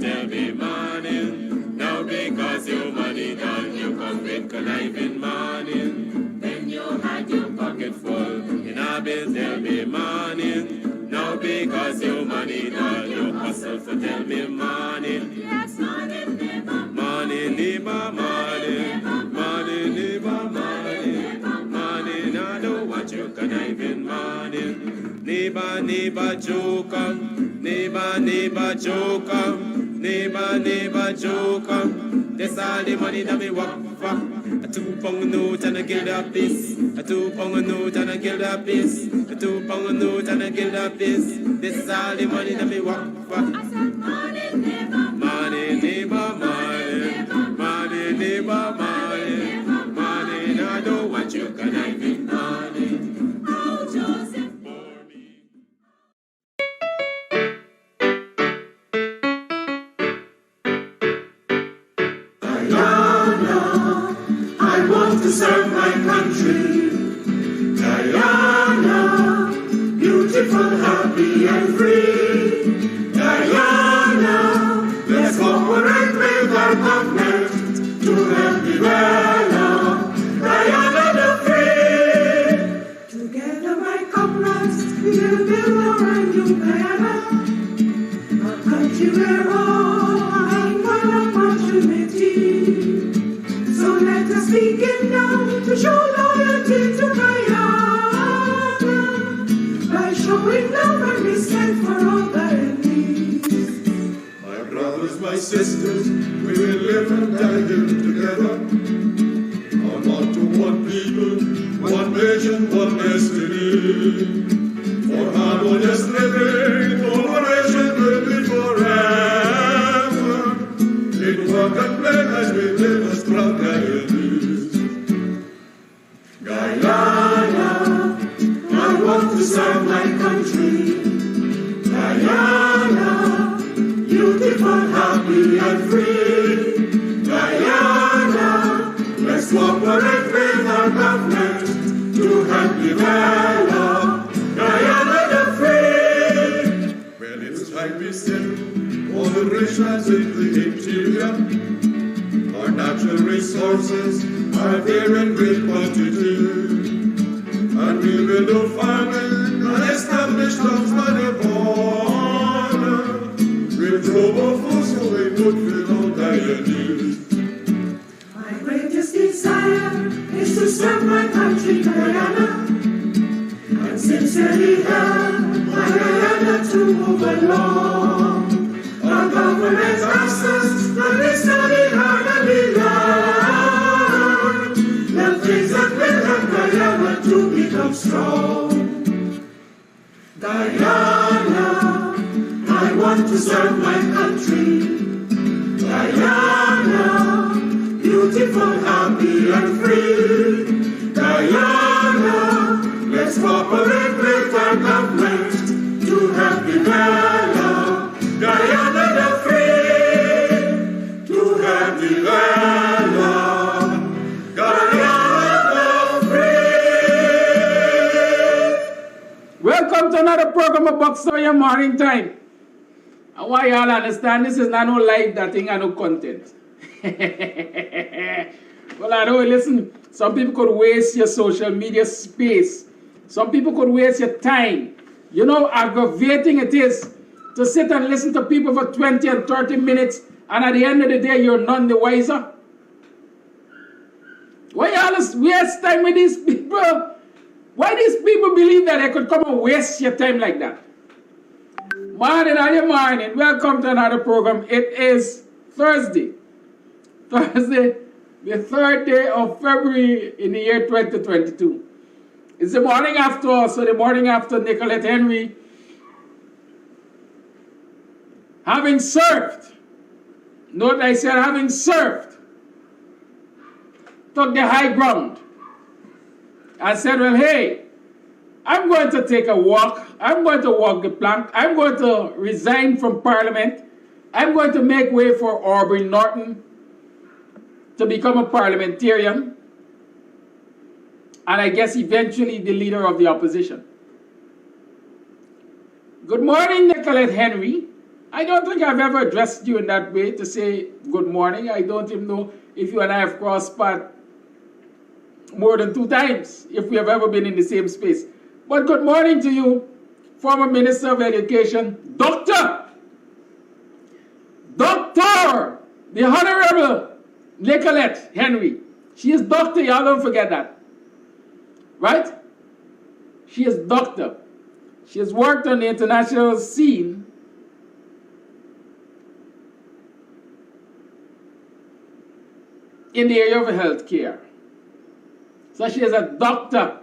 there'll be morning. Now because your money done, you come with conniving morning. Then you had your pocket full. In a bill there'll be morning. Now because your money done, you hustle for tell me morning. Yes, morning, neighbor. Morning, neighbor, morning. Morning, neighbor, morning. Morning, I don't want you conniving morning. Neighbor, neighbor, joker. Neighbor, neighbor, joker. Neighbor, neighbor, joker. That's all the money that me work for. A 2 pound note and a guilder piece. A 2 pound note and a guilder piece. A 2 pound note and a guilder piece. This is all the money that me work for. I said morning, neighbor. Morning, neighbor, morning. Morning, neighbor, morning. Morning, I don't want you conniving morning. Oh, Joseph. Diana, I want to serve my country. Diana, beautiful, happy and free. Diana, let's cooperate with our government to help develop Diana the free. Together, my comrades, we will build a brand new Diana, a country where all are equal opportunity. So let us begin now to show loyalty to Diana by showing love and respect for all their needs. My brothers, my sisters, we will live and die here together. On one to one people, one nation, one destiny. For harmonious living, cooperation will be forever. In work and play as we live as proud Guyanese. Guyana, I want to serve my country. Guyana, beautiful, happy and free. Guyana, let's cooperate with our government to help develop Guyana the free. Well, it's time we said all the rich lands in the interior. Our natural resources are there in great quantity. And we will do farming and establish jobs by the border. We'll grow more food so we would fill all Guyanese. My greatest desire is to serve my country, Guyana, and sincerely help my Guyana to move along. Our government asks us that we study hard and we learn the things that will help Guyana to become strong. Guyana, I want to serve my country. Guyana, beautiful, happy and free. Guyana, let's cooperate with our government to help develop Guyana the free. To help develop Guyana the free. Welcome to another program of BUXTONIAN Morning Time. And why y'all understand, this is not no live that thing and no content. Well, I know, listen, some people could waste your social media space. Some people could waste your time. You know how aggravating it is to sit and listen to people for 20 and 30 minutes, and at the end of the day, you're none the wiser. Why y'all waste time with these people? Why these people believe that they could come and waste your time like that? Morning, all your morning. Welcome to another program. It is Thursday, the 3rd day of February in the year 2022. It's the morning after, so the morning after Nicolette Henry, having served, note I said having served, took the high ground and said, well, hey, I'm going to take a walk. I'm going to walk the plank. I'm going to resign from Parliament. I'm going to make way for Aubrey Norton to become a parliamentarian. And I guess eventually the leader of the opposition. Good morning, Nicolette Henry. I don't think I've ever addressed you in that way to say good morning. I don't even know if you and I have crossed paths more than 2 times, if we have ever been in the same space. But good morning to you, former Minister of Education, Dr. the Honorable Nicolette Henry. She is doctor, y'all don't forget that. Right? She is doctor. She has worked on the international scene in the area of healthcare. So she is a doctor.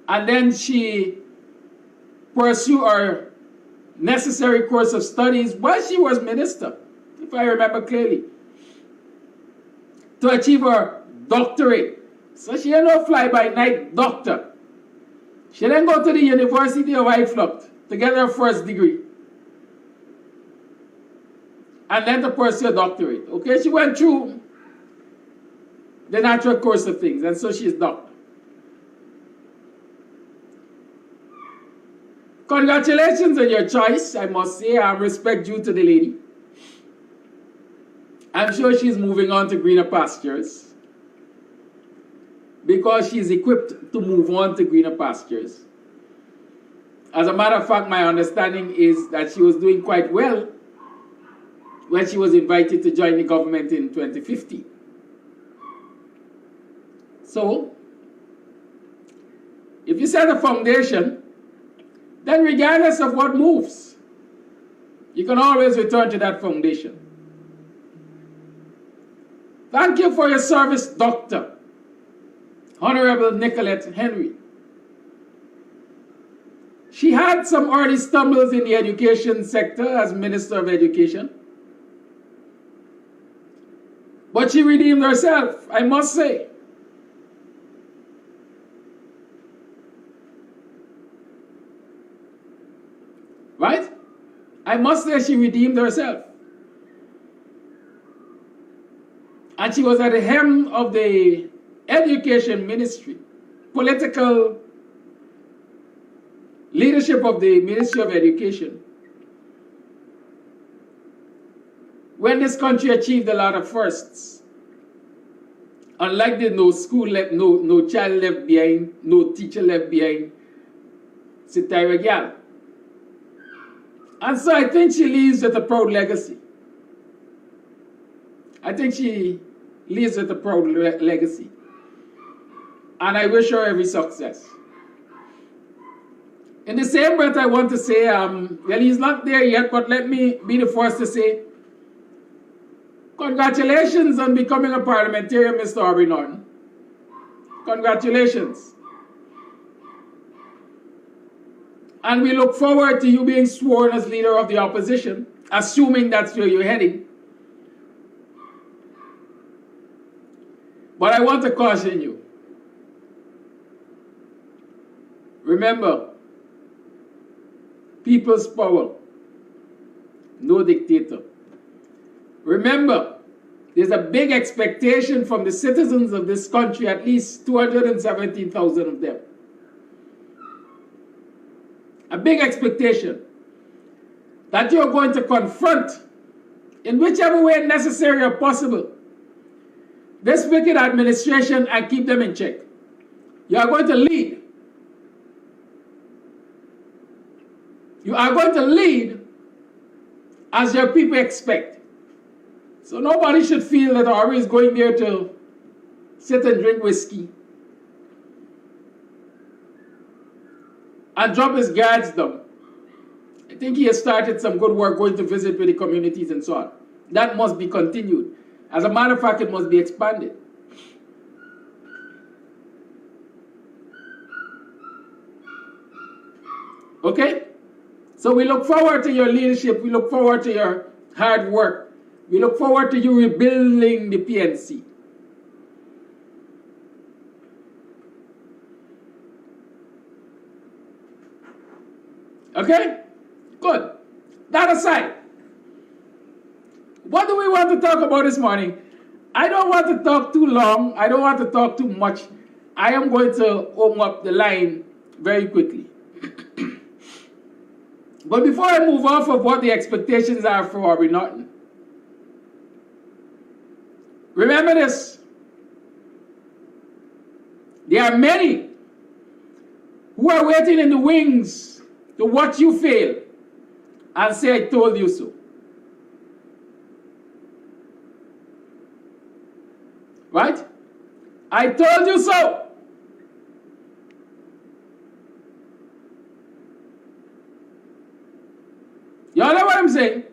And then she pursued her necessary course of studies while she was minister, if I remember clearly, to achieve her doctorate. So she ain't no fly-by-night doctor. She then go to the University of Iflux to get her first degree. And then to pursue a doctorate. Okay, she went through the natural course of things, and so she is doctor. Congratulations on your choice, I must say. I respect due to the lady. I'm sure she's moving on to greener pastures, because she's equipped to move on to greener pastures. As a matter of fact, my understanding is that she was doing quite well when she was invited to join the government in 2015. So, if you set a foundation, then regardless of what moves, you can always return to that foundation. Thank you for your service, Dr. Honorable Nicolette Henry. She had some early stumbles in the education sector as Minister of Education, but she redeemed herself, I must say. Right? I must say she redeemed herself. And she was at the helm of the education ministry, political leadership of the Ministry of Education, when this country achieved a lot of firsts. Unlike the no school left, no child left behind, no teacher left behind, Sitira Gyal. And so I think she leaves with a proud legacy. I think she leaves with a proud legacy. And I wish her every success. In the same breath, I want to say, well, he's not there yet, but let me be the first to say, congratulations on becoming a parliamentarian, Mr. Aubrey Norton. Congratulations. And we look forward to you being sworn as leader of the opposition, assuming that's where you're heading. But I want to caution you. Remember, people's power, no dictator. Remember, there's a big expectation from the citizens of this country, at least 217,000 of them. A big expectation that you're going to confront, in whichever way necessary or possible, this wicked administration and keep them in check. You are going to lead. You are going to lead as your people expect. So nobody should feel that Aubrey is going there to sit and drink whiskey and drop his guards down. I think he has started some good work going to visit with the communities and so on. That must be continued. As a matter of fact, it must be expanded. Okay? So we look forward to your leadership. We look forward to your hard work. We look forward to you rebuilding the PNC. Okay? Good. That aside, what do we want to talk about this morning? I don't want to talk too long. I don't want to talk too much. I am going to open up the line very quickly. But before I move off of what the expectations are for Aubrey Norton, remember this. There are many who are waiting in the wings to watch you fail and say, I told you so. Right? I told you so. Y'all know what I'm saying?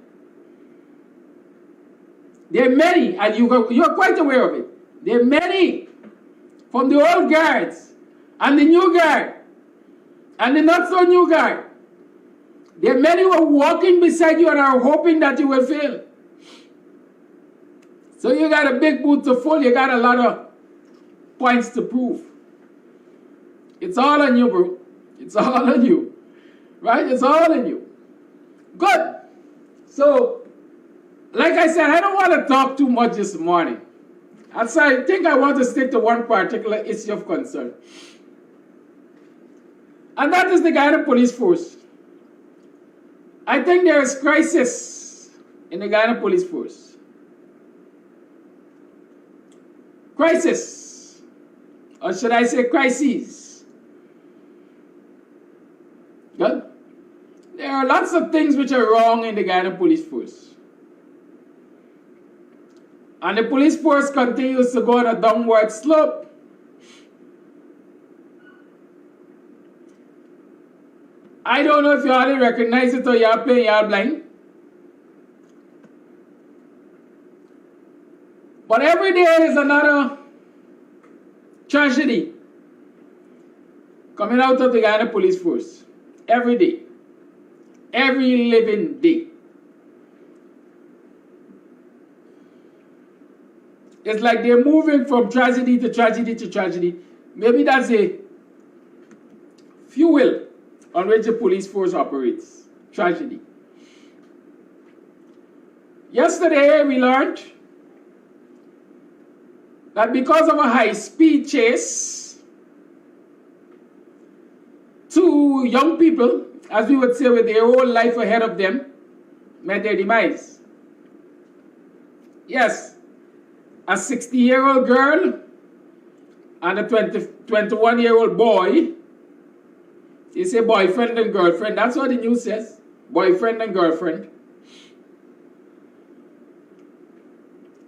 There are many, and you're quite aware of it. There are many from the old guards and the new guard and the not so new guard. There are many who are walking beside you and are hoping that you will fail. So you got a big boot to fill. You got a lot of points to prove. It's all on you, bro. It's all on you. Right? It's all on you. Good. So, like I said, I don't want to talk too much this morning. So I think I want to stick to one particular issue of concern. And that is the Guyana Police Force. I think there is crisis in the Guyana Police Force. Crisis. Or should I say crises? Good. There are lots of things which are wrong in the Guyana Police Force. And the police force continues to go on a downward slope. I don't know if you already recognize it or you are playing yard blind. But every day is another tragedy coming out of the Guyana Police Force. Every day. Every living day. It's like they're moving from tragedy to tragedy to tragedy. Maybe that's a fuel on which the police force operates. Tragedy. Yesterday we learned that because of a high-speed chase, two young people, as we would say, with their whole life ahead of them, met their demise. Yes, a 60-year-old girl and a 21-year-old boy. They say boyfriend and girlfriend. That's what the news says. Boyfriend and girlfriend.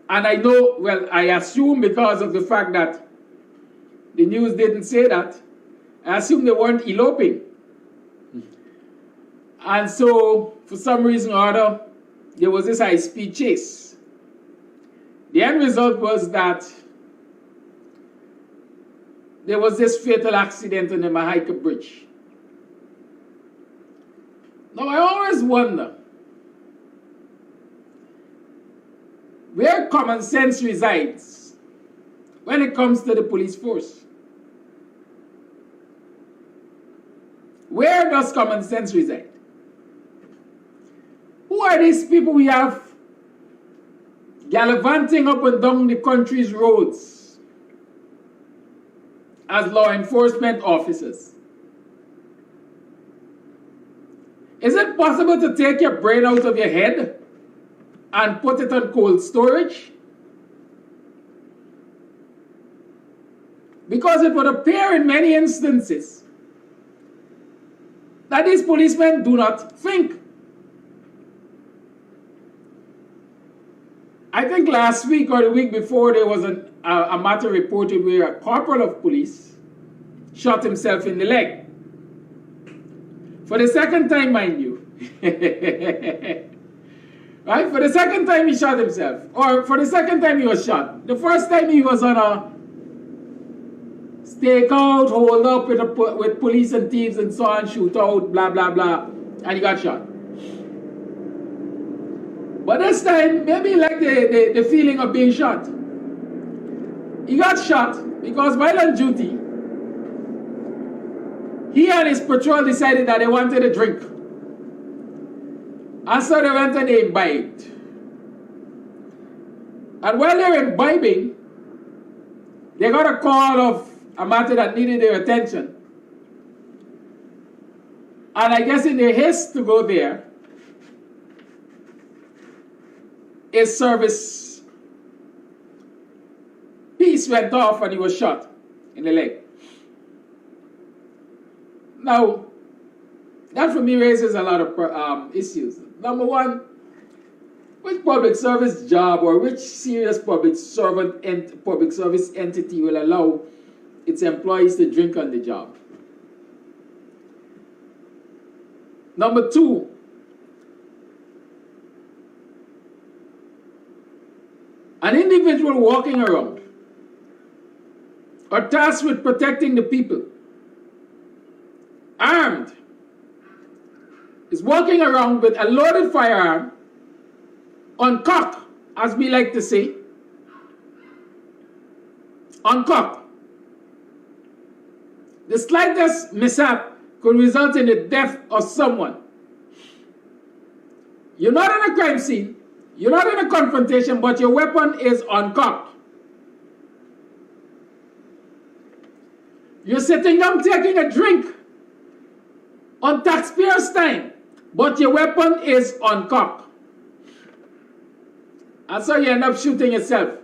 And I know, well, I assume because of the fact that the news didn't say that, I assume they weren't eloping. And so, for some reason or other, there was this high-speed chase. The end result was that there was this fatal accident on the Mahaika Bridge. Now, I always wonder where common sense resides when it comes to the police force. Where does common sense reside? Who are these people we have gallivanting up and down the country's roads as law enforcement officers? Is it possible to take your brain out of your head and put it on cold storage? Because it would appear in many instances that these policemen do not think. I think last week or the week before there was a matter reported where a corporal of police shot himself in the leg. For the second time, mind you. Right? For the second time he shot himself. Or for the second time he was shot. The first time he was on a stakeout, hold up with police and thieves and so on, shoot out, blah, blah, blah. And he got shot. But this time, maybe like the feeling of being shot. He got shot because while on duty, he and his patrol decided that they wanted a drink. And so they went and they imbibed. And while they were imbibing, they got a call of a matter that needed their attention. And I guess in their haste to go there, a service piece went off and he was shot in the leg. Now, that for me raises a lot of issues. Number one, which public service job or which serious public service entity will allow its employees to drink on the job? Number two, an individual walking around or tasked with protecting the people, armed, is walking around with a loaded firearm on cock, as we like to say, on cock. The slightest mishap could result in the death of someone. You're not in a crime scene, you're not in a confrontation, but your weapon is on cock. You're sitting down taking a drink on taxpayers' time, but your weapon is on cock. And so you end up shooting yourself.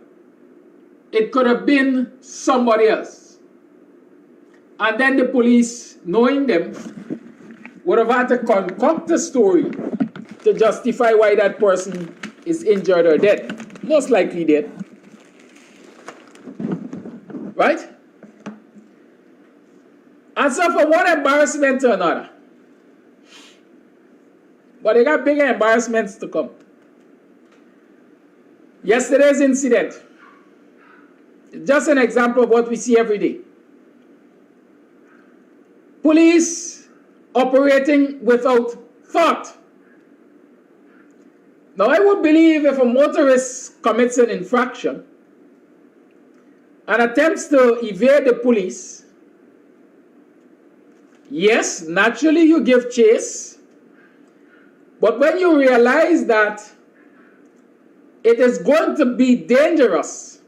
It could have been somebody else. And then the police, knowing them, would have had to concoct a story to justify why that person is injured or dead. Most likely dead. Right? And so from one embarrassment to another. But they got bigger embarrassments to come. Yesterday's incident is just an example of what we see every day. Police operating without thought. Now, I would believe if a motorist commits an infraction and attempts to evade the police, yes, naturally you give chase, but when you realize that it is going to be dangerous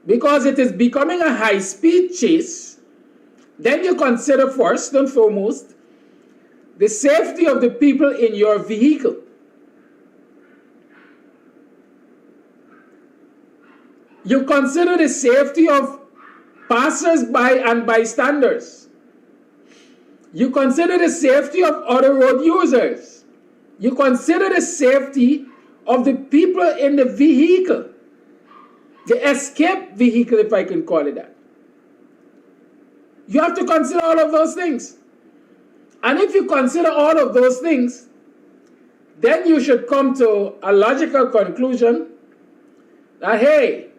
because it is becoming a high-speed chase, then you consider first and foremost the safety of the people in your vehicle. You consider the safety of passers-by and bystanders. You consider the safety of other road users. You consider the safety of the people in the vehicle, the escape vehicle, if I can call it that. You have to consider all of those things. And if you consider all of those things, then you should come to a logical conclusion that, hey,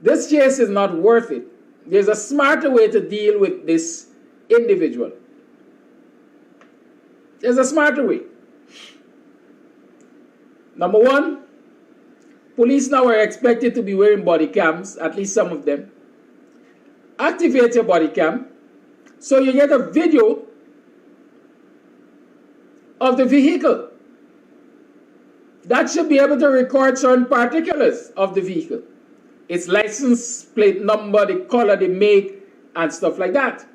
this chase is not worth it. There's a smarter way to deal with this individual. There's a smarter way. Number one, police now are expected to be wearing body cams, at least some of them. Activate your body cam so you get a video of the vehicle. That should be able to record certain particulars of the vehicle. Its license plate number, the color, the make, and stuff like that.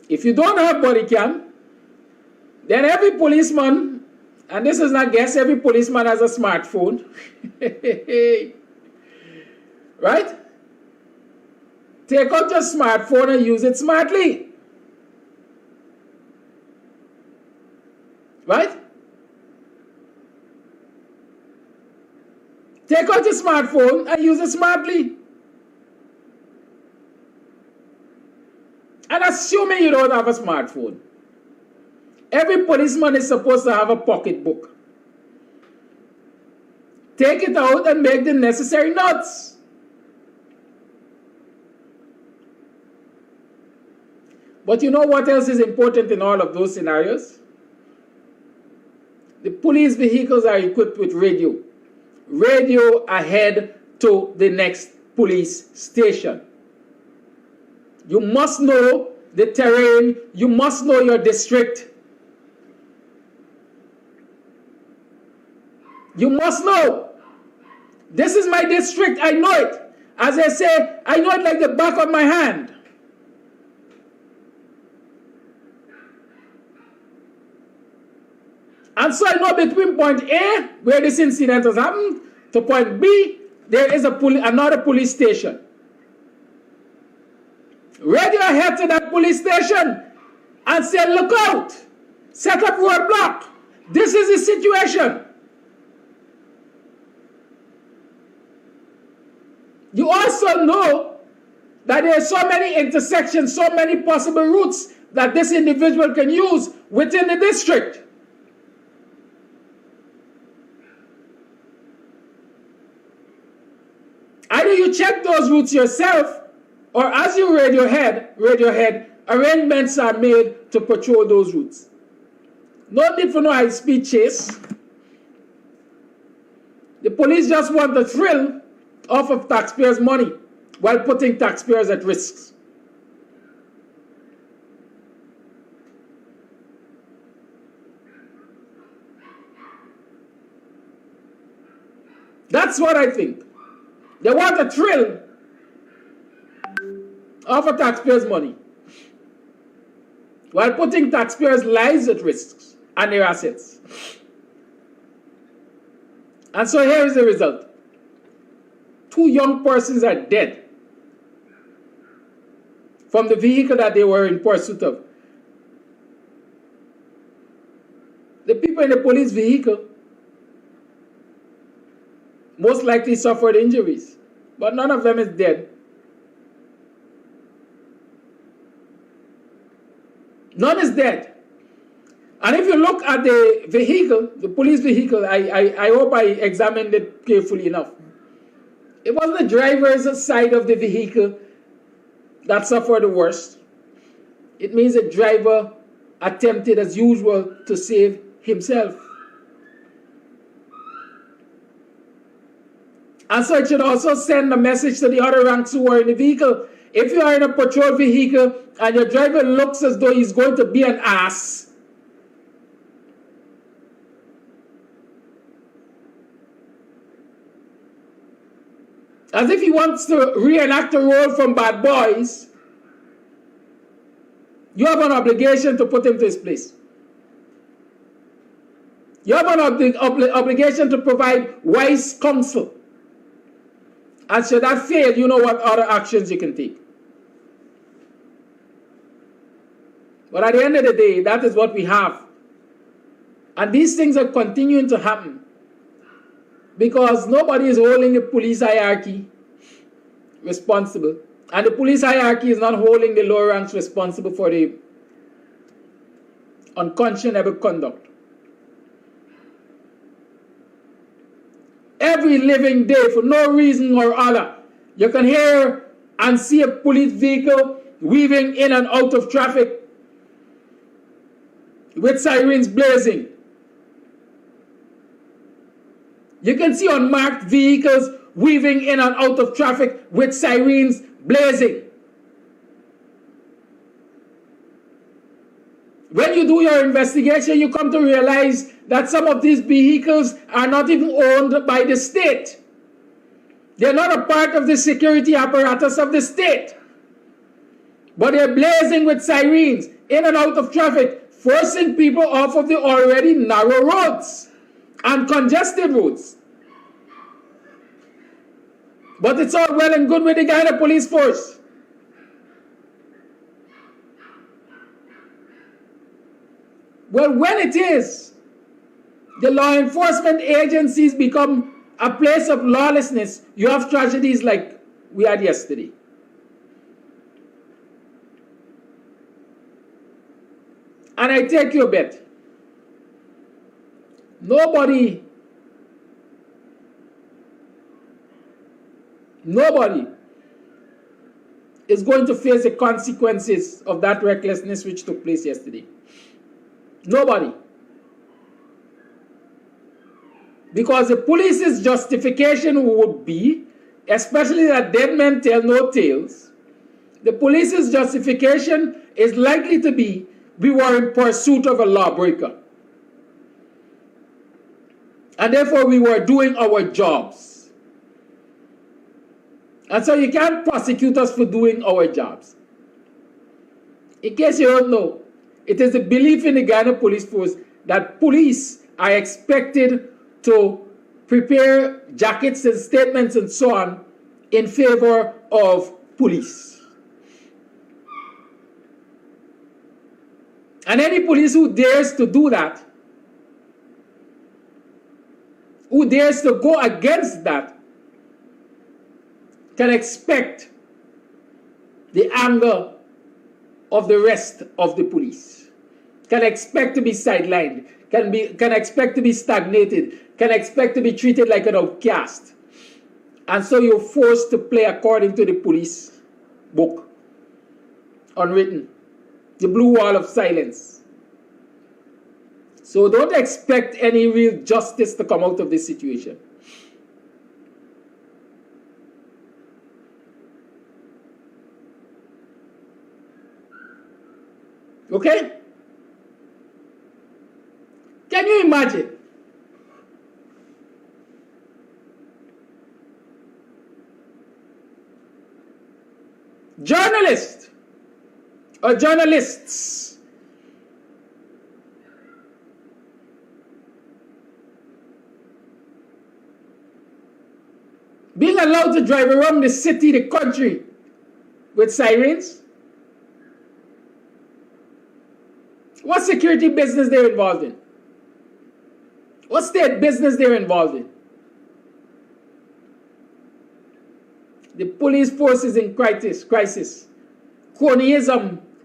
If you don't have body cam, then every policeman, and this is not guess, every policeman has a smartphone. Right? Take out your smartphone and use it smartly. Right? Take out your smartphone and use it smartly. And assuming you don't have a smartphone, every policeman is supposed to have a pocketbook. Take it out and make the necessary notes. But you know what else is important in all of those scenarios? The police vehicles are equipped with radio. Radio ahead to the next police station. You must know the terrain. You must know your district. You must know. This is my district. I know it. As I say, I know it like the back of my hand. And so I know between point A, where this incident has happened, to point B, there is another police station. Radio ahead to that police station and say, look out, set up roadblock. This is the situation. You also know that there are so many intersections, so many possible routes that this individual can use within the district. Either you check those routes yourself, or as you Radiohead, arrangements are made to patrol those routes. No need for no high-speed chase. The police just want the thrill off of taxpayers' money while putting taxpayers at risk. That's what I think. They want a thrill off of taxpayers' money while putting taxpayers' lives at risk and their assets. And so here is the result. 2 young persons are dead from the vehicle that they were in pursuit of. The people in the police vehicle most likely suffered injuries, but none of them is dead. None is dead. And if you look at the vehicle, the police vehicle, I hope I examined it carefully enough. It wasn't the driver's side of the vehicle that suffered the worst. It means the driver attempted as usual to save himself. And so it should also send a message to the other ranks who are in the vehicle. If you are in a patrol vehicle and your driver looks as though he's going to be an ass, as if he wants to reenact a role from Bad Boys, you have an obligation to put him to his place. You have an obligation to provide wise counsel. And should that fail, you know what other actions you can take. But at the end of the day, that is what we have. And these things are continuing to happen because nobody is holding the police hierarchy responsible. And the police hierarchy is not holding the lower ranks responsible for the unconscionable conduct. Every living day, for no reason or other, you can hear and see a police vehicle weaving in and out of traffic with sirens blazing. You can see unmarked vehicles weaving in and out of traffic with sirens blazing. When you do your investigation, you come to realize that some of these vehicles are not even owned by the state. They're not a part of the security apparatus of the state. But they're blazing with sirens in and out of traffic, forcing people off of the already narrow roads and congested roads. But it's all well and good with the Guyana police force. Well, when it is, the law enforcement agencies become a place of lawlessness, you have tragedies like we had yesterday. And I take your bet. Nobody is going to face the consequences of that recklessness which took place yesterday. Nobody. Because the police's justification would be, especially that dead men tell no tales, the police's justification is likely to be, we were in pursuit of a lawbreaker. And therefore we were doing our jobs. And so you can't prosecute us for doing our jobs. In case you don't know, it is the belief in the Guyana police force that police are expected to prepare jackets and statements and so on in favor of police. And any police who dares to do that, who dares to go against that, can expect the anger of the rest of the police, can expect to be sidelined, can expect to be stagnated, can expect to be treated like an outcast. And so you're forced to play according to the police book, unwritten, the blue wall of silence. So don't expect any real justice to come out of this situation. Okay? Can you imagine? Journalists or journalists being allowed to drive around the city, the country with sirens? What security business they're involved in? What state business they're involved in? The police force is in crisis. Cronyism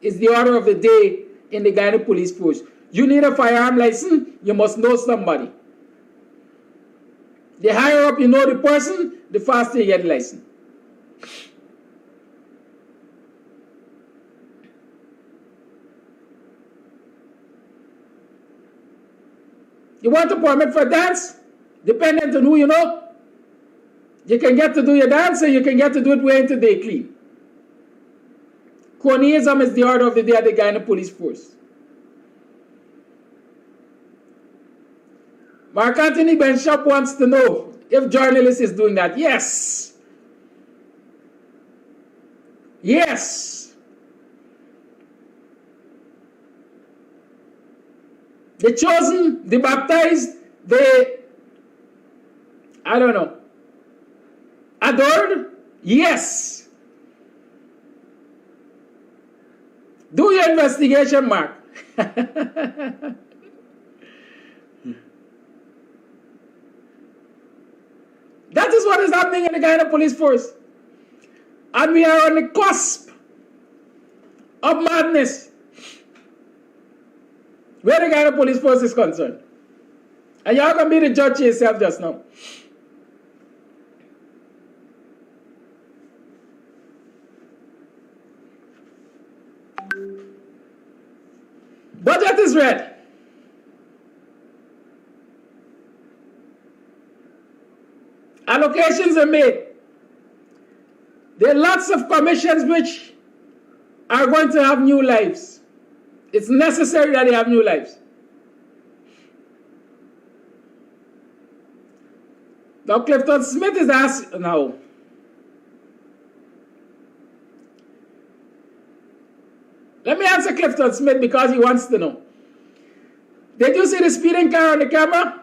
is the order of the day in the Guyana police force. You need a firearm license, you must know somebody. The higher up you know the person, the faster you get the license. You want a permit for dance? Dependent on who you know. You can get to do your dance, or you can get to do it way into day clean. Cronyism is the order of the day at the Guyana police force. Mark Anthony Benshop wants to know if journalists is doing that. Yes. Yes. The chosen, the baptized, the, I don't know, adored? Yes. Do your investigation, Mark. That is what is happening in the Guyana police force. And we are on the cusp of madness where the Guyana police force is concerned. And y'all can be the judge yourself just now. Budget is read. Allocations are made. There are lots of commissions which are going to have new lives. It's necessary that they have new lives. Now Clifton Smith is asked now. Let me answer Clifton Smith because he wants to know. Did you see the speeding car on the camera?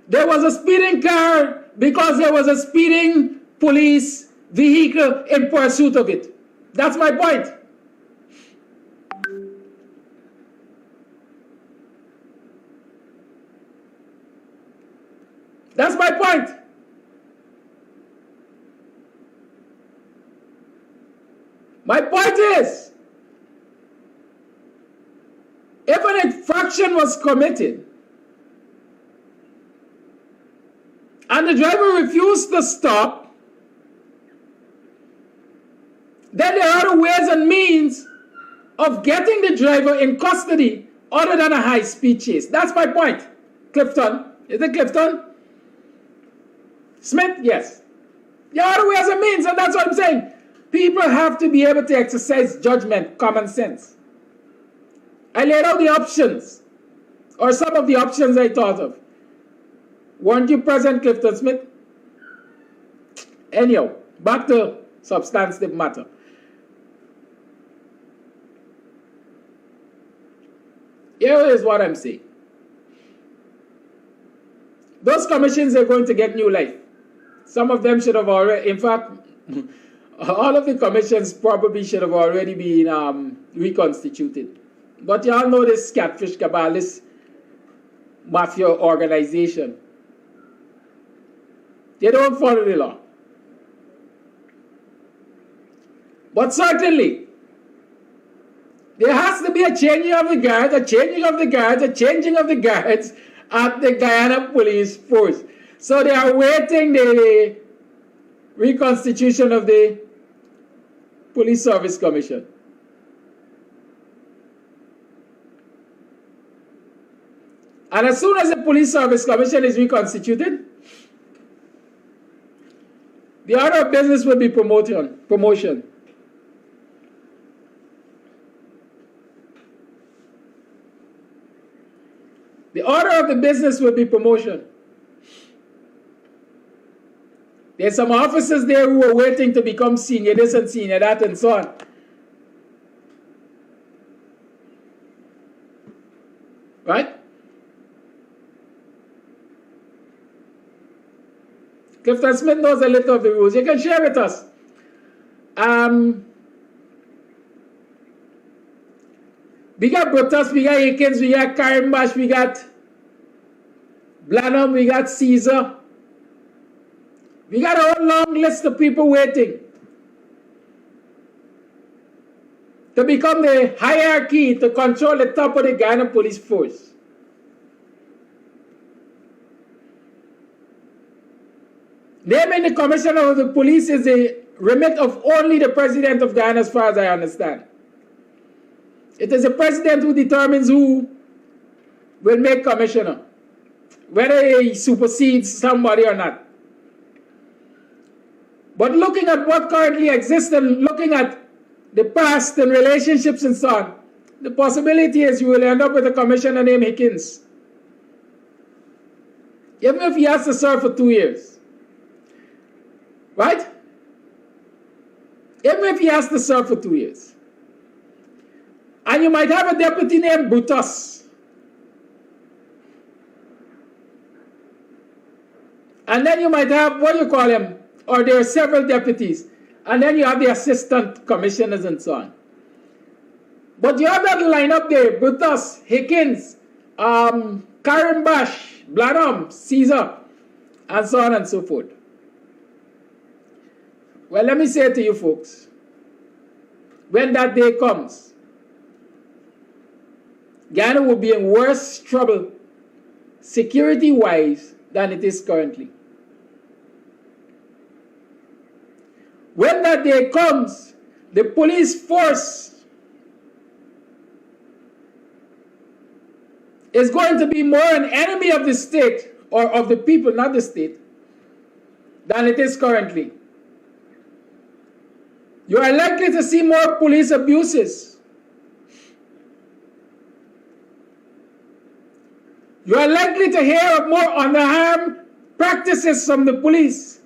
There was a speeding car because there was a speeding police vehicle in pursuit of it. That's my point. That's my point. My point is, if an infraction was committed and the driver refused to stop, then there are ways and means of getting the driver in custody other than a high-speed chase. That's my point. Clifton. Is it Clifton? Smith? Yes. There are ways and means, and that's what I'm saying. People have to be able to exercise judgment, common sense. I laid out the options, or some of the options I thought of. Weren't you present, Clifton Smith? Anyhow, back to substantive matter. Here is what I'm saying. Those commissions are going to get new life. Some of them should have already, in fact, all of the commissions probably should have already been reconstituted. But y'all know this catfish cabal, this mafia organization. They don't follow the law. But certainly, there has to be a changing of the guards, a changing of the guards, a changing of the guards at the Guyana Police Force. So they are awaiting the reconstitution of the Police Service Commission. And as soon as the Police Service Commission is reconstituted, the order of business will be promotion. The order of the business will be promotion. There's some officers there who are waiting to become senior this and senior that and so on. Right? Clifton Smith knows a little of the rules. You can share with us. We got Brutus, we got Akins, we got Karimbash, we got Blanham, we got Caesar. We got a whole long list of people waiting to become the hierarchy to control the top of the Guyana Police Force. Naming the commissioner of the police is the remit of only the president of Guyana, as far as I understand. It is the president who determines who will make commissioner, whether he supersedes somebody or not. But looking at what currently exists and looking at the past and relationships and so on, the possibility is you will end up with a commissioner named Hickins. Even if he has to serve for 2 years. Right? Even if he has to serve for 2 years. And you might have a deputy named Brutus. And then you might have, what do you call him? Or there are several deputies. And then you have the assistant commissioners and so on. But you have that lineup there. Brutus, Hickins, Karimbash, Blanham, Caesar, and so on and so forth. Well, let me say to you folks, when that day comes, Guyana will be in worse trouble, security-wise, than it is currently. When that day comes, the police force is going to be more an enemy of the state, or of the people, not the state, than it is currently. You are likely to see more police abuses. You are likely to hear of more underhand practices from the police.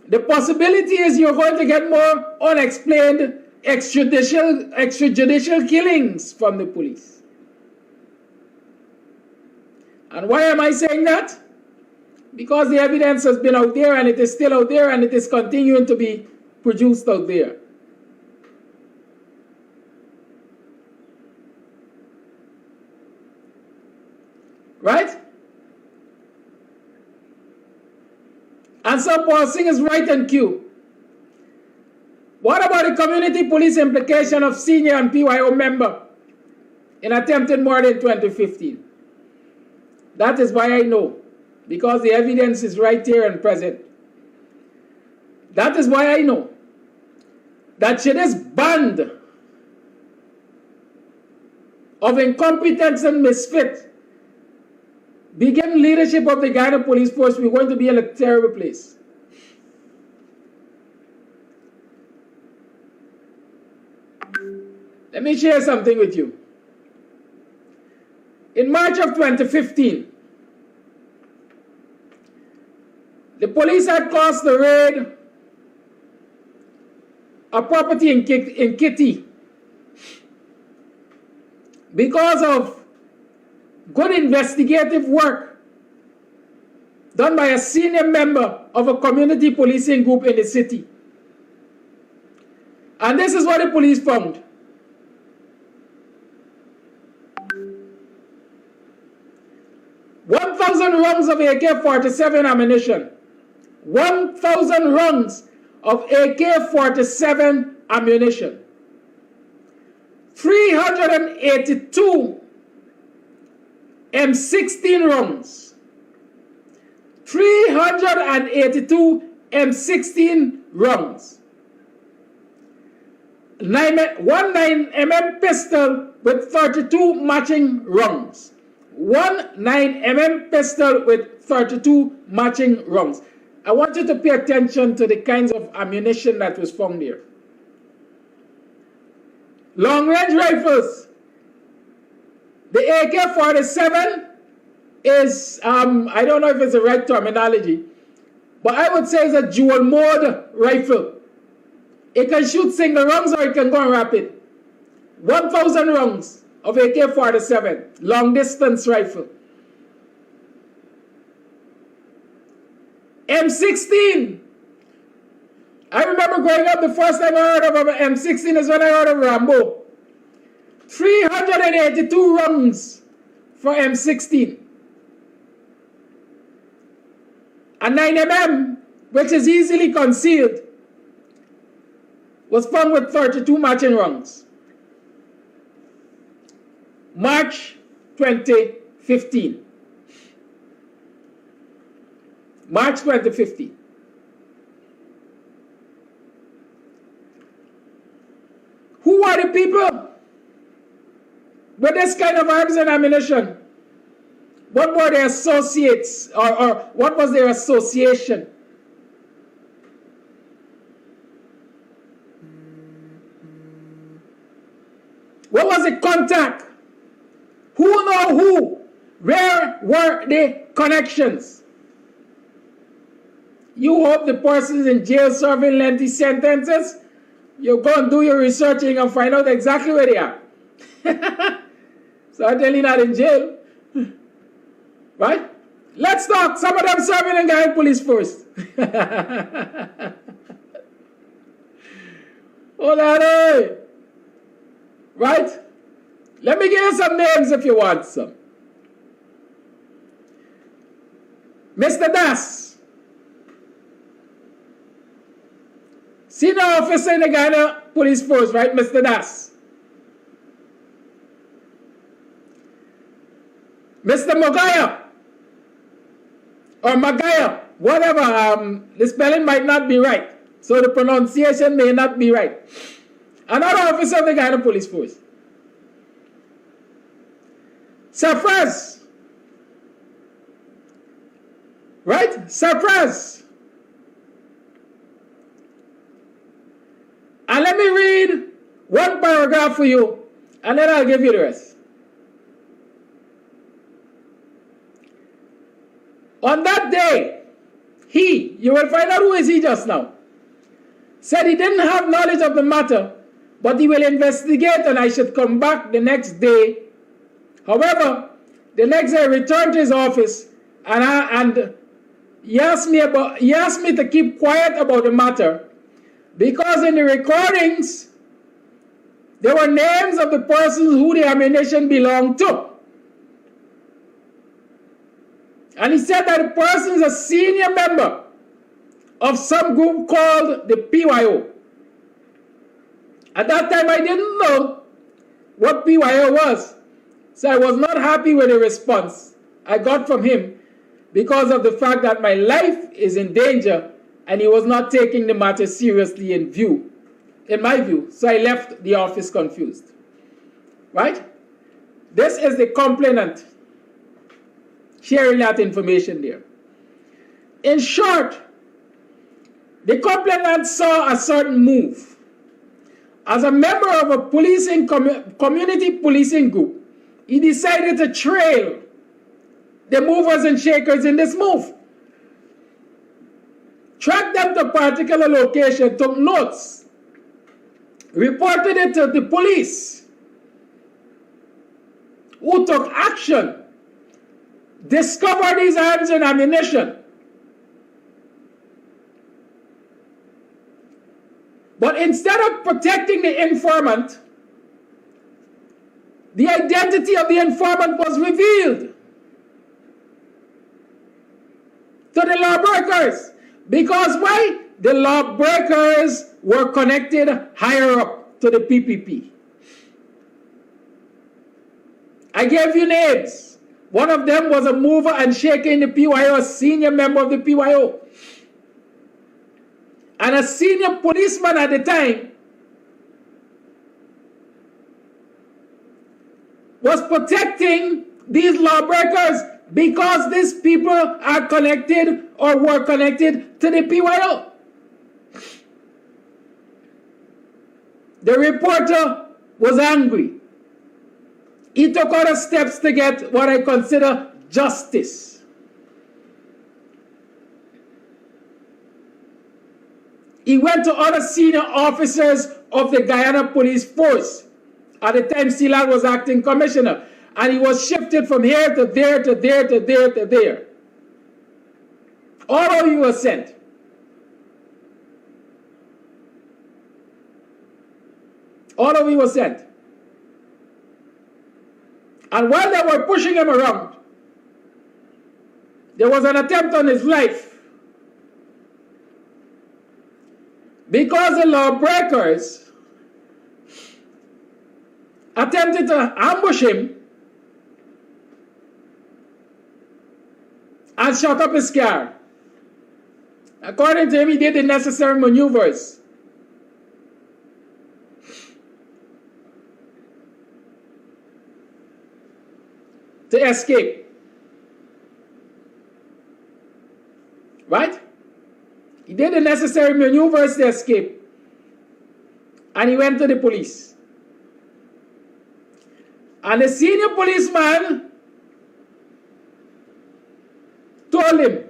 The possibility is you're going to get more unexplained extrajudicial killings from the police. And why am I saying that? Because the evidence has been out there, and it is still out there, and it is continuing to be produced out there. Right? And so Paul Singh is right on cue. What about the community police implication of senior and PYO member in attempted murder in 2015? That is why I know, because the evidence is right here and present. That is why I know that should this band of incompetence and misfit begin leadership of the Guyana Police Force, we're going to be in a terrible place. Let me share something with you. In March of 2015, the police had caused the raid a property in Kitty. because of good investigative work done by a senior member of a community policing group in the city. And this is what the police found. "1,000 rounds of AK-47 ammunition. 1,000 rounds of AK-47 ammunition. 382 M16 rounds. 382 M16 rounds. 9mm pistol with 32 matching rounds. 9mm pistol with 32 matching rounds." I want you to pay attention to the kinds of ammunition that was found here. Long-range rifles. The AK-47 is, I don't know if it's the right terminology, but I would say it's a dual mode rifle. It can shoot single rounds or it can go rapid. 1,000 rounds of AK-47, long distance rifle. M16. I remember growing up, the first time I heard of an M16 is when I heard of Rambo. 382 rounds for M16. A 9mm, which is easily concealed, was found with 32 matching rounds. March 2015. March 2015. Who are the people with this kind of arms and ammunition? What were their associates, or what was their association? What was the contact? Who know who? Where were the connections? You hope the person's in jail serving lengthy sentences? You go and do your researching and find out exactly where they are. Certainly not in jail. Right? Let's talk. Some of them serving in Guyana police force. Hold on, hey. Right? Let me give you some names if you want some. Mr. Das, senior officer in the Guyana police force, right, Mr. Das? Mr. Magaya, or Magaya, whatever, the spelling might not be right, so the pronunciation may not be right. Another officer of the Guyana police force. Surprise, right? Surprise. And let me read one paragraph for you, and then I'll give you the rest. On that day, he, you will find out who is he just now, said he didn't have knowledge of the matter, but he will investigate and I should come back the next day. However, the next day I returned to his office and he asked me to keep quiet about the matter because in the recordings there were names of the persons who the ammunition belonged to. And he said that the person is a senior member of some group called the PYO. At that time, I didn't know what PYO was. So I was not happy with the response I got from him because of the fact that my life is in danger and he was not taking the matter seriously in my view. So I left the office confused. Right? This is the complainant sharing that information there. In short, the complainant saw a certain move. As a member of a policing community policing group, he decided to trail the movers and shakers in this move. Tracked them to a particular location, took notes, reported it to the police. who took action, discovered these arms and ammunition. But instead of protecting the informant, the identity of the informant was revealed to the lawbreakers. Because why? The lawbreakers were connected higher up to the PPP. I gave you names. One of them was a mover and shaker in the PYO, a senior member of the PYO. And a senior policeman at the time was protecting these lawbreakers because these people are connected or were connected to the PYO. The reporter was angry. He took other steps to get what I consider justice. He went to other senior officers of the Guyana Police Force. At the time, Silal was acting commissioner. And he was shifted from here to there, to there, to there, to there. All of you were sent. All of you were sent. And while they were pushing him around, there was an attempt on his life. Because the lawbreakers attempted to ambush him and shot up his car. According to him, he did the necessary maneuvers. To escape. Right? He did the necessary maneuvers to escape. And he went to the police. And the senior policeman told him,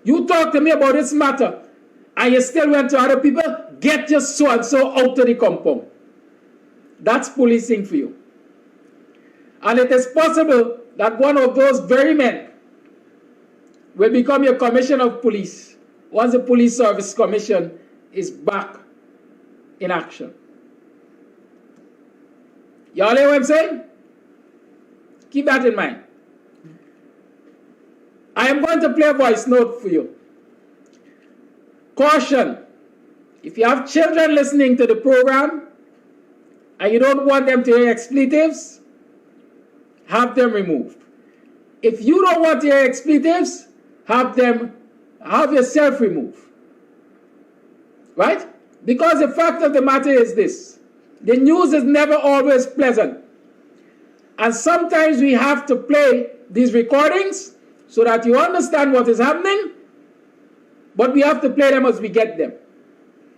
you talk to me about this matter, and you still went to other people, get your so-and-so out of the compound. That's policing for you. And it is possible that one of those very men will become your commissioner of police once the Police Service Commission is back in action. Y'all hear what I'm saying? Keep that in mind. I am going to play a voice note for you. Caution. If you have children listening to the program and you don't want them to hear expletives, have them removed. If you don't want to hear expletives, have yourself removed. Right? Because the fact of the matter is this. The news is never always pleasant. And sometimes we have to play these recordings so that you understand what is happening, but we have to play them as we get them.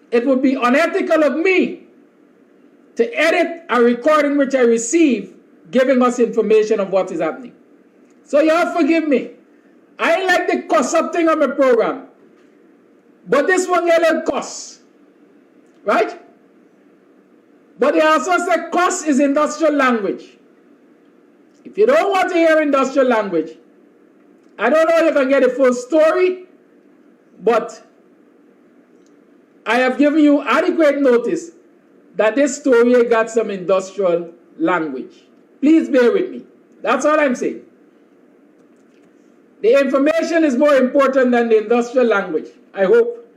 It would be unethical of me to edit a recording which I receive giving us information of what is happening. So you all forgive me. I like the cuss up thing on my program, but this one get a cuss, right? But they also say cuss is industrial language. If you don't want to hear industrial language, I don't know if you can get a full story, but I have given you adequate notice that this story got some industrial language. Please bear with me. That's all I'm saying. The information is more important than the industrial language, I hope.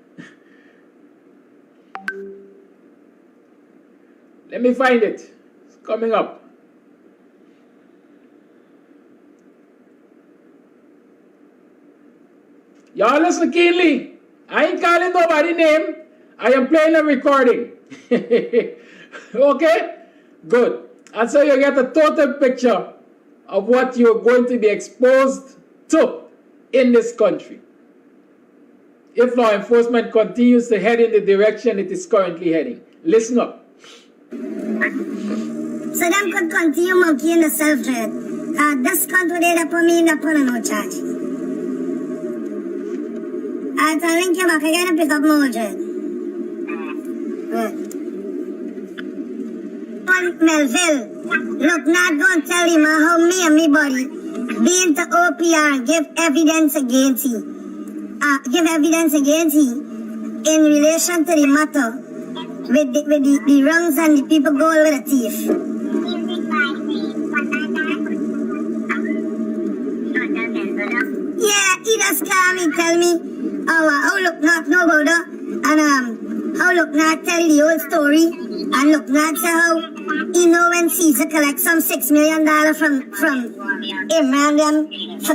Let me find it. It's coming up. Y'all listen keenly. I ain't calling nobody's name. I am playing a recording. Okay? Good. And so you get a total picture of what you're going to be exposed to in this country if law enforcement continues to head in the direction it is currently heading. Listen up. So them could continue monkeying the self-dread. This country they put me in the put no charge. I link you back again and pick up more dread. Good. On Melville. Look, not gonna tell him how me and me buddy been to OPR and give evidence against him. In relation to the matter with the wrongs and the people going with the thief. Yeah, he just call me, tell me how look not know about that, and how look not tell the whole story, and look not say how he know when Caesar collect some $6 million from him and them for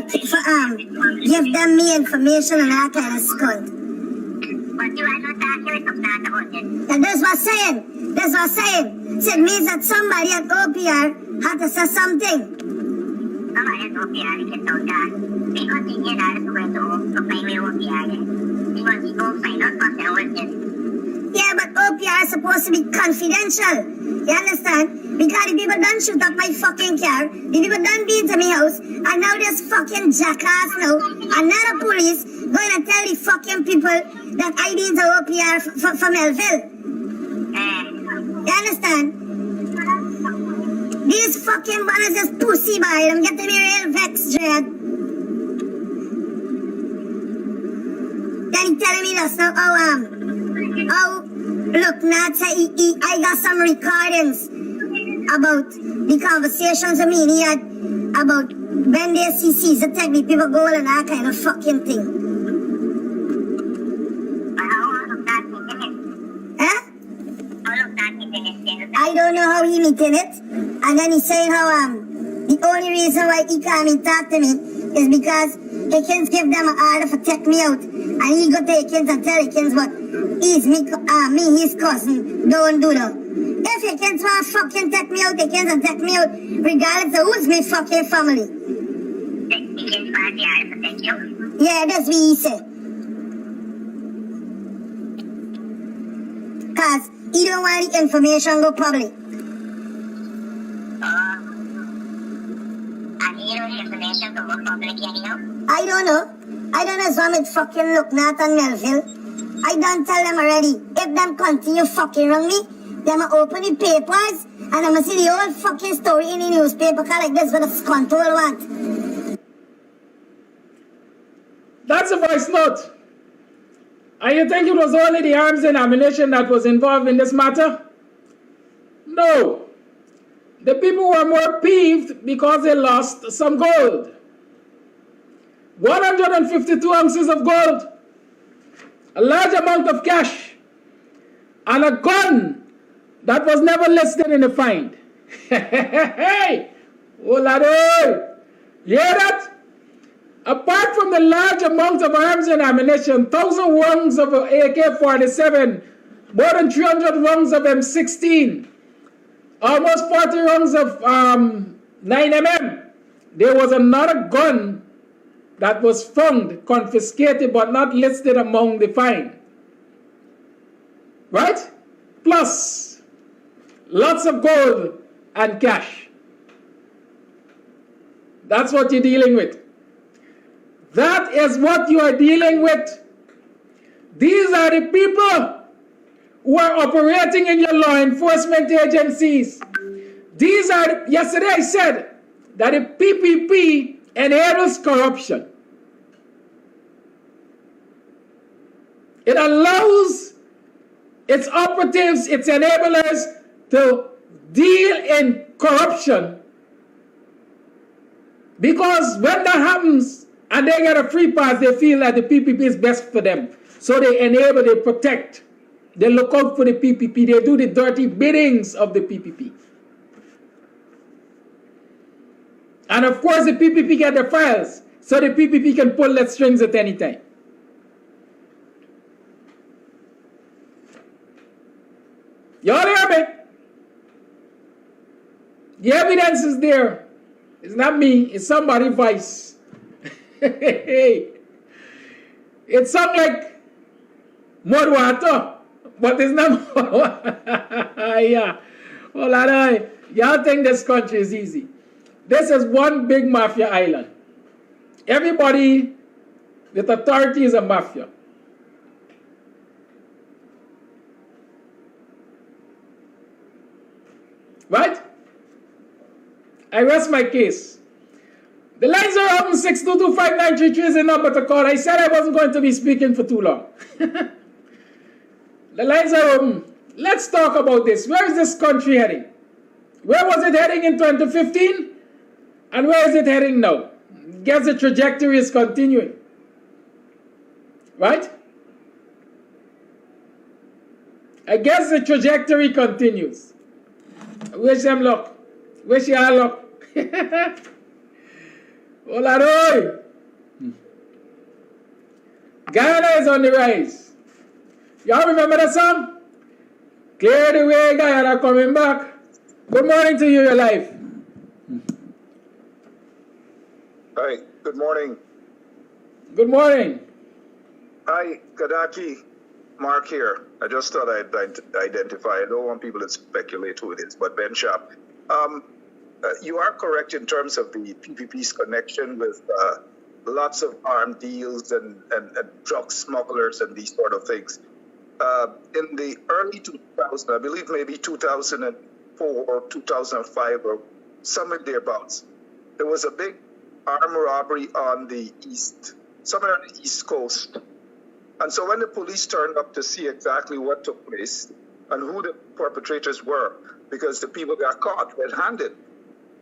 give them me information and that kind of skull. And that's what I'm saying. So it means that somebody at OPR had to say something. Yeah, but OPR is supposed to be confidential. You understand? Because the people done shoot up my fucking car, the people done beat to my house, and now this fucking jackass now, another police going to tell the fucking people that I been to OPR for Melville. You understand? These fucking banners is pussy by them, getting me real vexed, Dread. Then he telling me this now, look, not say I got some recordings about the conversations I mean he had about when they see Caesar take the people goal and that kind of fucking thing. Huh? I don't know how he meeting it. And then he's saying how the only reason why he can't talk to me is because Hickens give them an order for take me out. And he go to Hickens and tell Hickens what he's me, his cousin, don't do that. If Hickens want fucking take me out, Hickens and take me out, regardless of who's my fucking family. Hickens want the order for take you? Yeah, that's what he said. Cause he don't want the information go public. And you know the information to go public anyhow? I don't know. So I'm fucking look not on Melville. I done tell them already. If them continue fucking wrong me, them open the papers and I'ma see the whole fucking story in the newspaper like this what the control want. That's a voice note. And you think it was only the arms and ammunition that was involved in this matter? No. The people were more peeved because they lost some gold. 152 ounces of gold, a large amount of cash, and a gun that was never listed in the find. Hey, oh lado, you hear that? Apart from the large amount of arms and ammunition, 1,000 rounds of AK-47, more than 300 rounds of M16, almost 40 rounds of 9mm, there was another gun that was found, confiscated, but not listed among the find. Right? Plus, lots of gold and cash. That's what you're dealing with. That is what you are dealing with. These are the people who are operating in your law enforcement agencies. These are, yesterday I said that the PPP enables corruption. It allows its operatives, its enablers to deal in corruption. Because when that happens and they get a free pass, they feel that the PPP is best for them. So they enable, they protect, they look out for the PPP, they do the dirty biddings of the PPP. And of course the PPP get the files, so the PPP can pull the strings at any time. Y'all hear me? The evidence is there. It's not me, it's somebody's voice. It sounds like mud water, but it's not mud water. Yeah. Well, y'all think this country is easy. This is one big mafia island. Everybody with authority is a mafia. Right? I rest my case. The lines are open. 6225933 is the number to call. I said I wasn't going to be speaking for too long. The lines are open. Let's talk about this. Where is this country heading? Where was it heading in 2015? And where is it heading now? Guess the trajectory is continuing. Right? I guess the trajectory continues. Wish them luck. Wish you all luck. Hola, Guyana is on the rise. Y'all remember that song? Clear the way, Guyana coming back. Good morning to you, your life. Hi, good morning. Good morning. Hi, Kadaki. Mark here. I just thought I'd identify. I don't want people to speculate who it is, but Ben Sharp. You are correct in terms of the PPP's connection with lots of armed deals and drug smugglers and these sort of things. In the early 2000s, I believe maybe 2004 or 2005 or somewhere thereabouts, there was a big armed robbery on the somewhere on the East Coast. And so when the police turned up to see exactly what took place and who the perpetrators were, because the people got caught red-handed,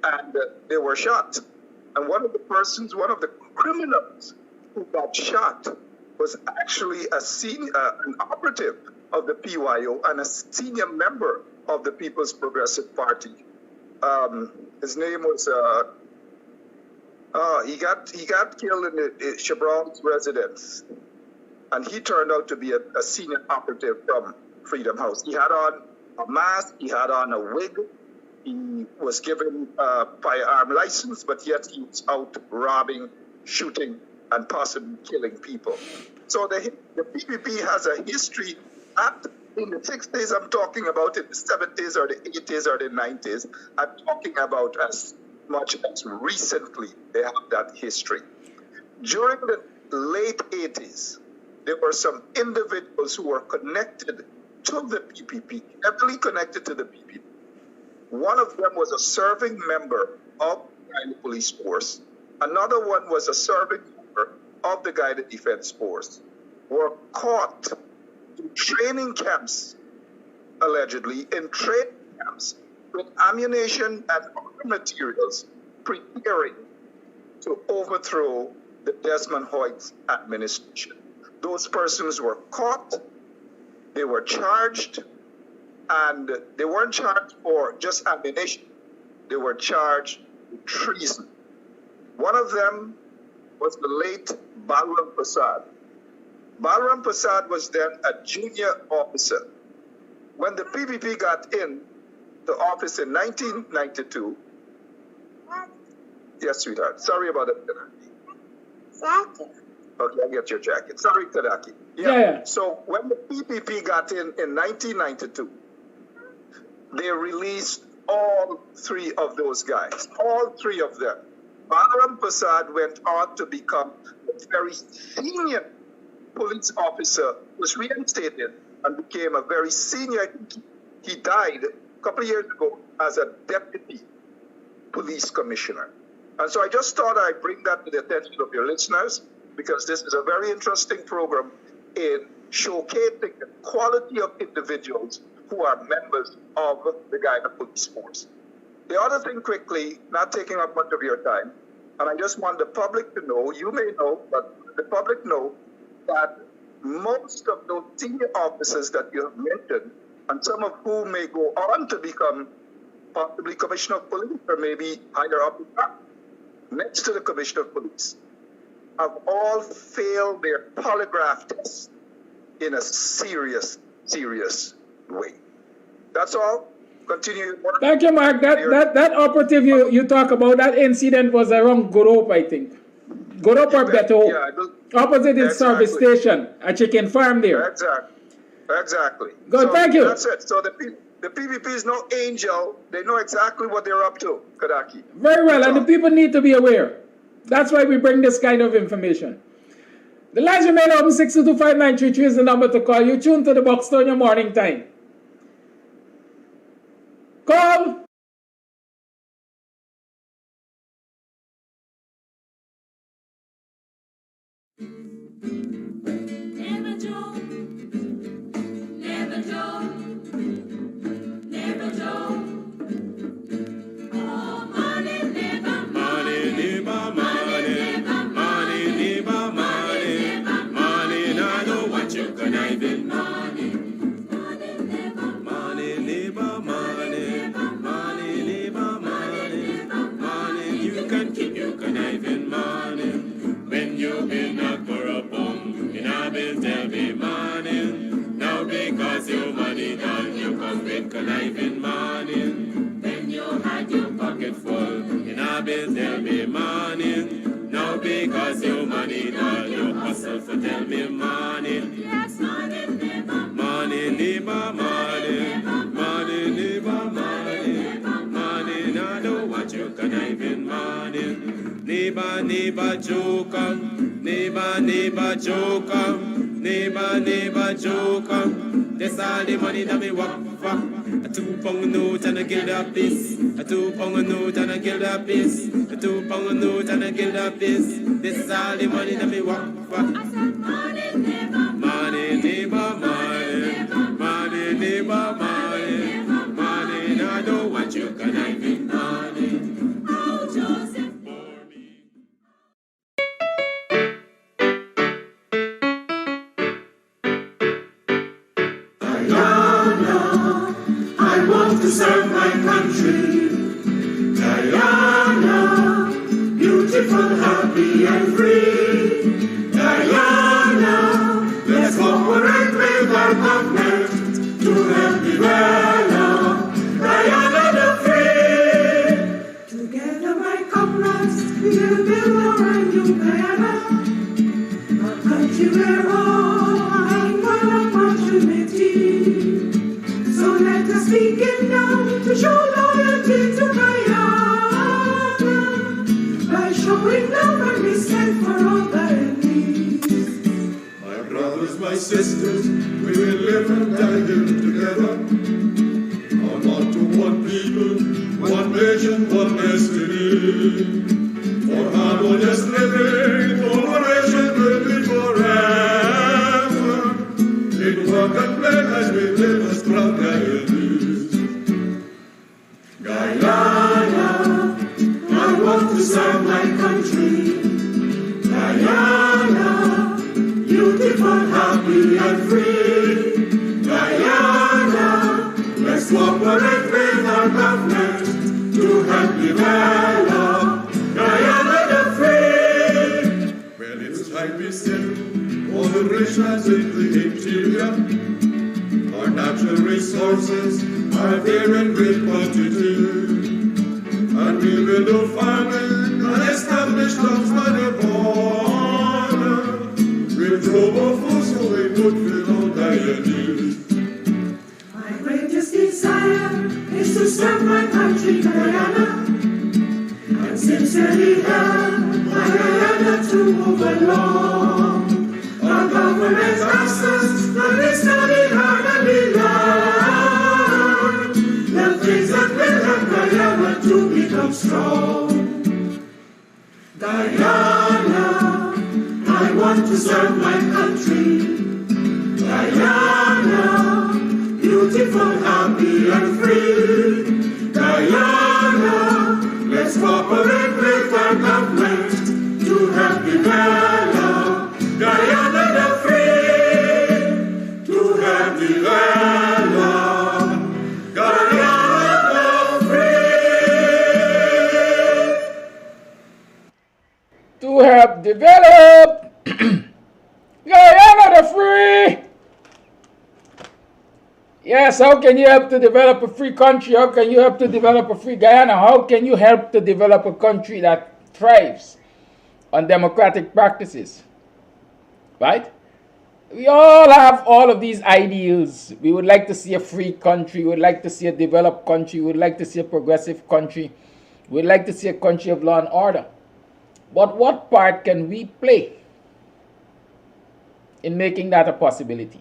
and they were shot. And one of the criminals who got shot was actually an operative of the PYO and a senior member of the People's Progressive Party. His name was, he got killed in the Chevron's residence. And he turned out to be a senior operative from Freedom House. He had on a mask, he had on a wig, he was given a firearm license, but yet he was out robbing, shooting, and possibly killing people. So the PPP has a history, not in the 60s I'm talking about, in the 70s or the 80s or the 90s. I'm talking about as much as recently they have that history. During the late 80s, there were some individuals who were connected to the PPP, heavily connected to the PPP. One of them was a serving member of the Guyana Police Force. Another one was a serving member of the Guyana Defense Force. Were caught in training camps, allegedly, in training camps with ammunition and other materials preparing to overthrow the Desmond Hoyt administration. Those persons were caught, they were charged, and they weren't charged for just ammunition. They were charged with treason. One of them was the late Balram Prasad. Balram Prasad was then a junior officer. When the PPP got in the office in 1992, yes, sweetheart, sorry about it. Okay, I'll get your jacket. Sorry, Kadaki. Yeah. So when the PPP got in 1992, they released all three of those guys, all three of them. Balram Prasad went on to become a very senior police officer, was reinstated and became a very senior. He died a couple of years ago as a deputy police commissioner. And so I just thought I'd bring that to the attention of your listeners, because this is a very interesting program in showcasing the quality of individuals who are members of the Guyana Police Force. The other thing quickly, not taking up much of your time, and I just want the public to know, you may know, but the public know, that most of those senior officers that you have mentioned, and some of whom may go on to become possibly Commissioner of Police or maybe higher up next to the Commissioner of Police, have all failed their polygraph test in a serious way. That's all. Continue your work. Thank you, Mark. That operative you talk about, that incident was around Gorope, I think. Gorope or Beto. Yeah, opposite its service station, a chicken farm there. Exactly. Good, so thank you. That's it. So the PPP is no angel. They know exactly what they're up to, Kadaki. Very well, and the people need to be aware. That's why we bring this kind of information. The lines remain open. 6225933 is the number to call. You tune to the BUXTONIAN Morning Time. Call Never joke, never joke, never joke. Oh, money, never Money, neighbor, money. Money, neighbor, money. Money, I know what you conniving. money, money, never Money, neighbor, money. Money, neighbor, money. Money, you can keep your conniving money. When you been knocked for a bum, in a bill tell me money. Now because your money done, you come with conniving money. When you had your pocket full, in a bill tell me money. Now because your money done, you hustle for tell me money. yes, money, never Money, neighbor, money. Money, neighbor, money. Money, now know what you conniving money. Neighbor, neighbor, joker. Neighbor, neighbor, joker. Neighbor, neighbor, joker. That's all the money that me work for. A 2 pound note and a guilder piece. A 2 pound note and a guilder piece. A 2 pound note and a guilder piece. This is all the money that me work for. I said money, never Money, neighbor, money. Money, neighbor, money. Money, now know what you conniving money. Oh, Joseph. Diana, I want to serve my country. Diana, beautiful, happy and free. Diana, let's cooperate with our government to help develop Diana the free. Together, my comrades, we will build a brand new Guyana, a country where all are equal opportunity. So let us begin now to show loyalty to Guyana by showing love and respect for all Guyanese. My brothers, my sisters, we will live and die here together. On one to one people, one nation, one destiny. For harmonious living, cooperation will be forever. In work and play as we live as proud Guyanese. Guyana, I want to serve my country. Guyana, beautiful, happy and free. Guyana, let's cooperate with our government to help develop Guyana the free. Well, it's time we said all the rich lands in the interior. Our natural resources are there in great quantity. And we will do farming and establish jobs by the border. We'll grow more food so we would fill all Guyanese. My greatest desire is to serve my country, Guyana, and sincerely help my Guyana to move along. Our government asks us that we study hard and we learn the things that will help Guyana to become strong. Guyana, I want to serve my country. Guyana, beautiful, happy and free. Guyana, let's cooperate with our government to help develop Guyana the free. To help develop Guyana the free. To help develop Guyana the free. Yes, how can you help to develop a free country? How can you help to develop a free Guyana? How can you help to develop a country that thrives on democratic practices? Right? We all have all of these ideals. We would like to see a free country. We would like to see a developed country. We would like to see a progressive country. We would like to see a country of law and order. But what part can we play in making that a possibility?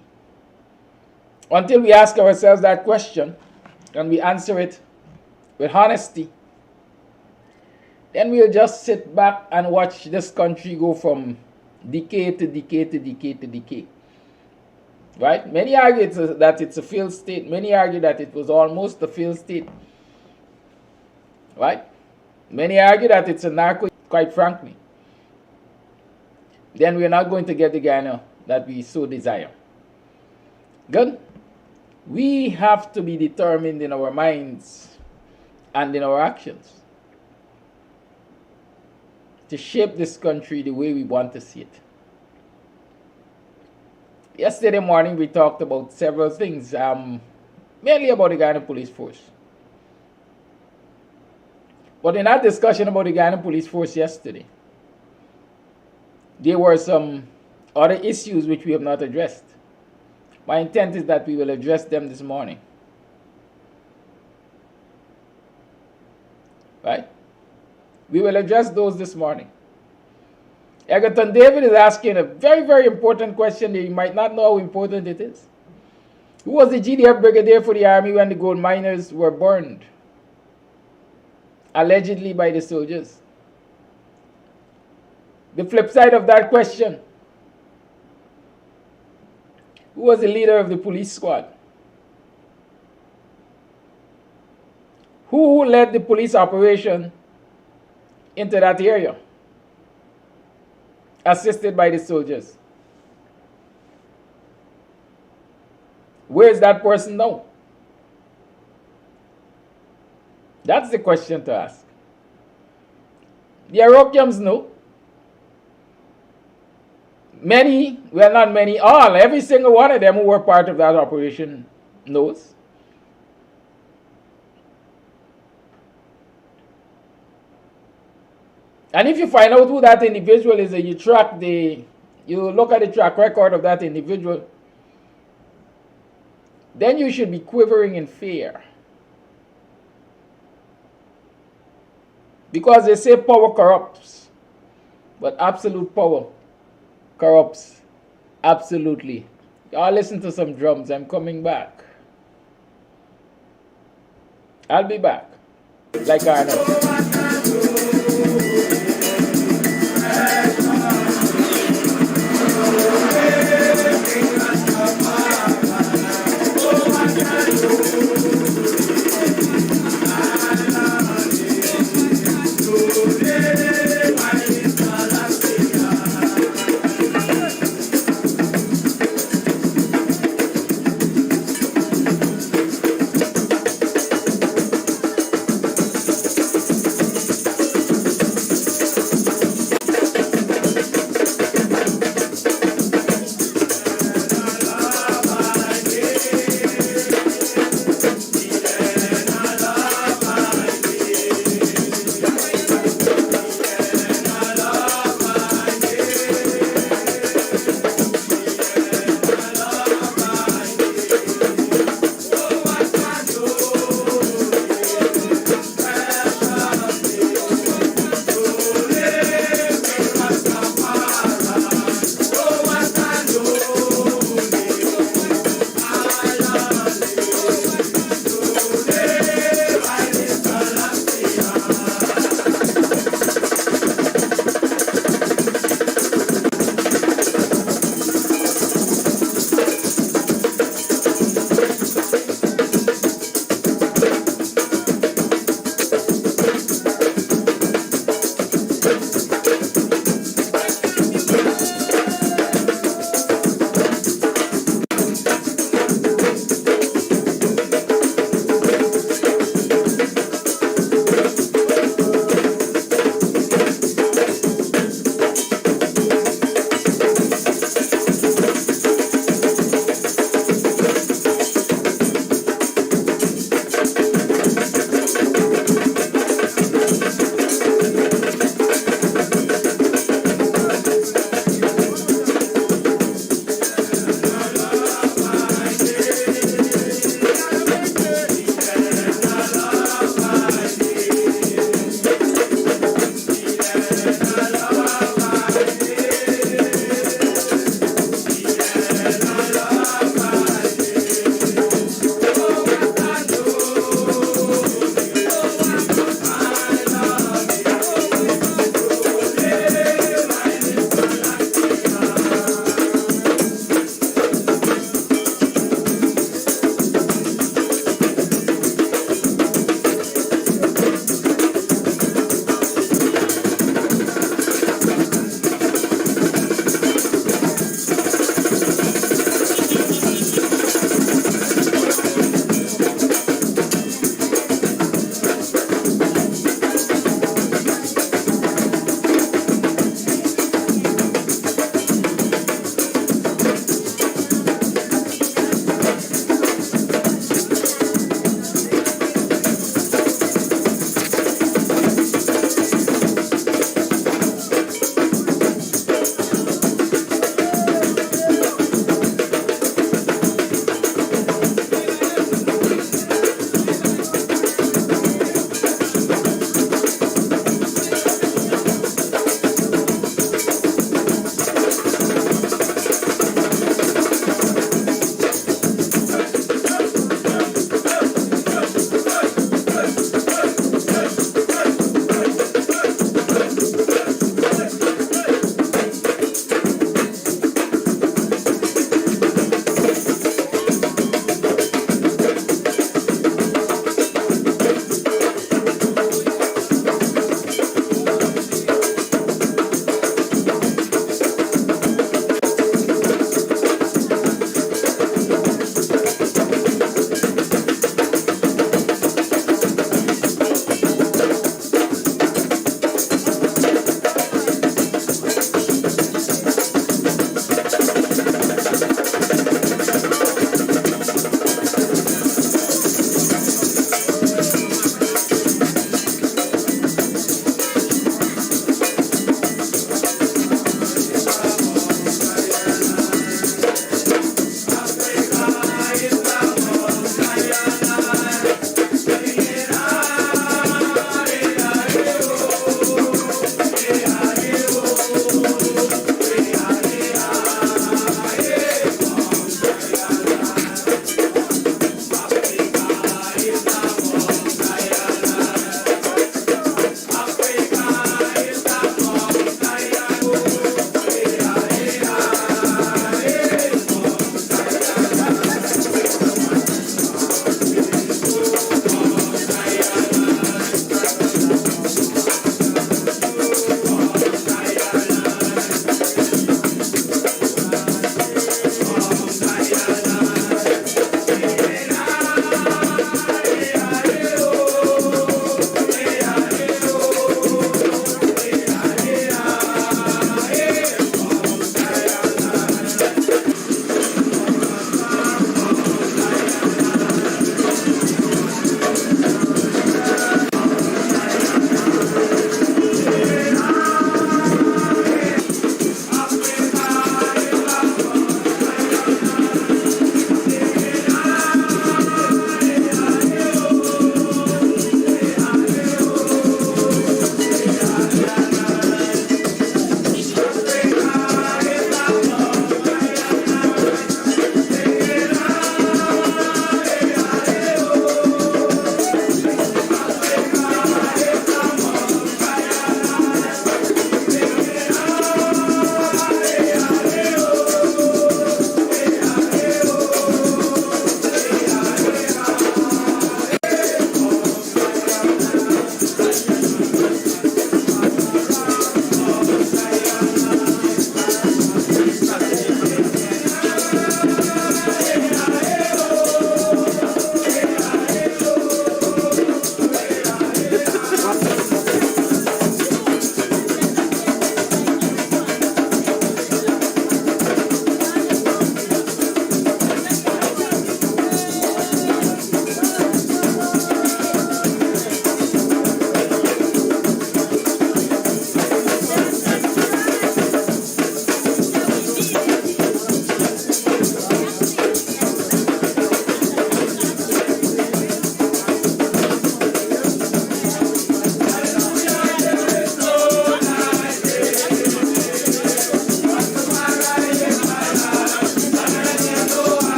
Until we ask ourselves that question and we answer it with honesty, then we'll just sit back and watch this country go from decay to decay to decay to decay. Right? Many argue that it's a failed state. Many argue that it was almost a failed state. Right? Many argue that it's a narco, quite frankly. Then we're not going to get the Ghana that we so desire. Good? We have to be determined in our minds and in our actions to shape this country the way we want to see it. Yesterday morning we talked about several things, mainly about the Ghana Police Force. But in that discussion about the Ghana Police Force yesterday, there were some other issues which we have not addressed. My intent is that we will address them this morning. Right? We will address those this morning. Egerton David is asking a very, very important question that you might not know how important it is. Who was the GDF brigadier for the army when the gold miners were burned? Allegedly by the soldiers. The flip side of that question, who was the leader of the police squad? Who led the police operation into that area, assisted by the soldiers? Where is that person now? That's the question to ask. The Iroquois know. Many, well, not many, all, every single one of them who were part of that operation knows. And if you find out who that individual is and you look at the track record of that individual, then you should be quivering in fear. Because they say power corrupts, but absolute power corrupts absolutely. Y'all listen to some drums. I'm coming back. I'll be back. Like Arnold.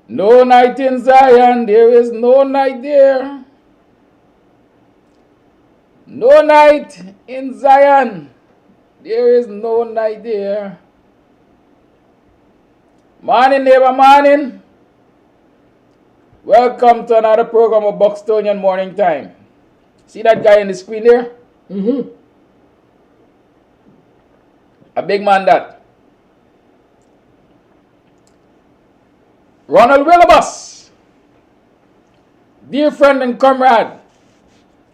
No night in Zion, there is no night there. No night in Zion, there is no night there. Morning, neighbor, morning. Welcome to another program of BUXTONIAN Morning Time. See that guy on the screen there? A big man that. Ronald Willibus, dear friend and comrade,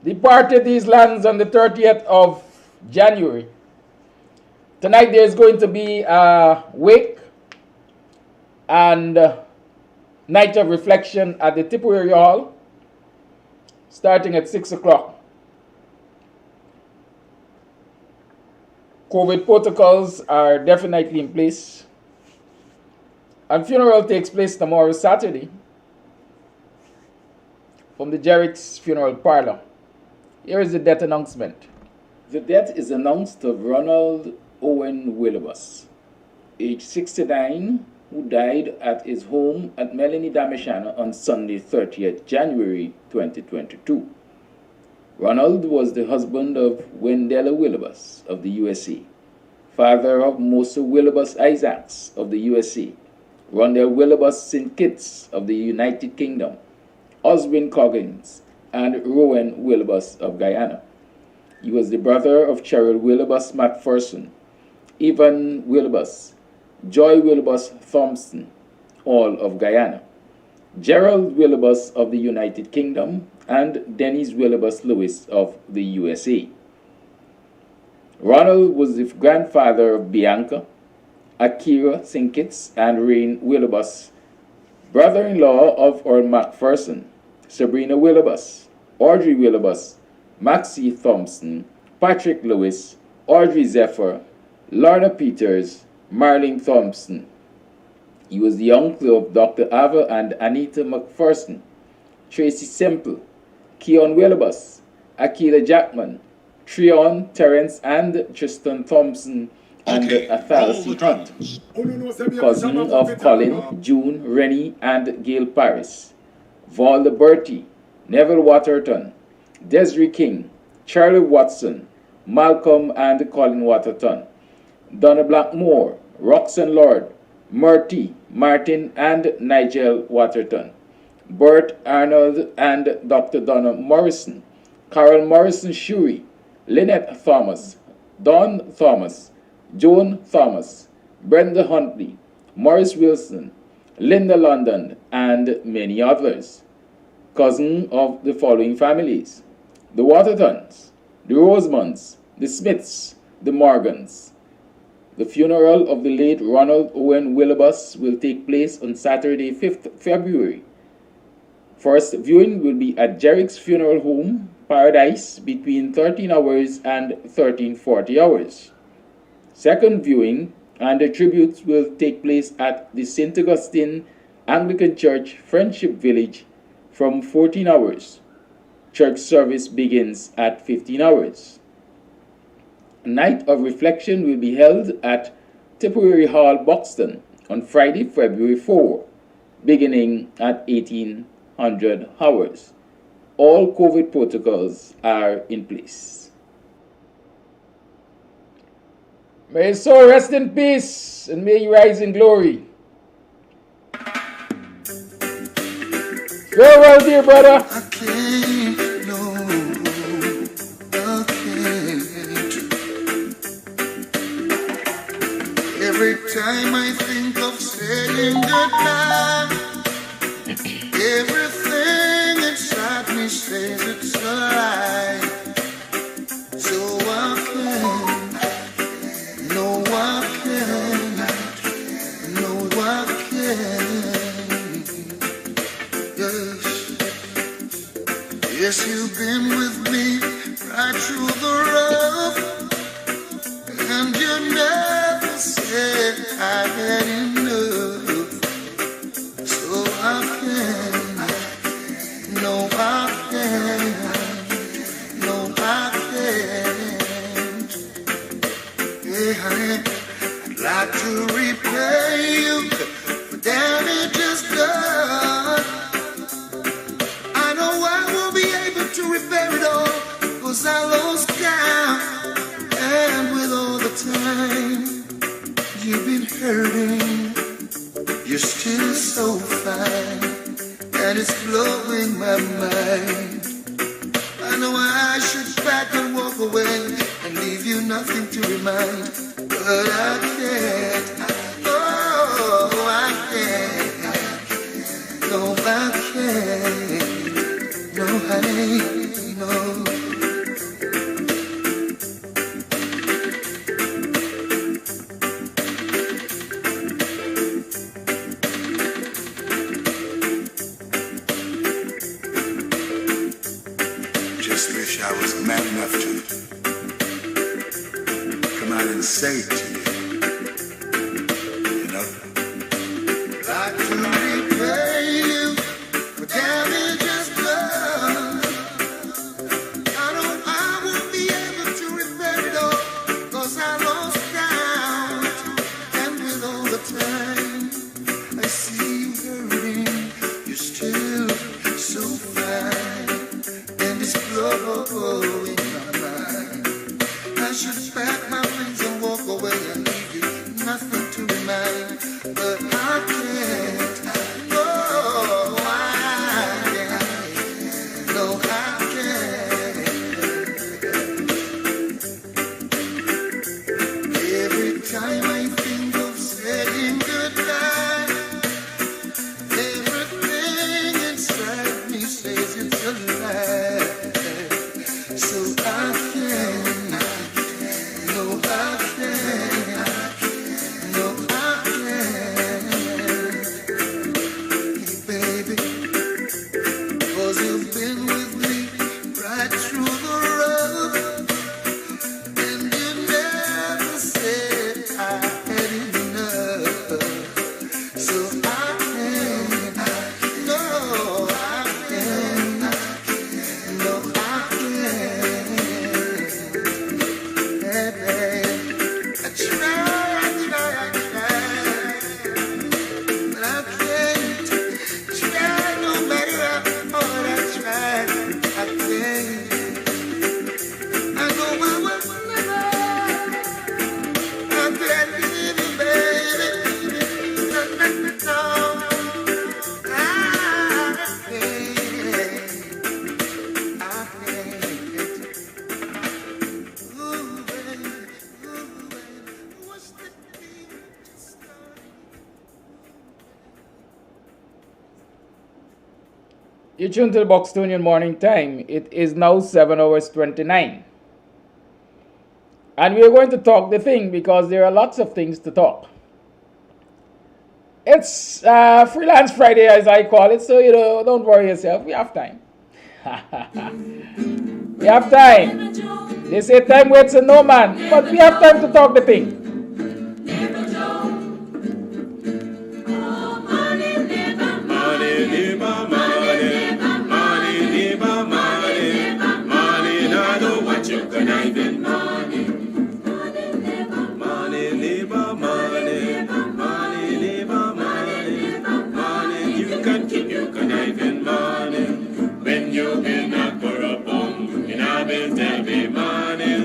departed these lands on the 30th of January. Tonight there is going to be a wake and night of reflection at the Tipperary Hall, starting at 6 o'clock. COVID protocols are definitely in place. And funeral takes place tomorrow, Saturday, from the Jerrick's Funeral Parlor. Here is the death announcement. The death is announced of Ronald Owen Willibus, age 69, who died at his home at Melanie Damishana on Sunday, 30th January 2022. Ronald was the husband of Wendella Willibus of the USA, father of Mosa Willibus Isaacs of the USA, Rondell Willibus St. Kitts of the United Kingdom, Oswin Coggins, and Rowan Willibus of Guyana. He was the brother of Cheryl Willibus McPherson, Evan Willibus, Joy Willibus Thompson, all of Guyana, Gerald Willibus of the United Kingdom, and Dennis Willibus Lewis of the USA. Ronald was the grandfather of Bianca, Akira St. Kitts, and Rain Willibus, brother-in-law of Earl McPherson, Sabrina Willibus, Audrey Willibus, Maxie Thompson, Patrick Lewis, Audrey Zephyr, Lorna Peters, Marlene Thompson. He was the uncle of Dr. Ava and Anita McPherson, Tracy Semple, Keon Willibus, Akila Jackman, Treon, Terence, and Tristan Thompson, and Athalasi Hunt, cousin of Colin, June, Rennie, and Gail Paris, Valda Bertie, Neville Waterton, Desiree King, Charlie Watson, Malcolm and Colin Waterton, Donna Blackmore, Roxanne Lord, Murty, Martin, and Nigel Waterton, Bert Arnold and Dr. Donna Morrison, Carol Morrison Shuri, Lynette Thomas, Don Thomas, Joan Thomas, Brenda Huntley, Morris Wilson, Linda London, and many others. Cousin of the following families: the Watertons, the Rosemonds, the Smiths, the Morgans. The funeral of the late Ronald Owen Willibus will take place on Saturday, 5th February. First viewing will be at Jerrick's Funeral Home, Paradise, between 13 hours and 13:40 hours. Second viewing and the tributes will take place at the St. Augustine Anglican Church, Friendship Village, from 14 hours. Church service begins at 15 hours. A night of reflection will be held at Tipperary Hall, Buxton, on Friday, February 4, beginning at 1800 hours. All COVID protocols are in place. May his soul rest in peace, and may he rise in glory. Farewell, dear brother. I can't, no, I can't. Every time I think of saying goodbye, everything inside me says it's a lie. So I can't, no, I can't, no, I can't. Yes, you've been with me right through the rough, and you never said I had enough. So I can't, no, I can't, no, I can't. Yeah, I'd like to repay you for damages done. still so fine, and it's blowing my mind. I know I should back and walk away and leave you nothing to remind, but I can't. Oh, I can't. No, I can't. No, honey, no. Just wish I was man enough to come out and say it to you. You know? Like to repay you for damages done. I won't be able to repair it all, 'cause I lost count. And with all the time I see you hurting, you're still so fine, and it's blowing my mind. I should pack my things and walk away and leave you nothing to remind, but I can't. No, I can't. No, I can't. Every time I think of saying goodbye, everything inside me says it's a lie. So I can't. No, I can't. No, I can't. Hey, baby, 'cause you've been with me right through the rough, and you never said I had enough. So I can't. No, I can't. No, I can't. Hey, I try, but I can't. Try no matter how hard I try, I can't. I know I will never. I'm glad to leave you, baby. No, no, no, I can't. I can't. Ooh, baby, what's the key to starting? You tune to the BUXTONIAN morning time. It is now 7 hours 29. And we are going to talk the thing because there are lots of things to talk. It's Freelance Friday, as I call it, so don't worry yourself. We have time. We have time. They say time waits for no man, but we have time to talk the thing. Money, neighbor, money. Money, neighbor, money. Money, now know what you can even money. Money, neighbor, money. Money, neighbor, money. Money, you can keep, you can even money. When you been a corrupt in a business, be money.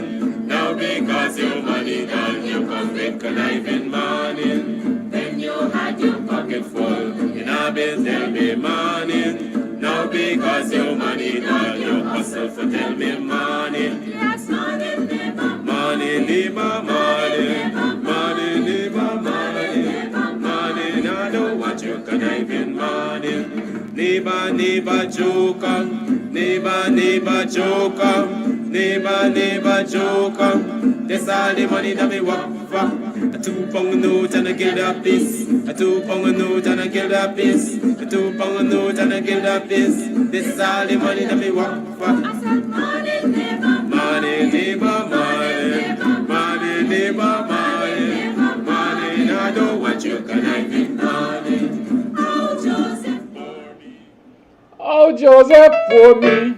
Now because your money done, you come with conniving money. When you had your pocket full, in a business, be money. Now because your money done, you hustle for tell me money. Yes, money, neighbor. Money, neighbor, money. Money, neighbor, money. Money, now know what you conniving money. Neighbor, neighbor, joker. Neighbor, neighbor, joker. Neighbor, neighbor, joker. That's all the money that me work for. A 2 pound note and a get a piece. A 2 pound note and a get a piece. A 2 pound note and a get a piece. This is all the money that me work for. I said money, neighbor. Money, neighbor, money. Money, neighbor, money. Money, now know what you can have in money. Oh, Joseph. Oh, Joseph, for me.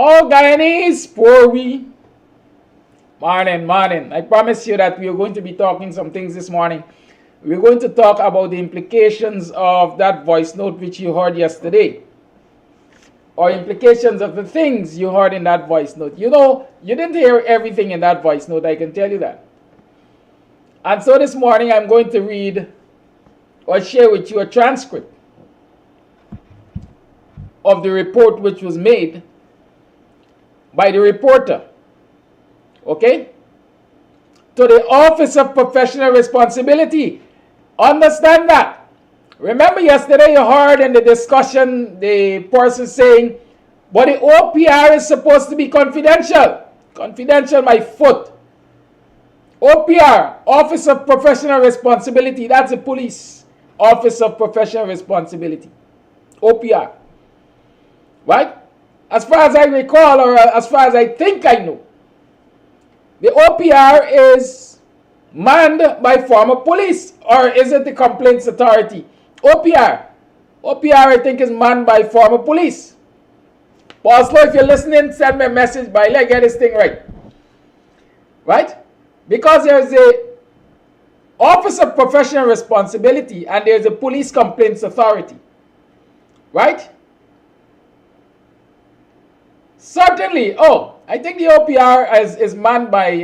Oh, Guyanese, poor we. Morning. I promise you that we are going to be talking some things this morning. We're going to talk about the implications of that voice note which you heard yesterday. Or implications of the things you heard in that voice note. You know, you didn't hear everything in that voice note, I can tell you that. And so this morning I'm going to read or share with you a transcript of the report which was made by the reporter, okay, to the Office of Professional Responsibility. Understand that. Remember yesterday you heard in the discussion the person saying, but the OPR is supposed to be confidential. Confidential, my foot. OPR, Office of Professional Responsibility, that's the police. Office of Professional Responsibility. OPR. Right? As far as I recall, or as far as I think I know, the OPR is manned by former police, or is it the Complaints Authority? OPR. OPR, I think, is manned by former police. Pastor, if you're listening, send me a message, but let's get this thing right. Right? Because there's a Office of Professional Responsibility and there's a Police Complaints Authority. Right? Certainly. Oh, I think the OPR is manned by,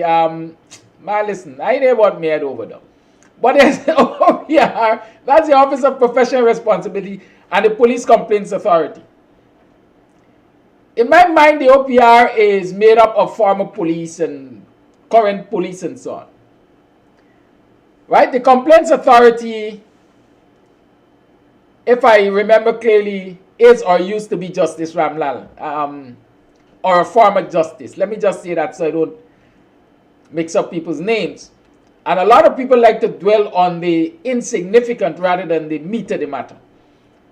man, listen, I ain't what made over though. But there's the OPR, that's the Office of Professional Responsibility and the Police Complaints Authority. In my mind, the OPR is made up of former police and current police and so on. Right? The Complaints Authority, if I remember clearly, is or used to be Justice Ramlal, or a former justice. Let me just say that so I don't mix up people's names. And a lot of people like to dwell on the insignificant rather than the meat of the matter.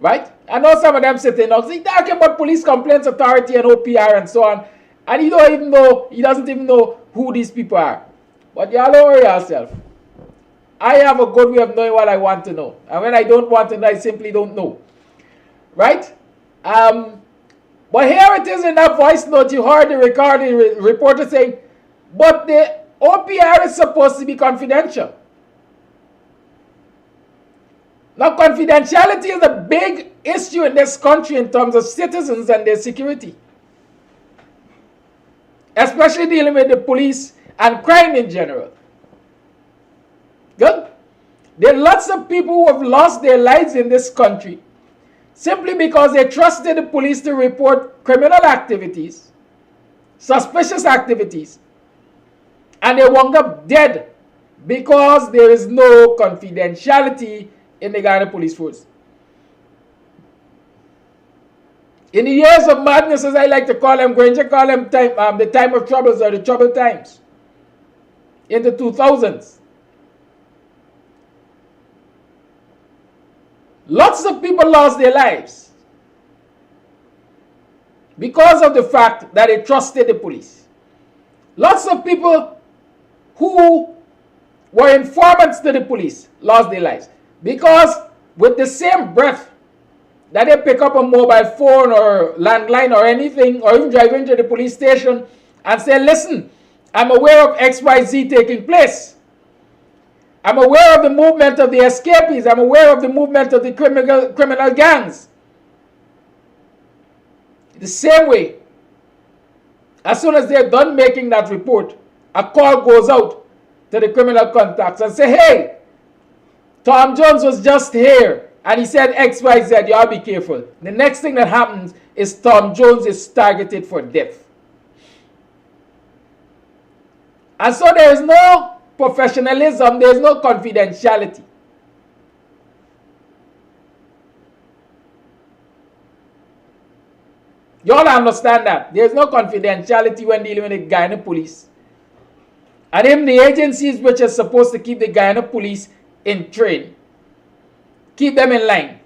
Right? I know some of them sitting now talking about Police Complaints Authority and OPR and so on. And he doesn't even know who these people are. But y'all don't worry yourself. I have a good way of knowing what I want to know. And when I don't want to know, I simply don't know. Right? But here it is in that voice note. You heard the reporter saying, but the OPR is supposed to be confidential. Now, confidentiality is a big issue in this country in terms of citizens and their security. Especially dealing with the police and crime in general. Good? There are lots of people who have lost their lives in this country simply because they trusted the police to report criminal activities, suspicious activities, and they wound up dead because there is no confidentiality in the Ghana Police Force. In the years of madness, as I like to call them, Granger call them the time of troubles or the troubled times. In the 2000s. Lots of people lost their lives because of the fact that they trusted the police. Lots of people who were informants to the police lost their lives because with the same breath that they pick up a mobile phone or landline or anything, or even drive into the police station and say, listen, I'm aware of XYZ taking place. I'm aware of the movement of the escapees. I'm aware of the movement of the criminal gangs. The same way, as soon as they're done making that report, a call goes out to the criminal contacts and say, hey, Tom Jones was just here and he said XYZ, y'all be careful. The next thing that happens is Tom Jones is targeted for death. And so there is no professionalism, there is no confidentiality. You all understand that. There is no confidentiality when dealing with the Guyana police. And even the agencies which are supposed to keep the Guyana police in train. Keep them in line.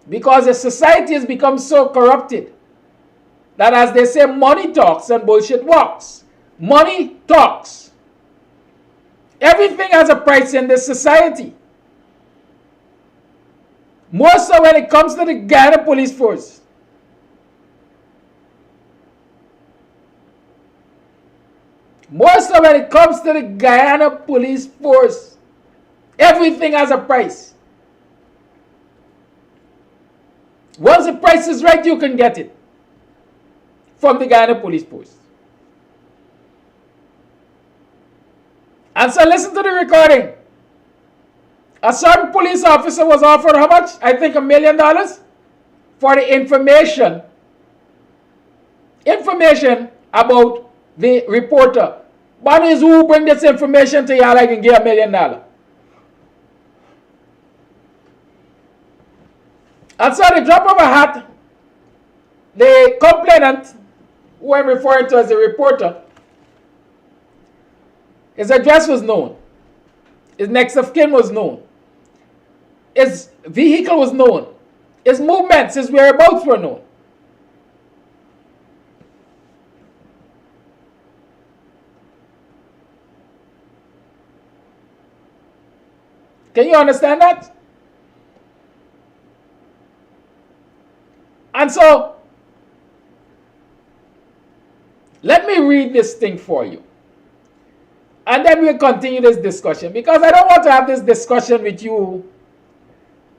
Because the society has become so corrupted that, as they say, money talks and bullshit walks. Money talks. Everything has a price in this society. More so when it comes to the Guyana Police Force. More so when it comes to the Guyana Police Force. Everything has a price. Once the price is right, you can get it from the Guyana Police Force. And so listen to the recording. A certain police officer was offered how much? I think $1 million for the information about the reporter. But is who bring this information to y'all I can give $1 million. And so the drop of a hat, the complainant, who I'm referring to as the reporter, his address was known. His next of kin was known. His vehicle was known. His movements, his whereabouts were known. Can you understand that? And so, let me read this thing for you. And then we'll continue this discussion. Because I don't want to have this discussion with you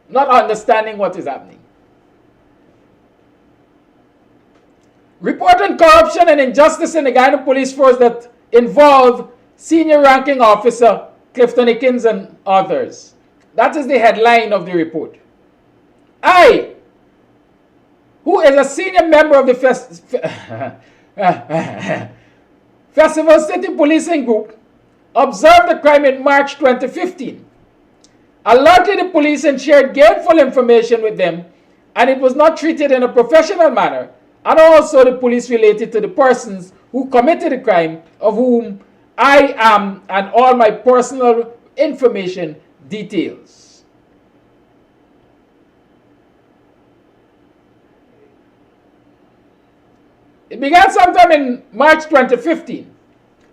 not understanding what is happening. Reporting corruption and injustice in the Guyana police force that involve senior ranking officer Clifton Hickins and others. That is the headline of the report. I, who is a senior member of the Festival City Policing Group, observed the crime in March 2015, alerted the police and shared gainful information with them, and it was not treated in a professional manner, and also the police related to the persons who committed the crime, of whom I am, and all my personal information details. It began sometime in March 2015.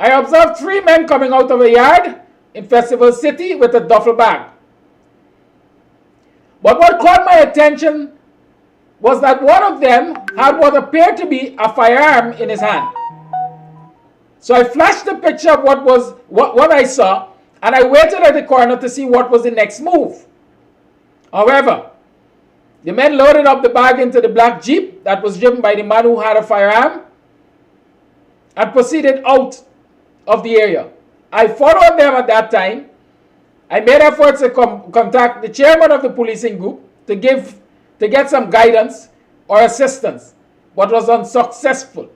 I observed 3 men coming out of a yard in Festival City with a duffel bag. But what caught my attention was that one of them had what appeared to be a firearm in his hand. So I flashed a picture of what I saw, and I waited at the corner to see what was the next move. However, the men loaded up the bag into the black Jeep that was driven by the man who had a firearm and proceeded out of the area. I followed them at that time. I made efforts to contact the chairman of the policing group to get some guidance or assistance, but was unsuccessful.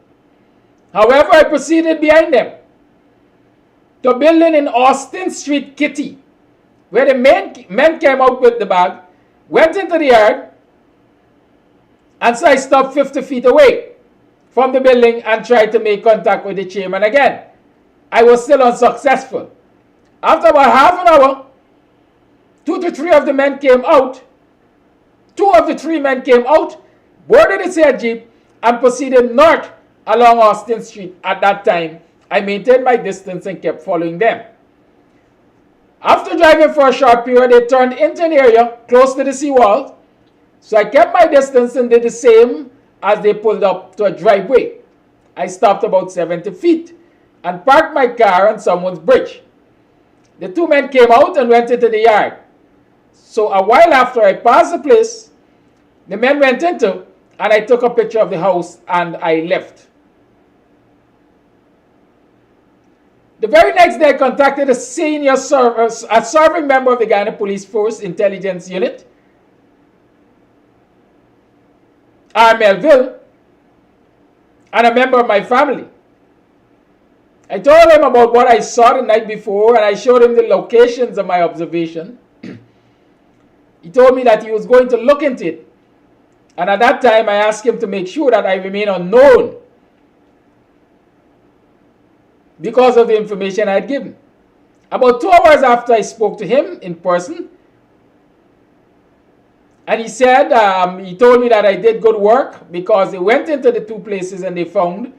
However, I proceeded behind them to a building in Austin Street, Kitty, where the men came out with the bag, went into the yard, and so I stopped 50 feet away from the building and tried to make contact with the chairman again. I was still unsuccessful. After about half an hour, 2 to 3 of the men came out. 2 of the 3 men came out, boarded the said Jeep, and proceeded north along Austin Street. At that time, I maintained my distance and kept following them. After driving for a short period, they turned into an area close to the seawall, so I kept my distance and did the same as they pulled up to a driveway. I stopped about 70 feet and parked my car on someone's bridge. The 2 men came out and went into the yard. So a while after I passed the place, the men went into, and I took a picture of the house and I left. The very next day, I contacted a serving member of the Guyana Police Force Intelligence Unit, Melville, and a member of my family. I told him about what I saw the night before, and I showed him the locations of my observation. He told me that he was going to look into it, and at that time I asked him to make sure that I remain unknown because of the information I had given. About 2 hours after I spoke to him in person, and he said, he told me that I did good work because they went into the 2 places and they found,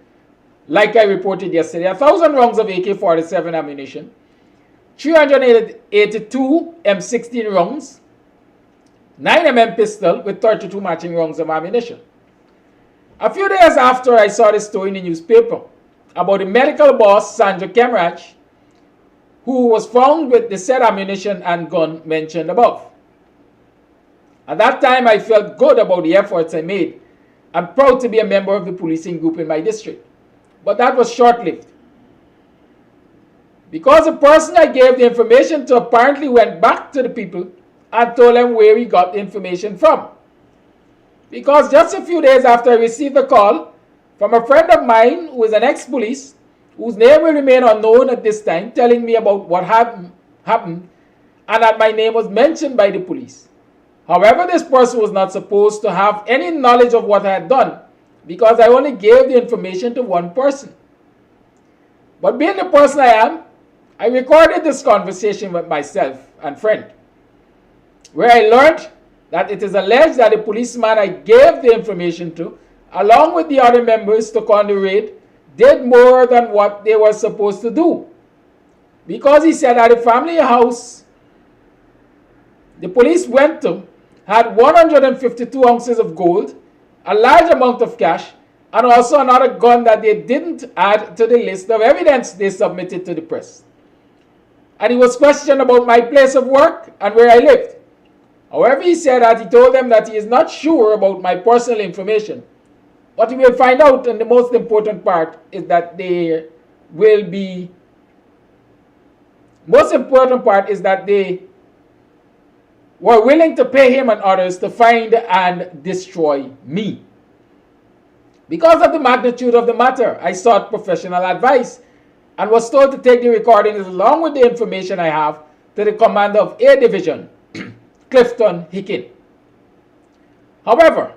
like I reported yesterday, 1,000 rounds of AK-47 ammunition, 382 M16 rounds, 9mm pistol with 32 matching rounds of ammunition. A few days after, I saw this story in the newspaper about the medical boss, Sandra Kemrach, who was found with the said ammunition and gun mentioned above. At that time, I felt good about the efforts I made. I'm proud to be a member of the policing group in my district. But that was short-lived, because the person I gave the information to apparently went back to the people and told them where he got the information from. Because just a few days after I received a call from a friend of mine who is an ex-police, whose name will remain unknown at this time, telling me about what happened and that my name was mentioned by the police. However, this person was not supposed to have any knowledge of what I had done because I only gave the information to one person. But being the person I am, I recorded this conversation with myself and friend, where I learned that it is alleged that the policeman I gave the information to, along with the other members took on the raid, did more than what they were supposed to do. Because he said that the family house the police went to had 152 ounces of gold, a large amount of cash, and also another gun that they didn't add to the list of evidence they submitted to the press. And he was questioned about my place of work and where I lived. However, he said that he told them that he is not sure about my personal information. What he will find out, and the most important part, is that they were willing to pay him and others to find and destroy me. Because of the magnitude of the matter, I sought professional advice and was told to take the recordings along with the information I have to the commander of A Division, Clifton Hicken. However,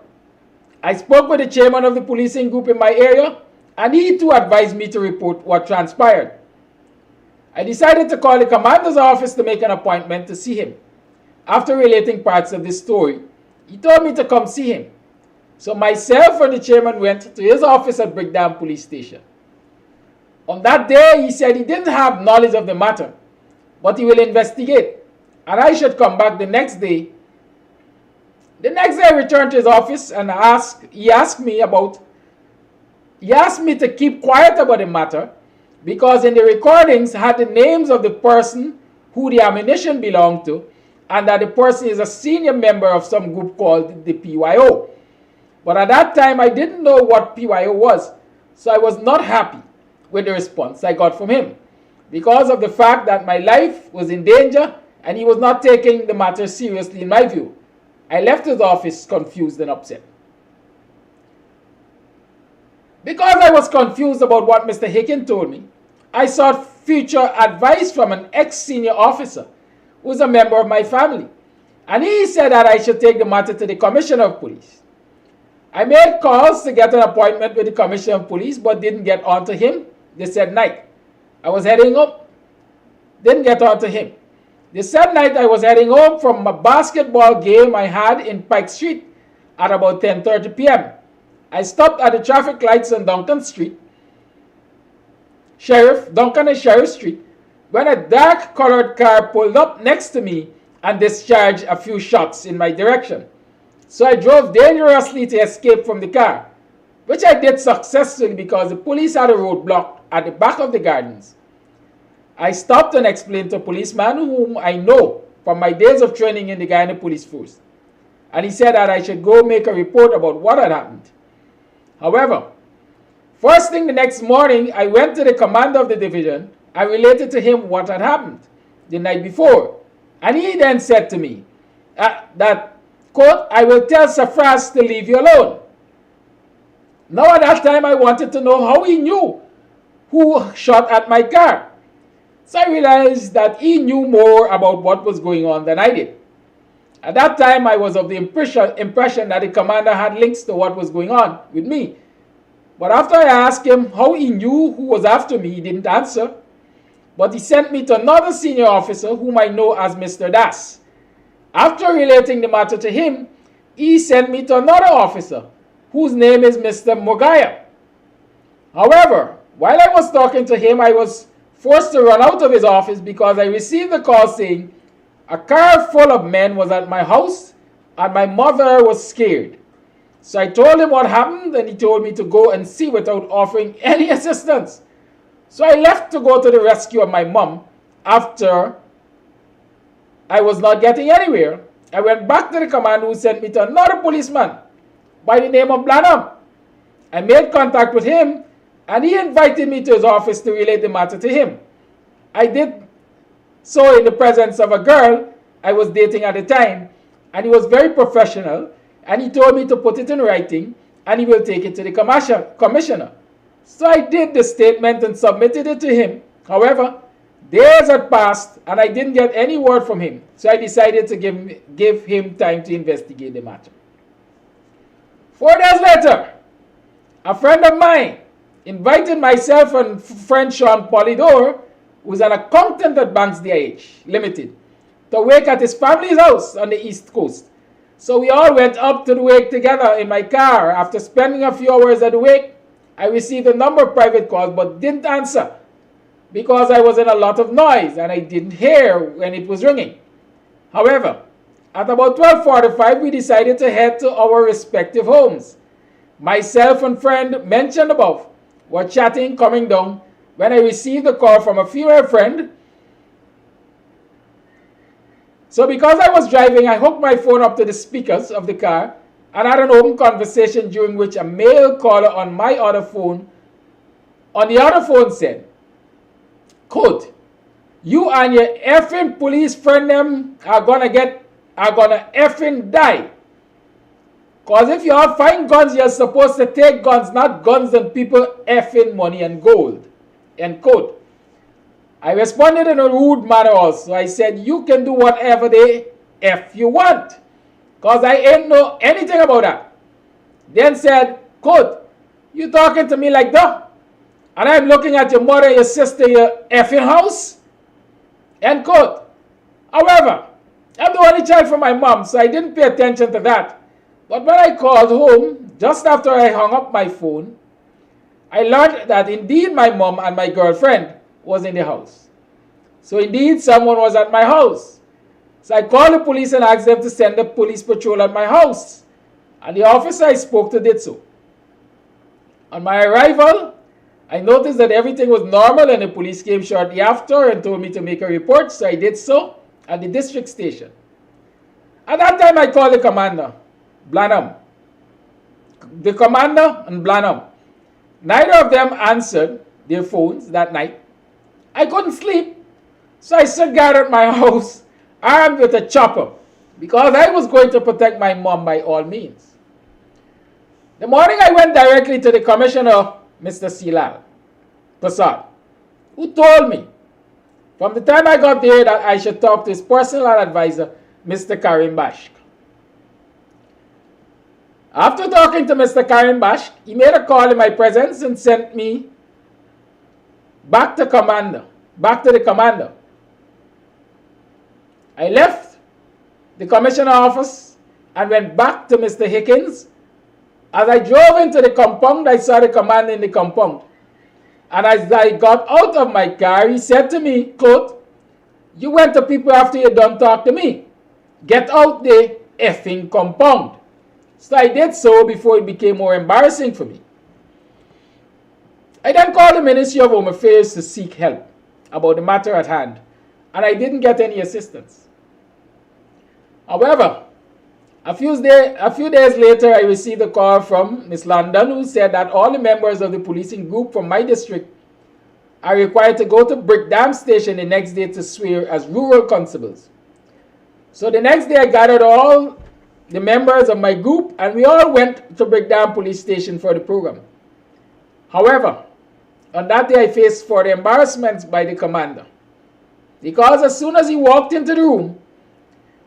I spoke with the chairman of the policing group in my area, and he too advised me to report what transpired. I decided to call the commander's office to make an appointment to see him. After relating parts of this story, he told me to come see him. So myself and the chairman went to his office at Brickdam Police Station. On that day, he said he didn't have knowledge of the matter, but he will investigate, and I should come back the next day. The next day, I returned to his office and he asked me to keep quiet about the matter because in the recordings had the names of the person who the ammunition belonged to, and that the person is a senior member of some group called the PYO. But at that time, I didn't know what PYO was, so I was not happy with the response I got from him because of the fact that my life was in danger and he was not taking the matter seriously in my view. I left his office confused and upset. Because I was confused about what Mr. Hicken told me, I sought future advice from an ex-senior officer who is a member of my family, and he said that I should take the matter to the Commissioner of Police. I made calls to get an appointment with the Commissioner of Police, but didn't get on to him. They said night. I was heading up, didn't get on to him. The same night I was heading home from a basketball game I had in Pike Street at about 10:30 p.m. I stopped at the traffic lights on Duncan and Sheriff Street, when a dark colored car pulled up next to me and discharged a few shots in my direction. So I drove dangerously to escape from the car, which I did successfully because the police had a roadblock at the back of the gardens. I stopped and explained to a policeman whom I know from my days of training in the Guyana Police Force, and he said that I should go make a report about what had happened. However, first thing the next morning, I went to the commander of the division and related to him what had happened the night before, and he then said to me that, quote, "I will tell Safras to leave you alone." Now at that time, I wanted to know how he knew who shot at my car. So I realized that he knew more about what was going on than I did. At that time, I was of the impression that the commander had links to what was going on with me. But after I asked him how he knew who was after me, he didn't answer. But he sent me to another senior officer whom I know as Mr. Das. After relating the matter to him, he sent me to another officer whose name is Mr. Mogaya. However, while I was talking to him, I was forced to run out of his office because I received a call saying a car full of men was at my house and my mother was scared. So I told him what happened and he told me to go and see without offering any assistance. So I left to go to the rescue of my mom. After I was not getting anywhere, I went back to the commander who sent me to another policeman by the name of Blanham. I made contact with him and he invited me to his office to relate the matter to him. I did so in the presence of a girl I was dating at the time, and he was very professional, and he told me to put it in writing and he will take it to the commissioner. So I did the statement and submitted it to him. However, days had passed and I didn't get any word from him, so I decided to give him time to investigate the matter. 4 days later, a friend of mine invited myself and friend Sean Polidor, who's an accountant at Banks DIH Limited, to wake at his family's house on the East Coast. So we all went up to the wake together in my car. After spending a few hours at the wake, I received a number of private calls but didn't answer because I was in a lot of noise and I didn't hear when it was ringing. However, at about 12:45, we decided to head to our respective homes. Myself and friend mentioned above were chatting coming down when I received a call from a female friend. So because I was driving, I hooked my phone up to the speakers of the car and had an open conversation during which a male caller on the other phone said, quote, "You and your effing police friend them are gonna effing die. Cause if you all find guns, you're supposed to take guns, not guns and people effing money and gold." End quote. I responded in a rude manner also. I said, "You can do whatever the F you want, cause I ain't know anything about that." Then said, quote, "You talking to me like that? And I'm looking at your mother, your sister, your effing house?" End quote. However, I'm the only child from my mom, so I didn't pay attention to that. But when I called home, just after I hung up my phone, I learned that indeed my mom and my girlfriend was in the house. So indeed someone was at my house. So I called the police and asked them to send a police patrol at my house. And the officer I spoke to did so. On my arrival, I noticed that everything was normal and the police came shortly after and told me to make a report, so I did so at the district station. At that time I called the commander, Blanham. The commander and Blanham. Neither of them answered their phones that night. I couldn't sleep, so I stood guard at my house, armed with a chopper, because I was going to protect my mom by all means. The morning I went directly to the commissioner, Mr. Silal Prasad, who told me from the time I got there that I should talk to his personal advisor, Mr. Karim Bashk. After talking to Mr. Karim Bashk, he made a call in my presence and sent me back to the commander. I left the commissioner office and went back to Mr. Hickins. As I drove into the compound, I saw the commander in the compound. And as I got out of my car, he said to me, quote, "You went to people after you done talk to me. Get out the effing compound." So I did so before it became more embarrassing for me. I then called the Ministry of Home Affairs to seek help about the matter at hand, and I didn't get any assistance. However, a few days later, I received a call from Ms. London, who said that all the members of the policing group from my district are required to go to Brick Dam Station the next day to swear as rural constables. So the next day, I gathered all the members of my group, and we all went to Brick Dam Police Station for the program. However, on that day, I faced further embarrassments by the commander, because as soon as he walked into the room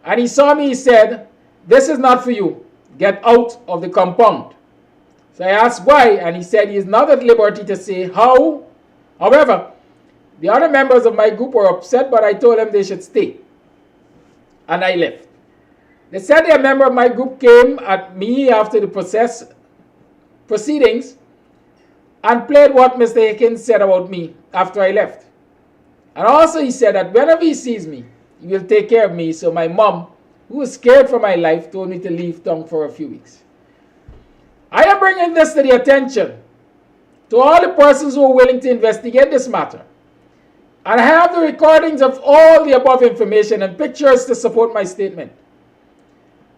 and he saw me, he said, "This is not for you. Get out of the compound." So I asked why, and he said he is not at liberty to say how. However, the other members of my group were upset, but I told them they should stay, and I left. They said a member of my group came at me after the proceedings and played what Mr. Hickins said about me after I left. And also he said that whenever he sees me, he will take care of me. So my mom, who was scared for my life, told me to leave town for a few weeks. I am bringing this to the attention to all the persons who are willing to investigate this matter. And I have the recordings of all the above information and pictures to support my statement.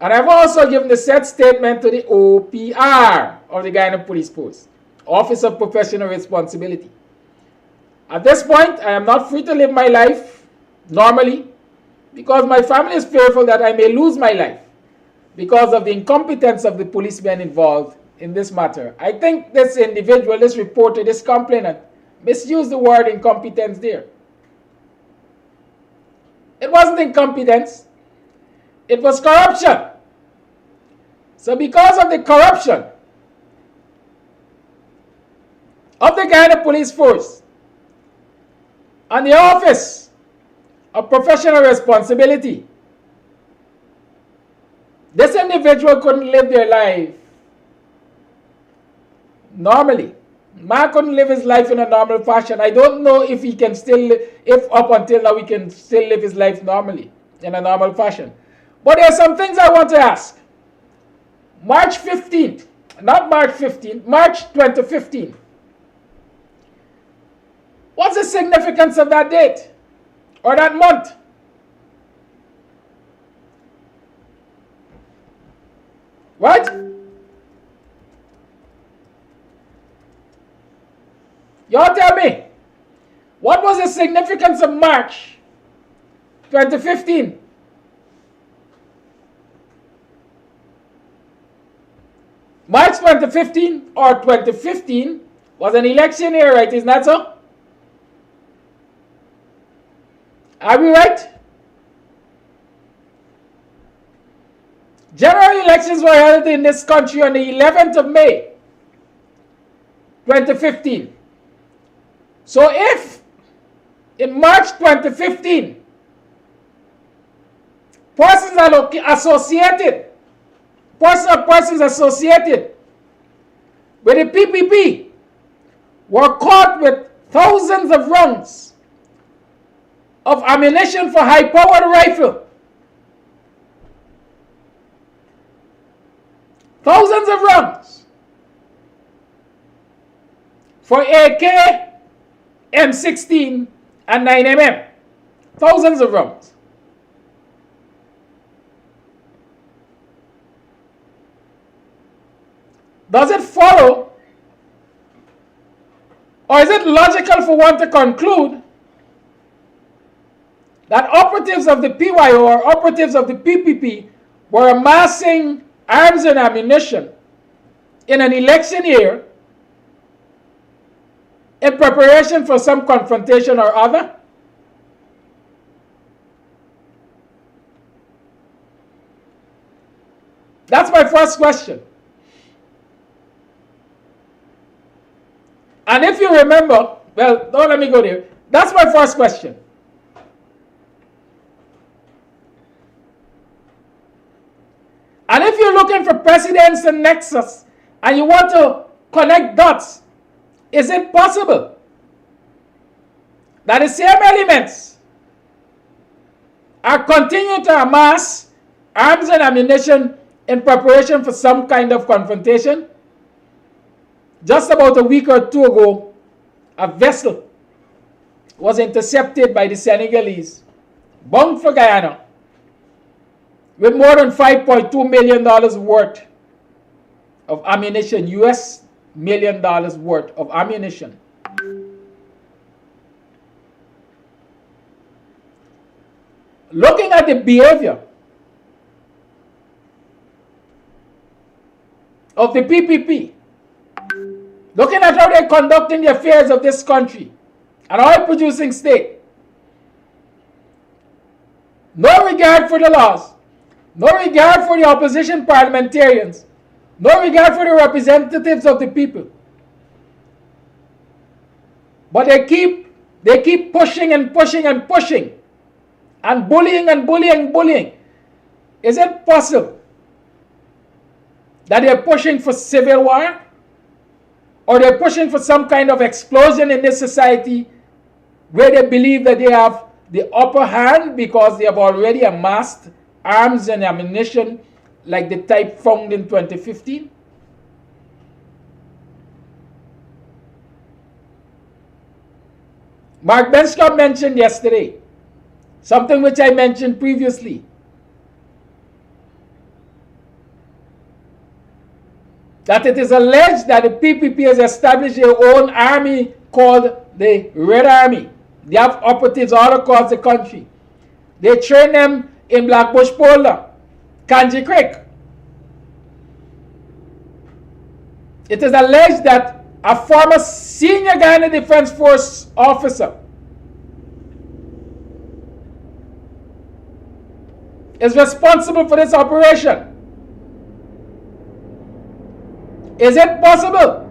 And I've also given the said statement to the OPR of the Guyana Police Post, Office of Professional Responsibility. At this point, I am not free to live my life normally because my family is fearful that I may lose my life because of the incompetence of the policemen involved in this matter. I think this individual, this reporter, this complainant, misused the word incompetence there. It wasn't incompetence. It was corruption. So because of the corruption of the Guyana Police Force and the Office of Professional Responsibility, this individual couldn't live their life normally. Man couldn't live his life in a normal fashion. I don't know if he can still, if up until now he can still live his life normally, in a normal fashion. But there are some things I want to ask. March 15th, not March 15th, March 2015. What's the significance of that date or that month? What? Y'all tell me, what was the significance of March 2015? March 2015 or 2015 was an election year, right? Isn't that so? Are we right? General elections were held in this country on the 11th of May, 2015. So if in March 2015, persons associated with the PPP were caught with thousands of rounds of ammunition for high-powered rifle, thousands of rounds for AK, M16 and 9mm, thousands of rounds. Does it follow, or is it logical for one to conclude that operatives of the PYO or operatives of the PPP were amassing arms and ammunition in an election year in preparation for some confrontation or other? That's my first question. And if you remember, well, don't let me go there. That's my first question. And if you're looking for precedence and nexus and you want to connect dots, is it possible that the same elements are continuing to amass arms and ammunition in preparation for some kind of confrontation? Just about a week or two ago, a vessel was intercepted by the Senegalese, bound for Guyana, with more than $5.2 million worth of ammunition, US $1 million worth of ammunition. Looking at the behavior of the PPP, looking at how they're conducting the affairs of this country, an oil-producing state, no regard for the laws, no regard for the opposition parliamentarians, no regard for the representatives of the people. But they keep pushing and pushing and pushing and bullying and bullying. Is it possible that they're pushing for civil war? Or they're pushing for some kind of explosion in this society where they believe that they have the upper hand because they have already amassed arms and ammunition like the type found in 2015? Mark Benschop mentioned yesterday something which I mentioned previously, that it is alleged that the PPP has established their own army called the Red Army. They have operatives all across the country. They train them in Blackbush Polder, Kanji Creek. It is alleged that a former senior Guyana Defense Force officer is responsible for this operation. Is it possible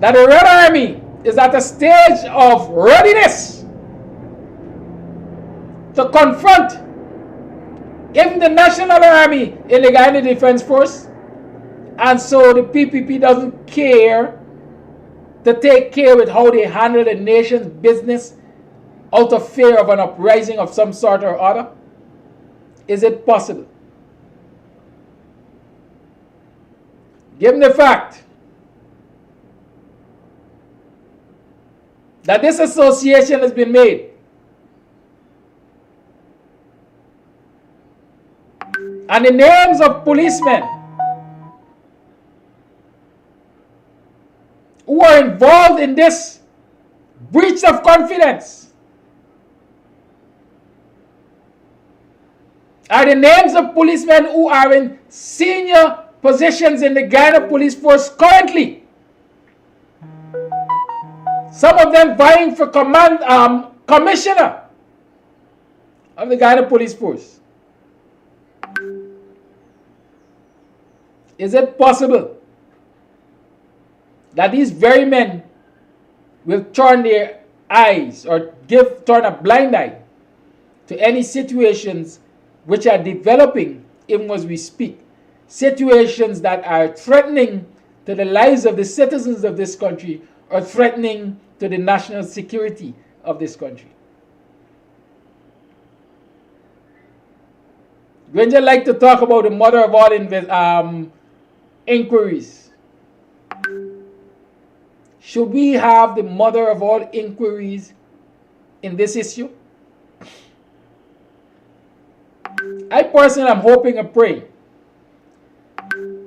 that the Red Army is at a stage of readiness to confront even the National Army in the Guyana Defense Force? And so the PPP doesn't care to take care with how they handle the nation's business out of fear of an uprising of some sort or other? Is it possible? Given the fact that this association has been made, and the names of policemen who are involved in this breach of confidence are the names of policemen who are in senior positions in the Guyana Police Force currently. Some of them vying for commissioner of the Guyana Police Force. Is it possible that these very men will turn their eyes or turn a blind eye to any situations which are developing even as we speak? Situations that are threatening to the lives of the citizens of this country or threatening to the national security of this country. Granger like to talk about the mother of all inquiries. Should we have the mother of all inquiries in this issue? I personally am hoping and praying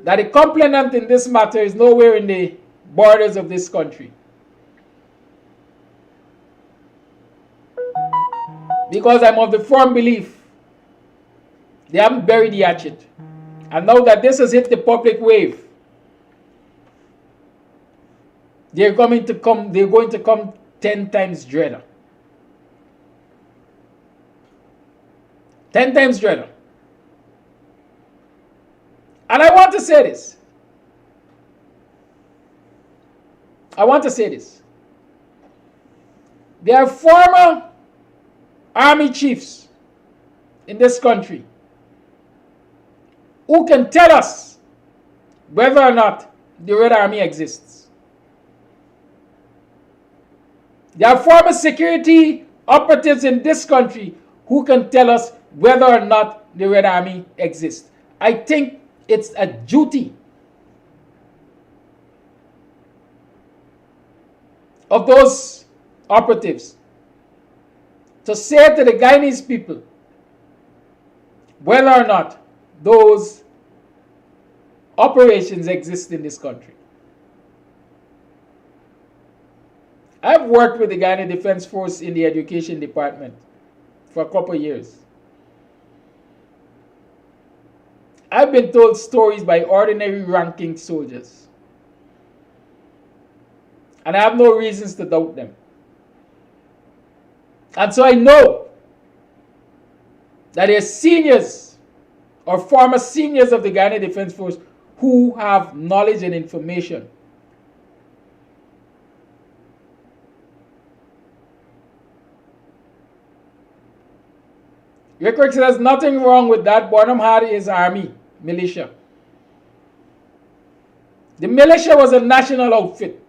that the complainant in this matter is nowhere in the borders of this country. Because I'm of the firm belief they haven't buried the hatchet. And now that this has hit the public wave, they're going to come 10 times dreader. 10 times dreader. And I want to say this. There are former army chiefs in this country who can tell us whether or not the Red Army exists. There are former security operatives in this country who can tell us whether or not the Red Army exists. I think it's a duty of those operatives to say to the Guyanese people whether or not those operations exist in this country. I've worked with the Guyana Defense Force in the education department for a couple of years. I've been told stories by ordinary ranking soldiers, and I have no reasons to doubt them. And so I know that there are seniors or former seniors of the Guyana Defense Force who have knowledge and information. Rick says there's nothing wrong with that. Bonham had his army, militia. The militia was a national outfit.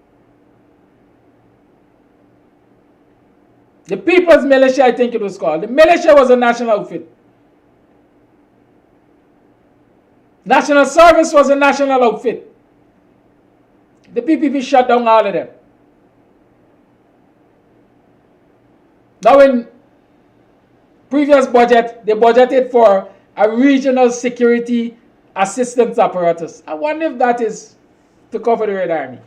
The People's Militia, I think it was called. The militia was a national outfit. National Service was a national outfit. The PPP shut down all of them. Now in previous budget, they budgeted for a regional security assistance apparatus. I wonder if that is to cover the Red Army.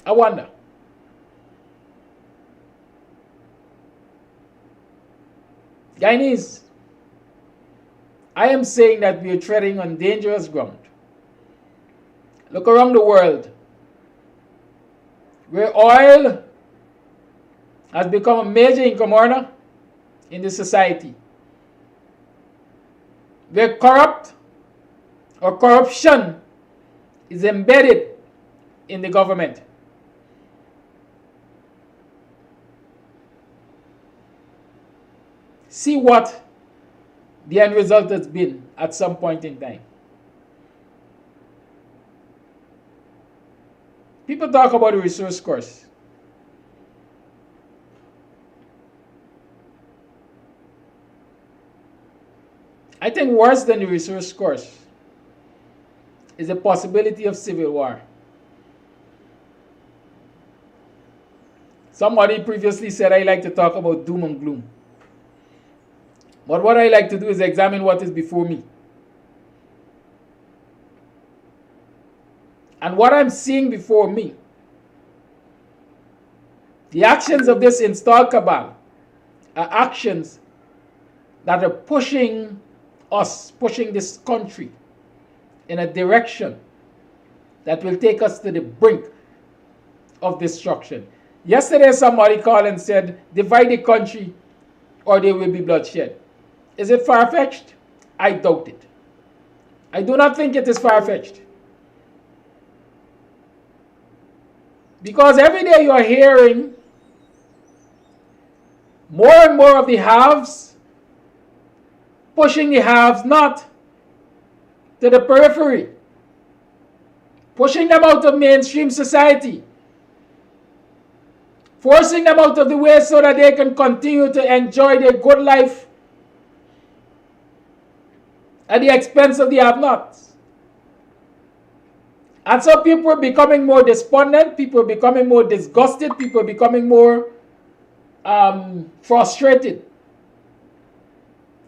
I wonder. Guyanese, I am saying that we are treading on dangerous ground. Look around the world, where oil has become a major income earner in the society, where corruption is embedded in the government. See what the end result has been at some point in time. People talk about the resource curse. I think worse than the resource curse is the possibility of civil war. Somebody previously said I like to talk about doom and gloom. But what I like to do is examine what is before me. And what I'm seeing before me, the actions of this installed cabal are actions that are pushing us, pushing this country in a direction that will take us to the brink of destruction. Yesterday somebody called and said, divide the country or there will be bloodshed. Is it far-fetched? I doubt it. I do not think it is far-fetched. Because every day you are hearing more and more of the haves pushing the haves not to the periphery, pushing them out of mainstream society, forcing them out of the way so that they can continue to enjoy their good life at the expense of the have-nots. And so people are becoming more despondent, people are becoming more disgusted, people are becoming more frustrated.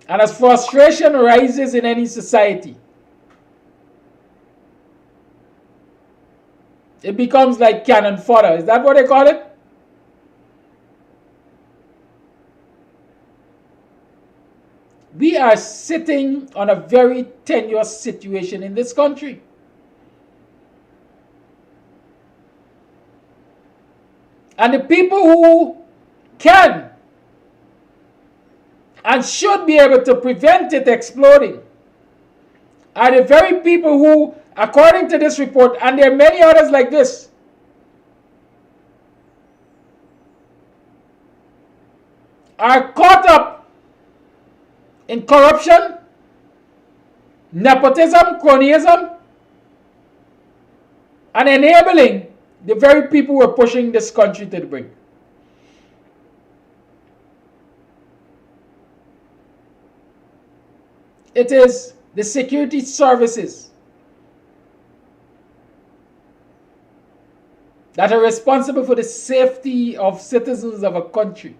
And as frustration rises in any society, it becomes like cannon fodder. Is that what they call it? We are sitting on a very tenuous situation in this country. And the people who can and should be able to prevent it exploding are the very people who, according to this report, and there are many others like this, are caught up in corruption, nepotism, cronyism, and enabling the very people who are pushing this country to the brink. It is the security services that are responsible for the safety of citizens of a country.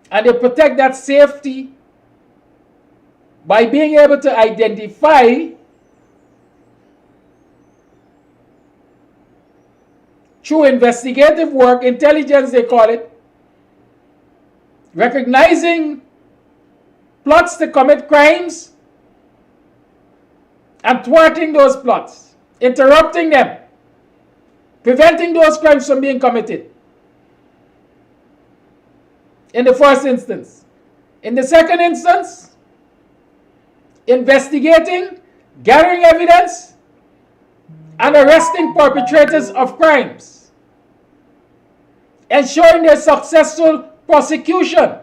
And they protect that safety by being able to identify through investigative work, intelligence they call it, recognizing plots to commit crimes and thwarting those plots, interrupting them, preventing those crimes from being committed. In the first instance. In the second instance, investigating, gathering evidence, and arresting perpetrators of crimes, ensuring their successful prosecution.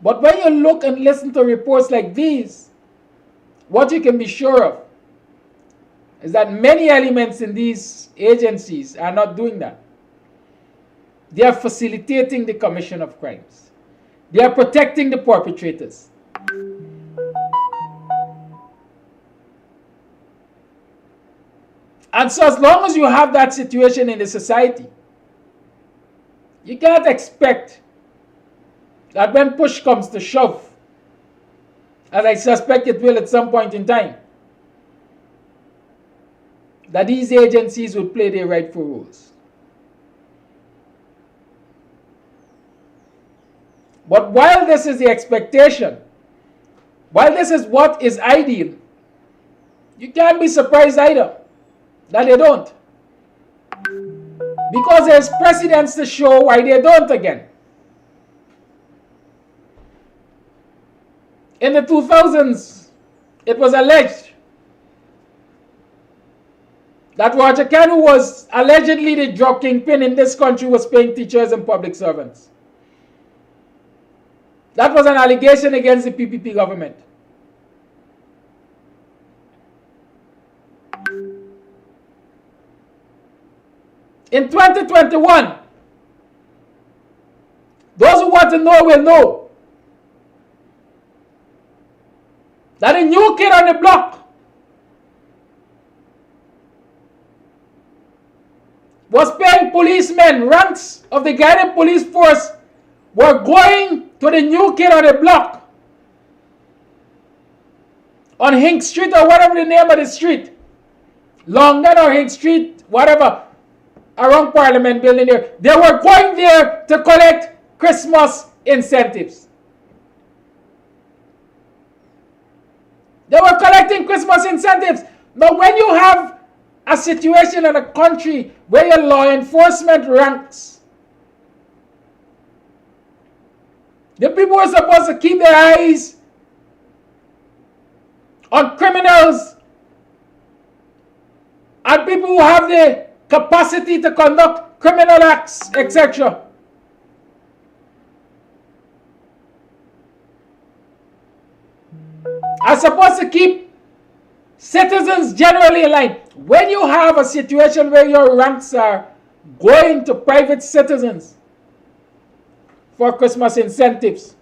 But when you look and listen to reports like these, what you can be sure of is that many elements in these agencies are not doing that. They are facilitating the commission of crimes. They are protecting the perpetrators. And so as long as you have that situation in the society, you cannot expect that when push comes to shove, as I suspect it will at some point in time, that these agencies will play their rightful roles. But while this is the expectation, while this is what is ideal, you can't be surprised either that they don't. Because there's precedents to show why they don't again. In the 2000s, it was alleged that Roger Khan, who was allegedly the drug kingpin in this country, was paying teachers and public servants. That was an allegation against the PPP government. In 2021, those who want to know will know that a new kid on the block was paying policemen, ranks of the guided police force were going to the new kid on the block on Hink Street or whatever the name of the street, Longden or Hink Street, whatever, around Parliament building there. They were going there to collect Christmas incentives. They were collecting Christmas incentives. Now, when you have a situation in a country where your law enforcement ranks, the people who are supposed to keep their eyes on criminals and people who have the capacity to conduct criminal acts, etc., are supposed to keep citizens generally in line. When you have a situation where your ranks are going to private citizens for Christmas incentives,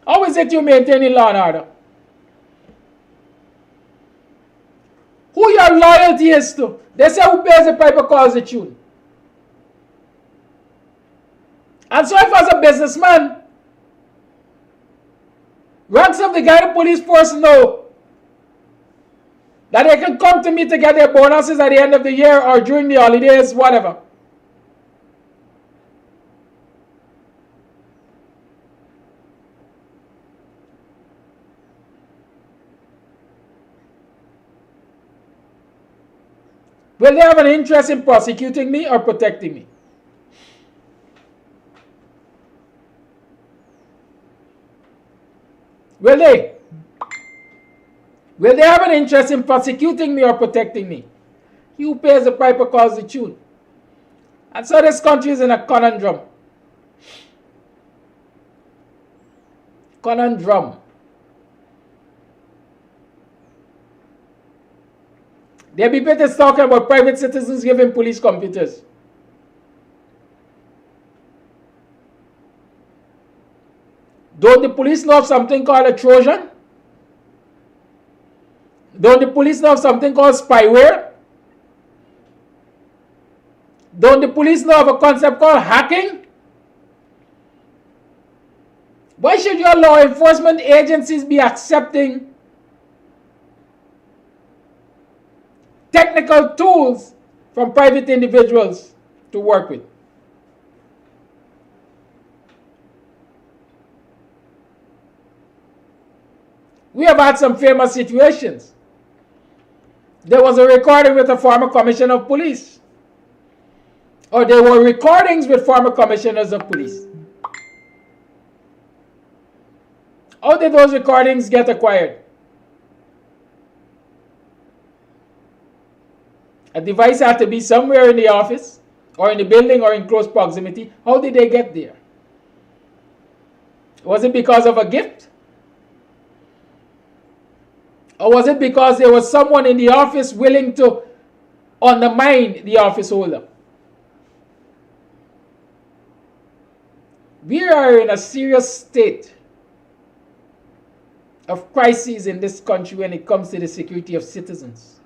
how is it you maintaining law and order? Who your loyalty is to? They say who pays the piper calls the tune. And so if as a businessman, ranks of the guided police force know that they can come to me to get their bonuses at the end of the year or during the holidays, whatever. Will they have an interest in prosecuting me or protecting me? Will they? Will they have an interest in prosecuting me or protecting me? He who pays the piper calls the tune. And so this country is in a conundrum. Conundrum. There be people talking about private citizens giving police computers. Don't the police know of something called a Trojan? Don't the police know of something called spyware? Don't the police know of a concept called hacking? Why should your law enforcement agencies be accepting technical tools from private individuals to work with? We have had some famous situations. There was a recording with a former commissioner of police. Or there were recordings with former commissioners of police. How did those recordings get acquired? A device had to be somewhere in the office, or in the building, or in close proximity. How did they get there? Was it because of a gift? Or was it because there was someone in the office willing to undermine the office holder? We are in a serious state of crisis in this country when it comes to the security of citizens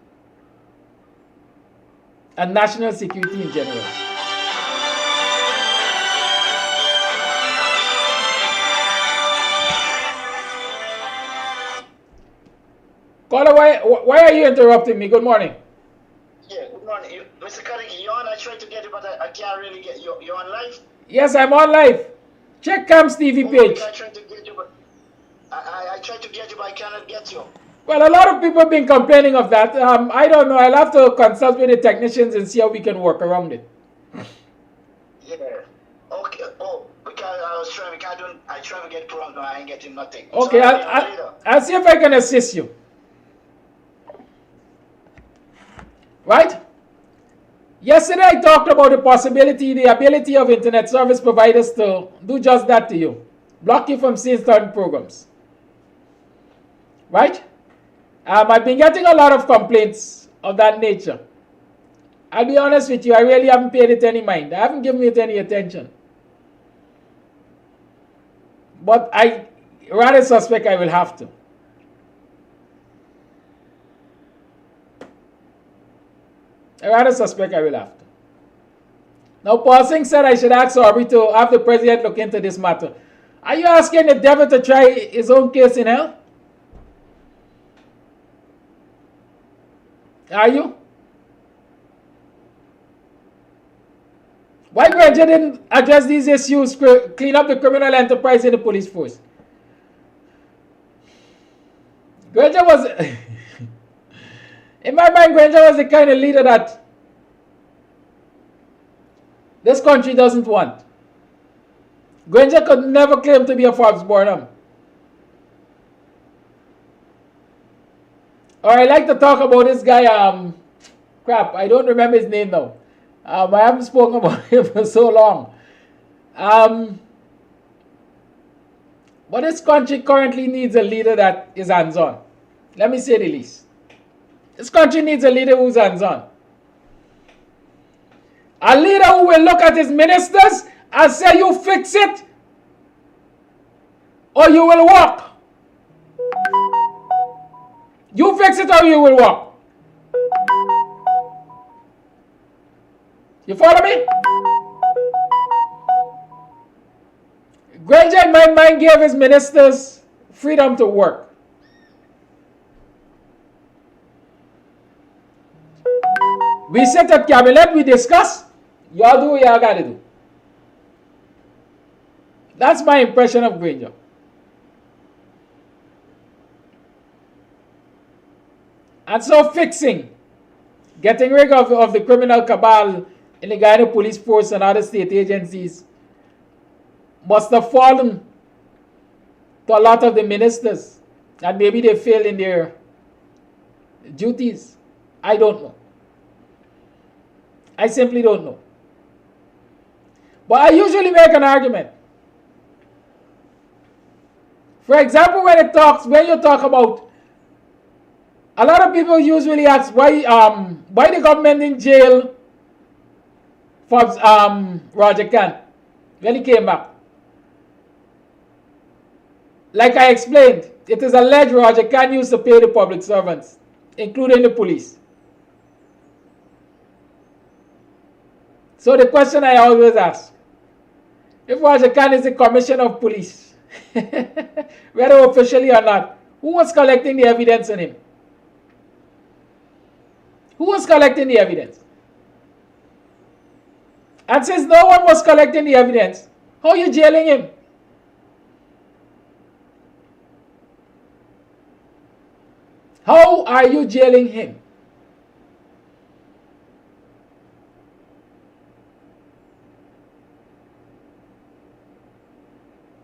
and national security in general. Caller, why are you interrupting me? Good morning. Yeah, good morning. Mr. Carnegie, you're on. I tried to get you, but I can't really get you. You're on live? Yes, I'm on live. Check KAMSTV page. I tried to get you, but I tried to get you, but I cannot get you. Well, a lot of people have been complaining of that. I don't know. I'll have to consult with the technicians and see how we can work around it. Yeah. Okay. Oh, because I was trying. I try to get prompt, but I ain't getting nothing. Okay, So I'll see if I can assist you. Right? Yesterday I talked about the possibility, the ability of internet service providers to do just that to you. Block you from seeing certain programs. Right? I've been getting a lot of complaints of that nature. I'll be honest with you, I really haven't paid it any mind. I haven't given it any attention. But I rather suspect I will have to. I rather suspect I will have to. Now, Paul Singh said I should ask Aubrey to have the president look into this matter. Are you asking the devil to try his own case in hell? Are you? Why Granger didn't address these issues, clean up the criminal enterprise in the police force? Granger was, in my mind, Granger was the kind of leader that this country doesn't want. Granger could never claim to be a Forbes Burnham. Or I like to talk about this guy, crap, I don't remember his name now. I haven't spoken about him for so long. But this country currently needs a leader that is hands-on. Let me say the least. This country needs a leader who's hands-on. A leader who will look at his ministers and say, you fix it, or you will walk. You fix it or you will walk. You follow me? Granger, in my mind, gave his ministers freedom to work. We sit at cabinet, we discuss. Y'all do what y'all gotta do. That's my impression of Granger. And so fixing, getting rid of the criminal cabal in the Guyana police force and other state agencies must have fallen to a lot of the ministers. And maybe they failed in their duties. I don't know. I simply don't know. But I usually make an argument. For example, when you talk about, a lot of people usually ask why the government in jail for Roger Khan when he came back. Like I explained, it is alleged Roger Khan used to pay the public servants, including the police. So the question I always ask, if Roger Khan is the commissioner of police, whether officially or not, who was collecting the evidence on him? Who was collecting the evidence? And since no one was collecting the evidence, how are you jailing him? How are you jailing him?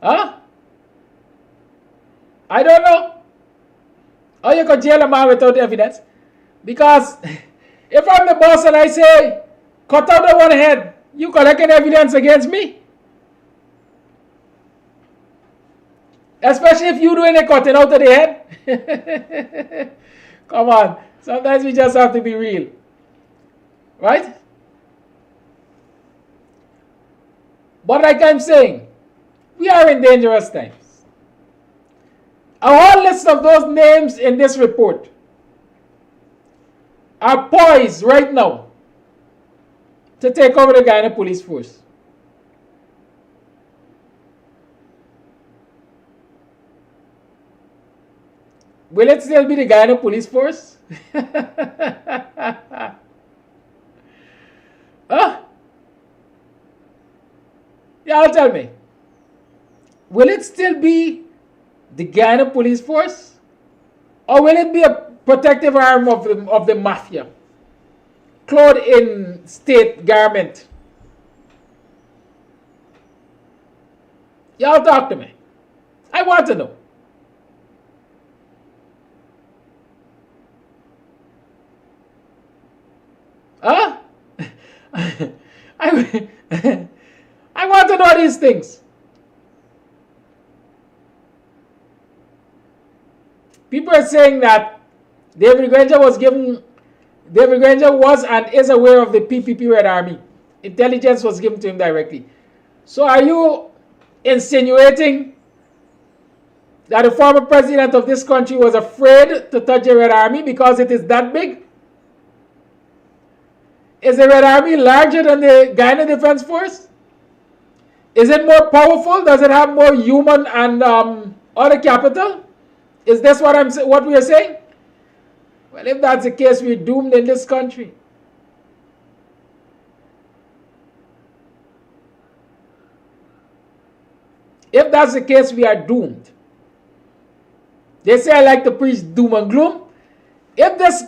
Huh? I don't know. How you could jail a man without evidence? Because if I'm the boss and I say, cut out the one head, you collecting evidence against me? Especially if you doing a cutting out of the head. Come on. Sometimes we just have to be real. Right? But like I'm saying, we are in dangerous times. A whole list of those names in this report are poised right now to take over the Guyana police force. Will it still be the Guyana police force? Huh? Y'all tell me. Will it still be the Guyana police force? Or will it be a protective arm of the mafia? Clothed in state garment? Y'all talk to me. I want to know. Huh? I want to know these things. People are saying that David Granger was and is aware of the PPP Red Army. Intelligence was given to him directly. So are you insinuating that the former president of this country was afraid to touch the Red Army because it is that big? Is the Red Army larger than the Guyana Defense Force? Is it more powerful? Does it have more human and other capital? Is this what we are saying? Well, if that's the case, we're doomed in this country. If that's the case, we are doomed. They say I like to preach doom and gloom. If this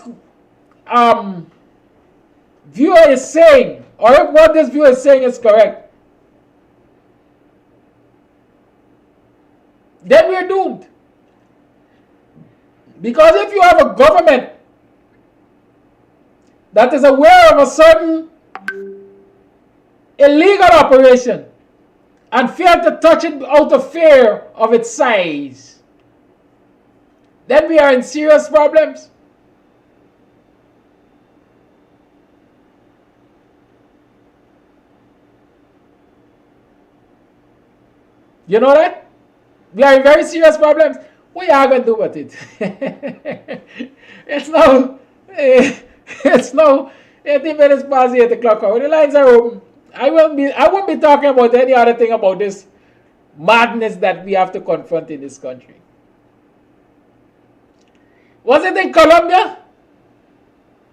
viewer is saying, or if what this viewer is saying is correct, then we're doomed. Because if you have a government that is aware of a certain illegal operation and fail to touch it out of fear of its size, then we are in serious problems. You know that? We are in very serious problems. What are you going to do with it? It's now 18 minutes past 8 o'clock. The lines are open. I won't be talking about any other thing about this madness that we have to confront in this country. Was it in Colombia?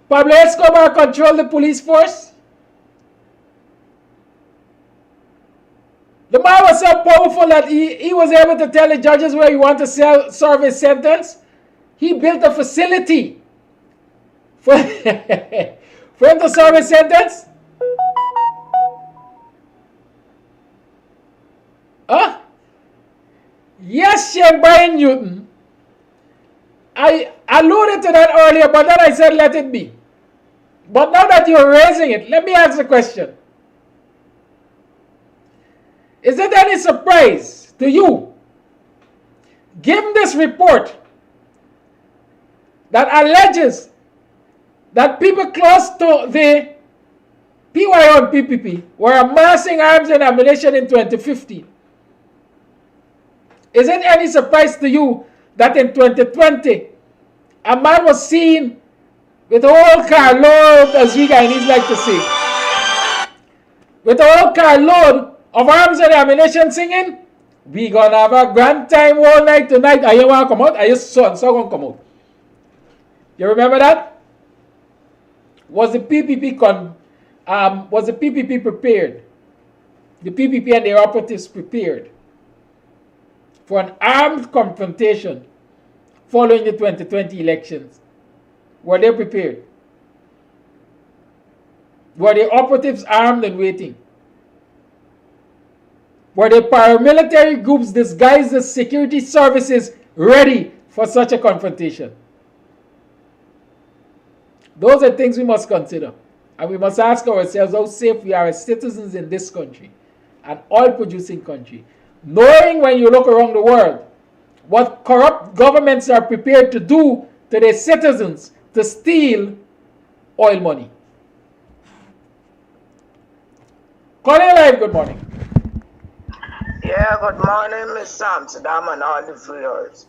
Pablo Escobar controlled the police force? The man was so powerful that he was able to tell the judges where he wanted to serve his sentence. He built a facility for him to serve his sentence. Huh? Yes, Shane Brian Newton. I alluded to that earlier, but then I said let it be. But now that you're raising it, let me ask the question. Is it any surprise to you, given this report that alleges that people close to the PYO and PPP were amassing arms and ammunition in 2015? Is it any surprise to you that in 2020, a man was seen with a whole carload, as we Guyanese like to say, with a whole carload of arms and ammunition singing, we gonna have a grand time all night tonight. Are you want to come out? Are you so gonna come out? You remember that? Was the PPP prepared? The PPP and their operatives prepared for an armed confrontation following the 2020 elections? Were they prepared? Were the operatives armed and waiting? Were the paramilitary groups disguised as security services ready for such a confrontation? Those are things we must consider. And we must ask ourselves how safe we are as citizens in this country, an oil-producing country, knowing when you look around the world what corrupt governments are prepared to do to their citizens to steal oil money. Calling Live, good morning. Yeah, good morning, Miss Amsterdam and all the viewers.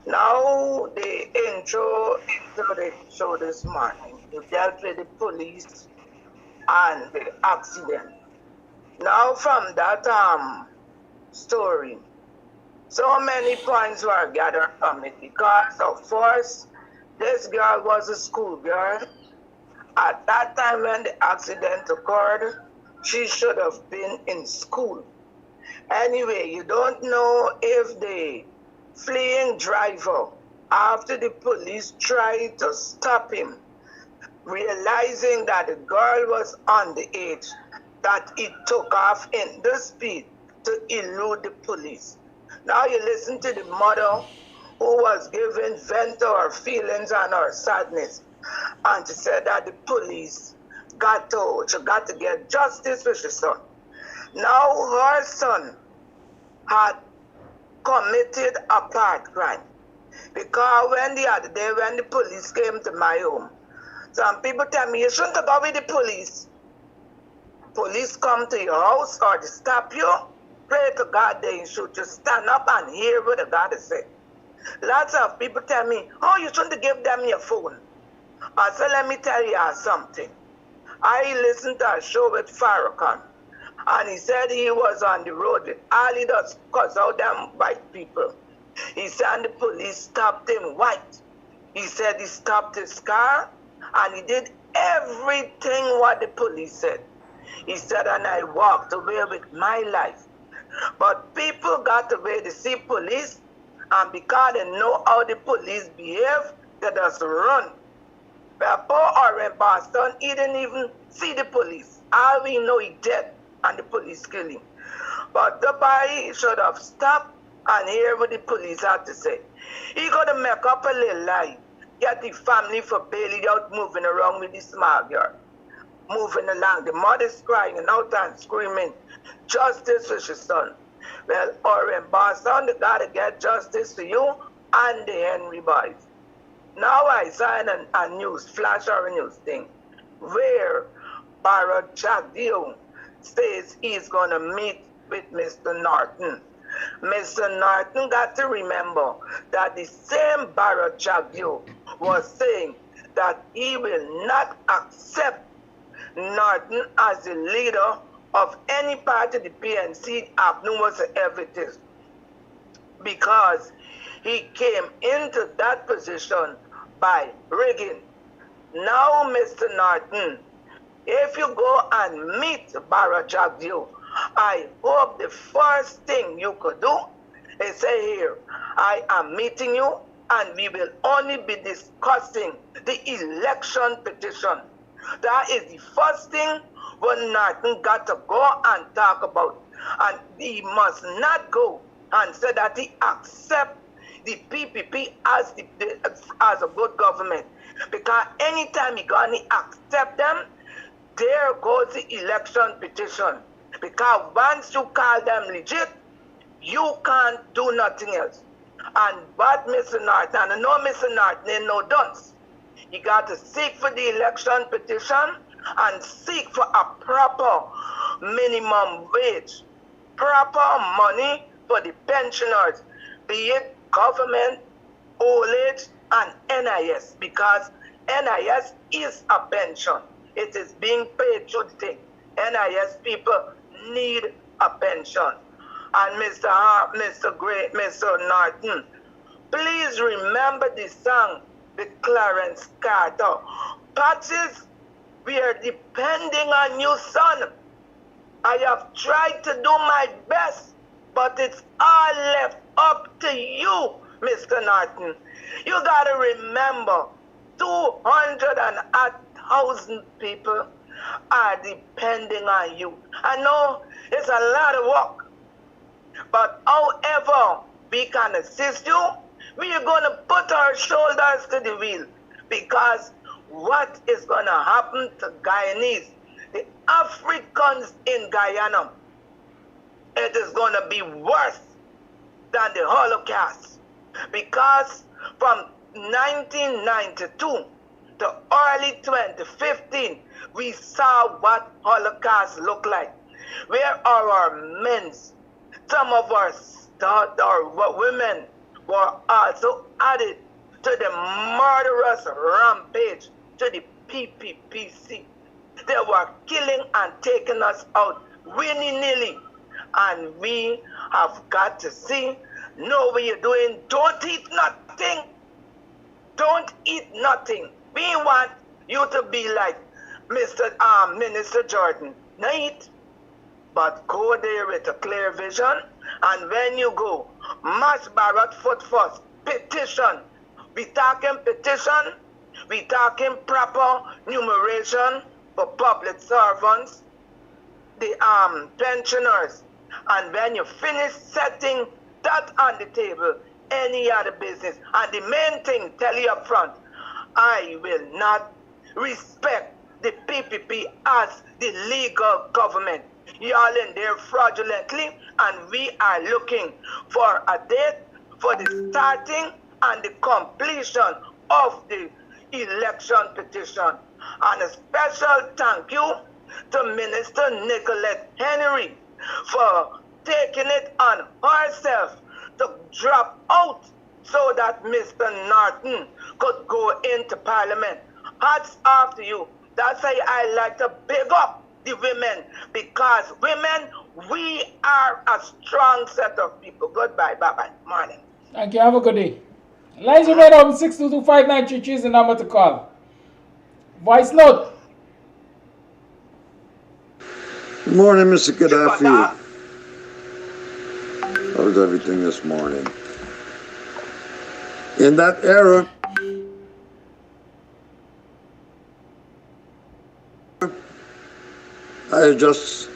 Now, the intro to the show this morning, you dealt with the police and the accident. Now, from that story, So many points were gathered from it because, of course, this girl was a schoolgirl. At that time when the accident occurred, she should have been in school. Anyway, you don't know if the fleeing driver, after the police tried to stop him, realizing that the girl was underage, that he took off in the speed to elude the police. Now you listen to the mother who was giving vent to her feelings and her sadness. And she said that the police got to get justice with her son. Now her son had committed a part crime. Because when the other day when the police came to my home, some people tell me you shouldn't go with the police. Police come to your house or to stop you, pray to God they should just stand up and hear what the God is saying. Lots of people tell me, oh, you shouldn't give them your phone. I said, let me tell you something. I listened to a show with Farrakhan, and he said he was on the road with all he does cuss out them white people. He said the police stopped him white. He said he stopped his car, and he did everything what the police said. He said, and I walked away with my life. But people got away to see police, and because they know how the police behave, they just run. But poor or in Boston, he didn't even see the police. All we know he dead, and the police kill him. But the boy should have stopped and hear what the police had to say. He got to make up a little lie, get the family for bailed out moving around with the small girl. Moving along, the mother's crying out and screaming, justice for your son. Well, or in Boston, they got to get justice for you and the Henry boys. Now I saw a news, flash or a news thing, where Barrett Jagdeo says he's going to meet with Mr. Norton. Mr. Norton got to remember that the same Barrett Jagdeo was saying that he will not accept Norton as the leader of any part of the PNC happening whatsoever it is, because he came into that position by rigging. Now, Mr. Norton, if you go and meet Barra Jagdeo, I hope the first thing you could do is say here, I am meeting you and we will only be discussing the election petition. That is the first thing when Norton got to go and talk about. And he must not go and say that he accepts the PPP as a good government. Because anytime he gonna accept them, there goes the election petition. Because once you call them legit, you can't do nothing else. And what Mr. Norton, and I know Mr. Norton ain't no dunce. He got to seek for the election petition and seek for a proper minimum wage, proper money for the pensioners, be it government, old age, and NIS, because NIS is a pension. It is being paid through the thing. NIS people need a pension. And Mr. Norton, please remember the song with Clarence Carter. Patches, we are depending on you, son. I have tried to do my best, but it's all left up to you, Mr. Norton. You gotta remember, 200,000 people are depending on you. I know it's a lot of work, but however we can assist you, we are going to put our shoulders to the wheel, because what is going to happen to Guyanese, the Africans in Guyana, it is going to be worse than the Holocaust, because from 1992 to early 2015, we saw what Holocaust looked like, where our men, some of our women were also added to the murderous rampage to the PPPC. They were killing and taking us out willy-nilly, and we have got to see know what you're doing. Don't eat nothing. Don't eat nothing. We want you to be like Minister Jordan. Not eat, but go there with a clear vision. And when you go, mass ballot foot first, petition. We talking petition. We talking proper numeration for public servants, the pensioners. And when you finish setting that on the table, any other business. And the main thing, tell you up front, I will not respect the PPP as the legal government. Y'all in there fraudulently, and we are looking for a date for the starting and the completion of the election petition. And a special thank you to Minister Nicolette Henry for taking it on herself to drop out so that Mr. Norton could go into Parliament. Hats off to you. That's why I like to big up the women, because women, we are a strong set of people. Goodbye, bye-bye, morning. Thank you, have a good day. Lines are made up 6225933 is the number to call. Voice note. Good morning, Mr. Gaddafi. How was everything this morning? In that era, I just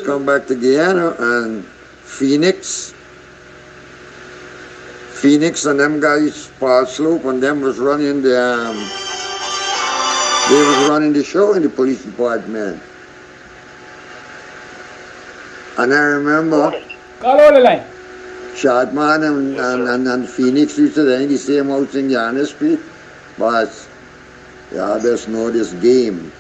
come back to Guyana, and Phoenix and them guys, Paul Slope and them was running the they was running the show in the police department. And I remember call on the line. Shadman and Phoenix used to be in the same house in Guyana Street, but yeah, there's no this game.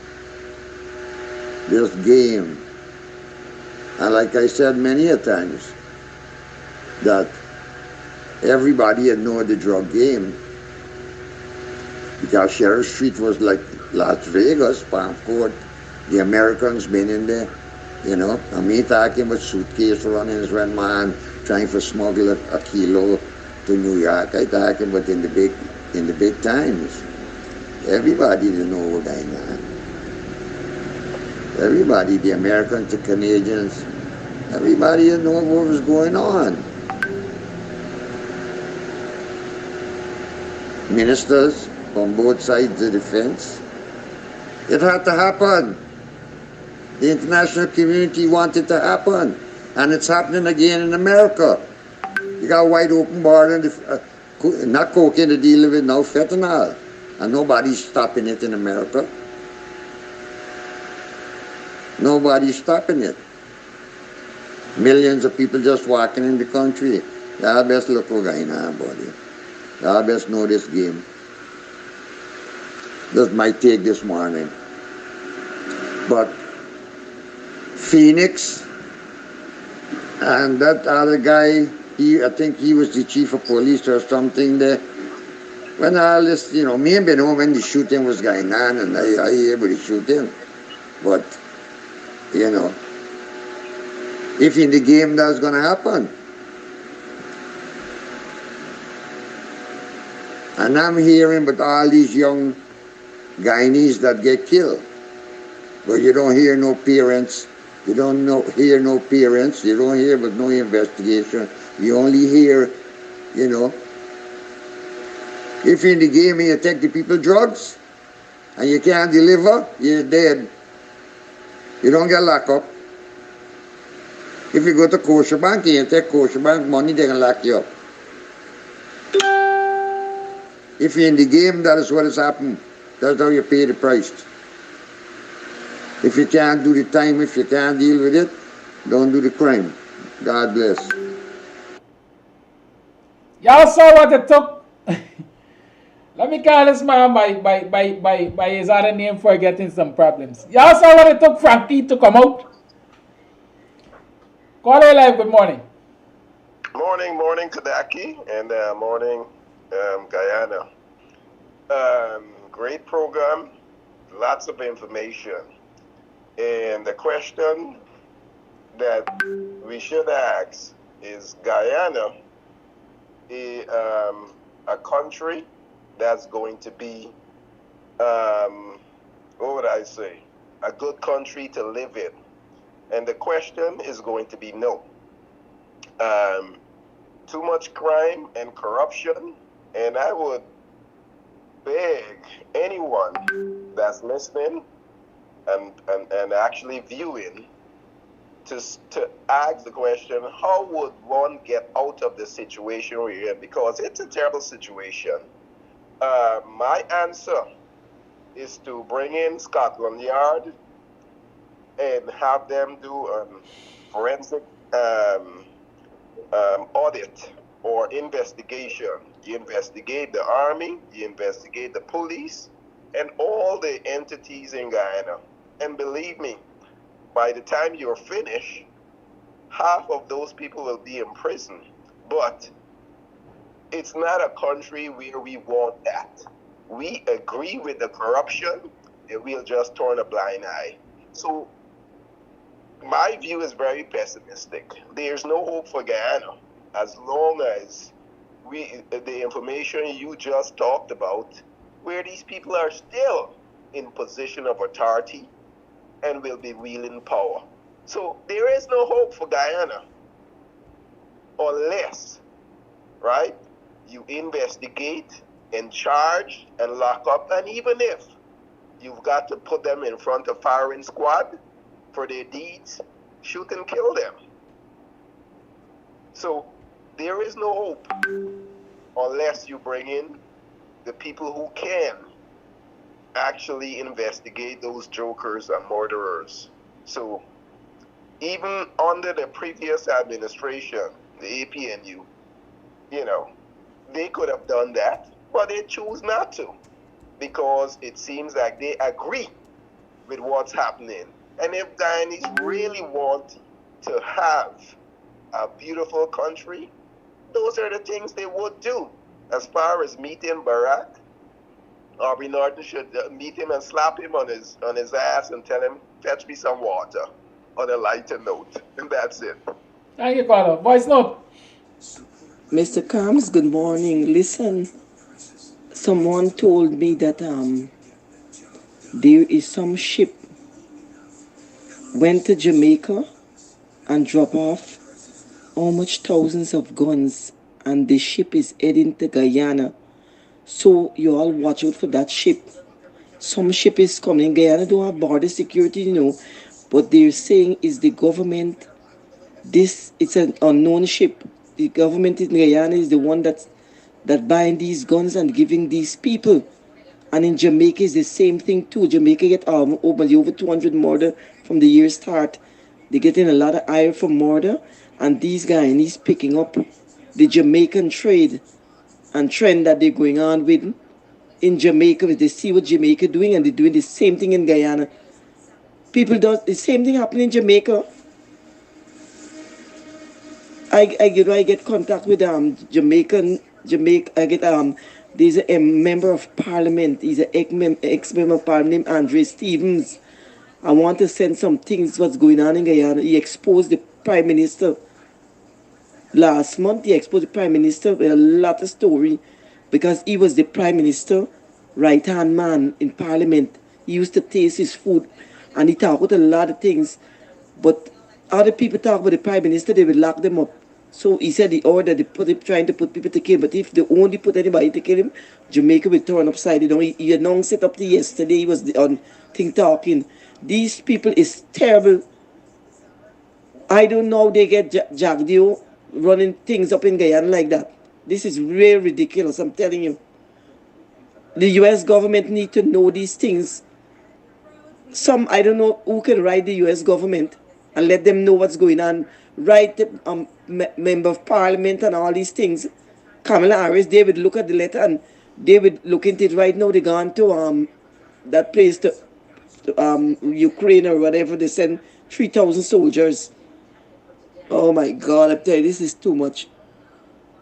And like I said many a times, that everybody had known the drug game, because Sheriff Street was like Las Vegas, Palm Court. The Americans been in there, you know. And me talking with suitcase running his red man, trying to smuggle a kilo to New York. I talking about in the big times. Everybody didn't know what going on. Everybody, the Americans, the Canadians, everybody didn't know what was going on. Ministers on both sides of the fence. It had to happen. The international community wanted to happen. And it's happening again in America. You got a wide open border, and not cocaine to deal with, now fentanyl. And nobody's stopping it in America. Nobody's stopping it. Millions of people just walking in the country. Y'all best look what's going on, buddy. Y'all best know this game. That's my take this morning. But Phoenix and that other guy, I think he was the chief of police or something there. When all this, you know, me and been home when the shooting was going on, and I able to shoot him. But, you know, if in the game that's going to happen. And I'm hearing about all these young Guyanese that get killed. But you don't hear no parents. You don't hear no parents. You don't hear about no investigation. You only hear, you know, if in the game and you take the people drugs and you can't deliver, you're dead. You don't get locked up. If you go to kosher bank and you take kosher bank money, they can lock you up. If you're in the game, that is what has happened. That's how you pay the price. If you can't do the time, if you can't deal with it, don't do the crime. God bless. Y'all saw what it took. Let me call this man by his other name for getting some problems. Y'all saw what it took Frankie to come out. Call her live, good morning. Morning, Kadaki, and morning, Guyana. Great program, lots of information. And the question that we should ask is Guyana a country that's going to be, what would I say, a good country to live in? And the question is going to be no. Too much crime and corruption, and I would beg anyone that's listening and actually viewing to ask the question, how would one get out of the situation we're in? Because it's a terrible situation. My answer is to bring in Scotland Yard and have them do a forensic audit or investigation. You investigate the army, you investigate the police, and all the entities in Guyana. And believe me, by the time you're finished, half of those people will be in prison. But it's not a country where we want that. We agree with the corruption, and we'll just turn a blind eye. So my view is very pessimistic. There's no hope for Guyana as long as the information you just talked about, where these people are still in position of authority and will be wielding power. So there is no hope for Guyana unless, right, you investigate and charge and lock up, and even if you've got to put them in front of firing squad for their deeds, shoot and kill them. So there is no hope unless you bring in the people who can actually investigate those jokers and murderers. So even under the previous administration, the APNU, they could have done that, but they choose not to because it seems like they agree with what's happening. And if Guyanese really want to have a beautiful country, those are the things they would do. As far as meeting Barack, Aubrey Norton should meet him and slap him on his ass and tell him, fetch me some water, on a lighter note. And that's it. Thank you, caller. Voice note. Mr. Kams, good morning. Listen, someone told me that there is some ship went to Jamaica and drop off how much thousands of guns, and the ship is heading to Guyana. So you all watch out for that ship. Some ship is coming. Guyana don't have border security, but they're saying is the government. It's an unknown ship. The government in Guyana is the one that buying these guns and giving these people. And in Jamaica is the same thing too. Jamaica get over 200 murder from the year start. They getting a lot of ire for murder, and these Guyanese picking up the Jamaican trade and trend that they're going on with in Jamaica. They see what Jamaica doing, and they're doing the same thing in Guyana. People do the same thing happening in Jamaica. I get contact with Jamaica. I get there's a member of parliament. He's an ex-member of parliament named Andre Stevens. I want to send some things what's going on in Guyana. He exposed the prime minister last month. He exposed the prime minister with a lot of story because he was the prime minister right-hand man in parliament. He used to taste his food and he talked about a lot of things. But other people talk about the prime minister, they will lock them up. So he said the order, trying to put people to kill. But if they only put anybody to kill him, Jamaica will turn upside down. He announced it up to yesterday. He was on thing talking. These people is terrible. I don't know how they get Jagdio running things up in Guyana like that. This is really ridiculous, I'm telling you. The U.S. government need to know these things. I don't know who can write the U.S. government and let them know what's going on. Write the member of parliament and all these things. Kamala Harris, they would look at the letter and they would look into it right now. They gone to that place to Ukraine or whatever. They send 3,000 soldiers. Oh my God, I tell you, this is too much.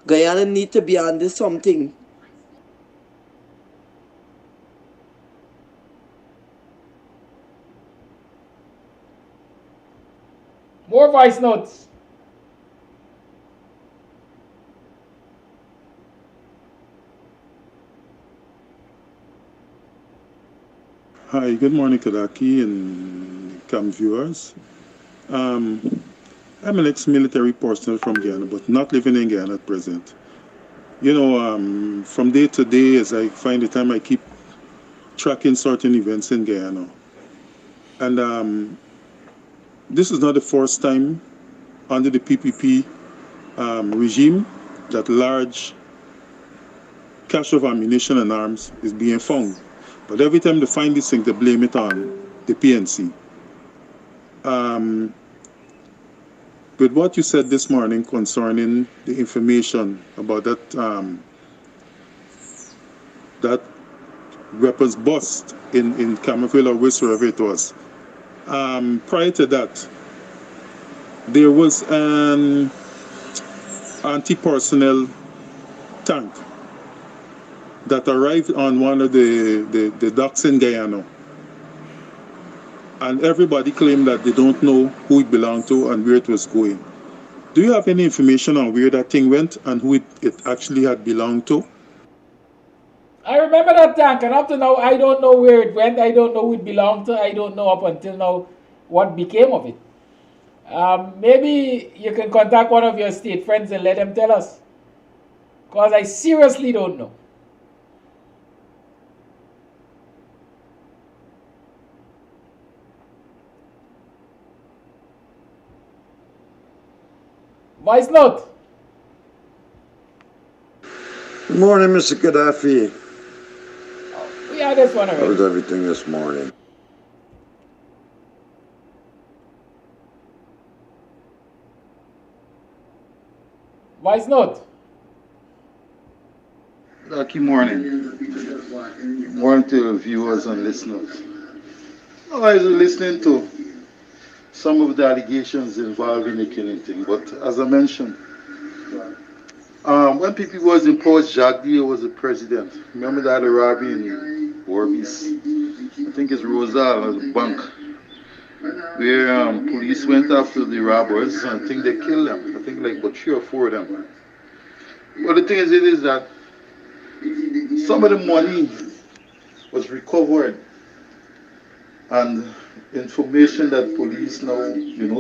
Guyana need to be under something. More voice notes. Hi, good morning, Kadaki and CAM viewers. I'm an ex-military personnel from Guyana, but not living in Guyana at present. You know, from day to day, as I find the time, I keep tracking certain events in Guyana. And this is not the first time under the PPP regime that large cache of ammunition and arms is being found. But every time they find this thing, they blame it on the PNC. With what you said this morning concerning the information about that that weapons bust in Camerville or wherever it was, prior to that, there was an anti-personnel tank that arrived on one of the docks in Guyana. And everybody claimed that they don't know who it belonged to and where it was going. Do you have any information on where that thing went and who it actually had belonged to? I remember that tank, and up to now, I don't know where it went. I don't know who it belonged to. I don't know up until now what became of it. Maybe you can contact one of your state friends and let them tell us, because I seriously don't know. Voice note. Good morning, Mr. Gaddafi. We had this one already. How was everything this morning? Voice note. Lucky morning. Morning to viewers and listeners. I was listening to some of the allegations involving the killing thing, but as I mentioned, when PP was in post, Jacques Dio was the president. Remember that robbery in Orbis? I think it's Rosal, the bank, where police went after the robbers and I think they killed them. I think like about 3 or 4 of them. But the thing is that some of the money was recovered and information that police now,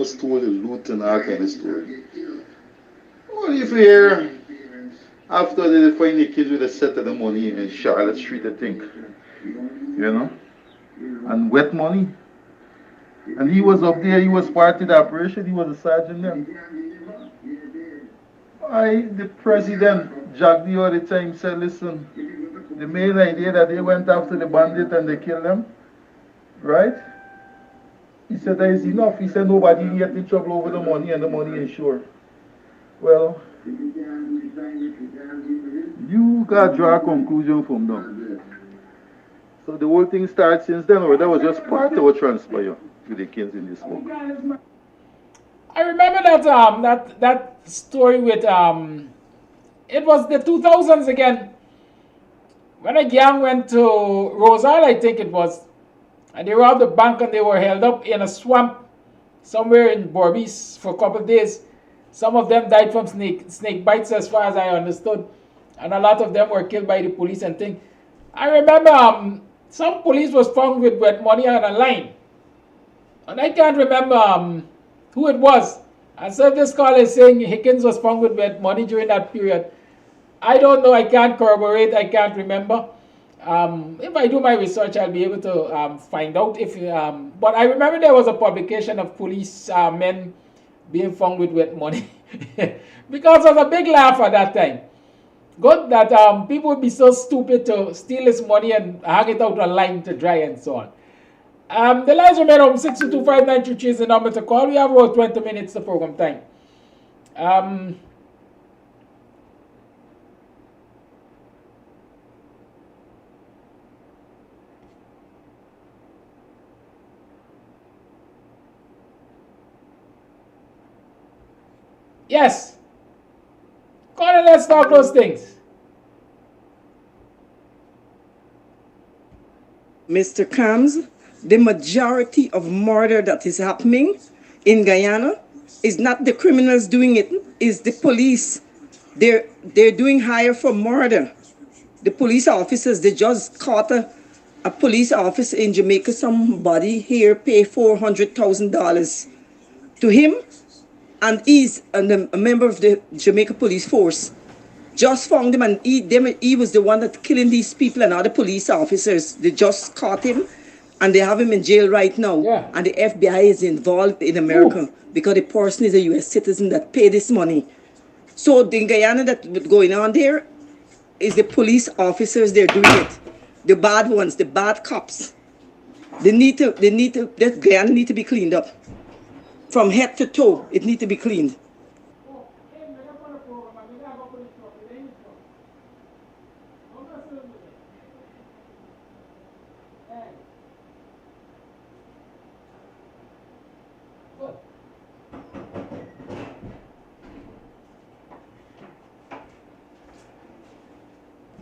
stole the loot and all kind of stuff. What if here, after they find the kids with a set of the money in Charlotte Street, I think, and wet money. And he was up there, he was part of the operation, he was a sergeant then. The president, Jacques Dio at the time, said, listen, the main idea that they went after the bandit and they killed them, right? He said that is enough. He said nobody can get in trouble over the money and the money insured. Well, you got to draw a conclusion from them. So the whole thing started since then, or that was just part of what transpired with the kids in this book. I remember that story with it was the 2000s again, when a gang went to Rosal, I think it was, and they robbed the bank and they were held up in a swamp somewhere in Borbis for a couple of days. Some of them died from snake bites, as far as I understood, and a lot of them were killed by the police and things. I remember some police was found with wet money on a line, and I can't remember who it was. And so this call is saying Hickens was found with wet money during that period. I don't know. I can't corroborate. I can't remember. If I do my research, I'll be able to find out. But I remember there was a publication of police men being found with wet money because it was a big laugh at that time. Good that people would be so stupid to steal this money and hang it out online to dry and so on. The lines remain on 6225933 is the number to call. We have about 20 minutes to program time. Yes. Call and let's talk those things. Mr. Kams, the majority of murder that is happening in Guyana is not the criminals doing it, it's the police. They're doing hire for murder. The police officers, they just caught a police officer in Jamaica, somebody here pay $400,000 to him, and he's a member of the Jamaica Police Force. Just found him, and he was the one that killing these people and other police officers. They just caught him, and they have him in jail right now. Yeah. And the FBI is involved in America because the person is a U.S. citizen that paid this money. So the Guyana that's going on there is the police officers. They're doing it. The bad ones, the bad cops. That Guyana need to be cleaned up. From head to toe, it need to be cleaned.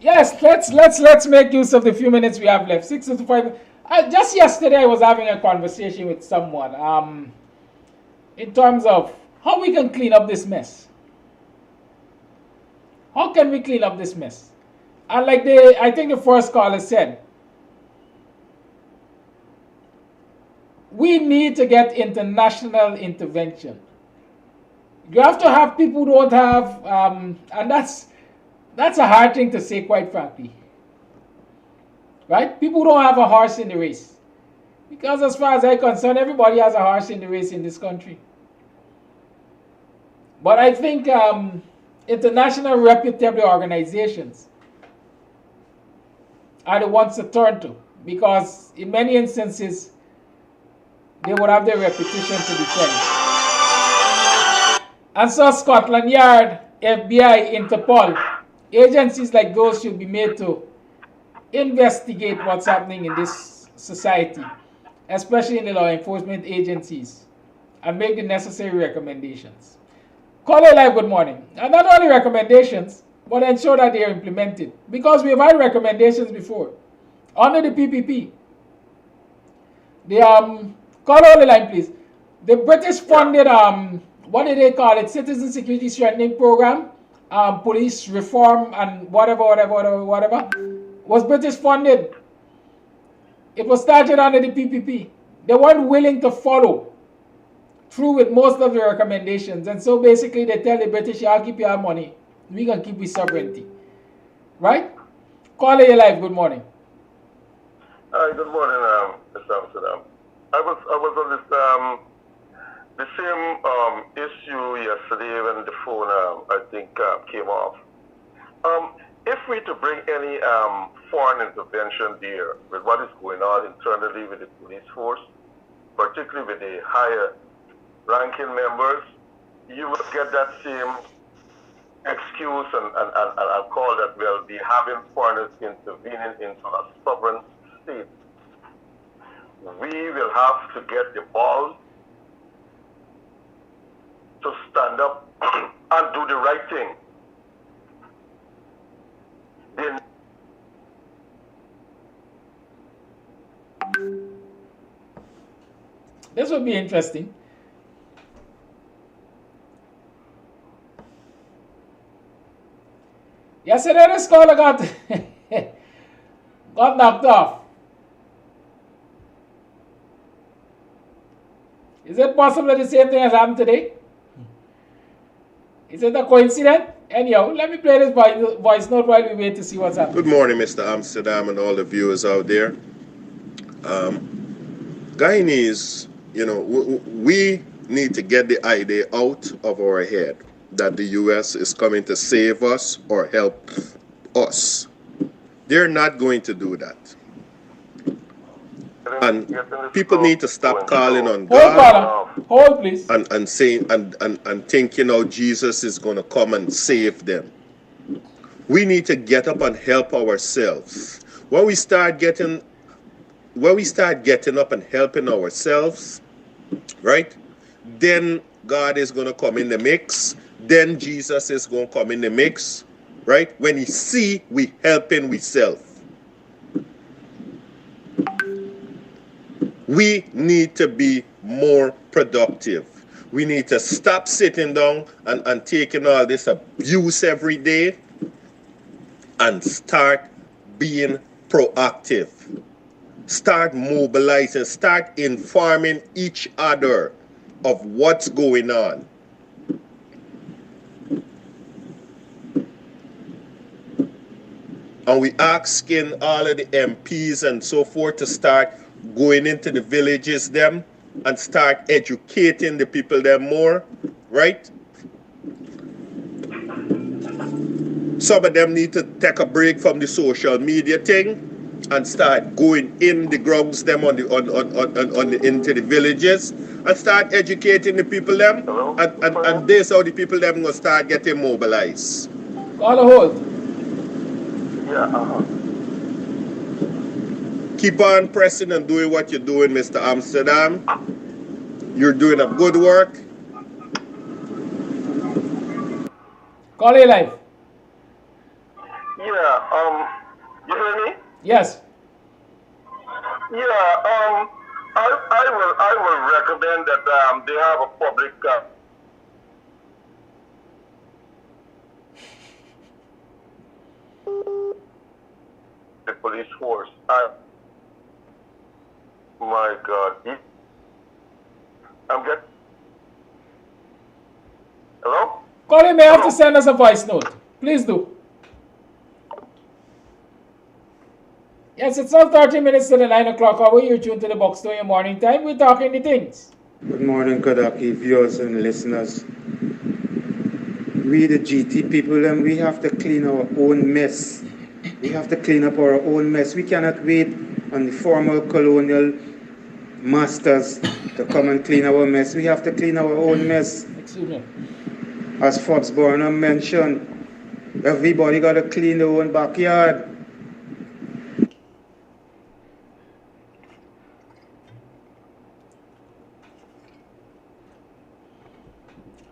Yes, let's make use of the few minutes we have left. 6 to 5. Just yesterday, I was having a conversation with someone in terms of how we can clean up this mess. How can we clean up this mess? And like I think the first caller said, we need to get international intervention. You have to have people who don't have, and that's a hard thing to say, quite frankly. Right? People don't have a horse in the race. Because as far as I'm concerned, everybody has a horse in the race in this country. But I think international reputable organizations are the ones to turn to. Because in many instances, they would have their reputation to defend. And so Scotland Yard, FBI, Interpol, agencies like those should be made to investigate what's happening in this society, especially in the law enforcement agencies, and make the necessary recommendations. Caller Live, good morning. And not only recommendations, but ensure that they are implemented. Because we've had recommendations before. Under the PPP, the caller on the line, please. The British funded, what do they call it? Citizen Security Strengthening Program. Police reform and whatever, was British funded. It was started under the PPP. They weren't willing to follow through with most of the recommendations. And so basically they tell the British, y'all keep your money. We can keep your sovereignty. Right? Caller, your live. Good morning. Hi, good morning, Mr. Amsterdam. I was on this the same issue yesterday when the phone I think came off. If we to bring any foreign intervention there with what is going on internally with the police force, particularly with the higher ranking members, you will get that same excuse and call that we'll be having foreigners intervening into a sovereign state. We will have to get the ball to stand up and do the right thing. This would be interesting. Yesterday, this caller got knocked off. Is it possible that the same thing has happened today? Is it a coincidence? Anyhow, let me play this voice note while we wait to see what's happening. Good morning, Mr. Amsterdam and all the viewers out there. Guyanese, we need to get the idea out of our head that the U.S. is coming to save us or help us. They're not going to do that. And people need to stop calling on God. Hold, please. And saying and thinking how Jesus is going to come and save them. We need to get up and help ourselves. When we start getting up and helping ourselves, right? Then God is going to come in the mix. Then Jesus is going to come in the mix, right? When he see we helping ourselves. We need to be more productive. We need to stop sitting down and taking all this abuse every day and start being proactive. start mobilizing, start informing each other of what's going on. And we asking all of the MPs and so forth to start going into the villages them and start educating the people there more, right? Some of them need to take a break from the social media thing and start going in the grounds them on the into the villages and start educating the people them. And this how the people them gonna start getting mobilized. Call a hold. Yeah, Keep on pressing and doing what you're doing, Mr. Amsterdam. You're doing a good work. Call A live. Yeah, you hear me? Yes. Yeah, I will recommend that they have a public the police force. My God. I'm getting. Hello? Colin, may have to send us a voice note. Please do. Yes, it's now 30 minutes to the 9 o'clock hour. You're tuned to the Buxtonian Morning Time. We're talking the things. Good morning, Kodaki viewers and listeners. We, the GT people, and we have to clean our own mess. We have to clean up our own mess. We cannot wait on the former colonial masters to come and clean our mess. We have to clean our own mess. Excuse me. As Forbes Burnham mentioned, everybody got to clean their own backyard.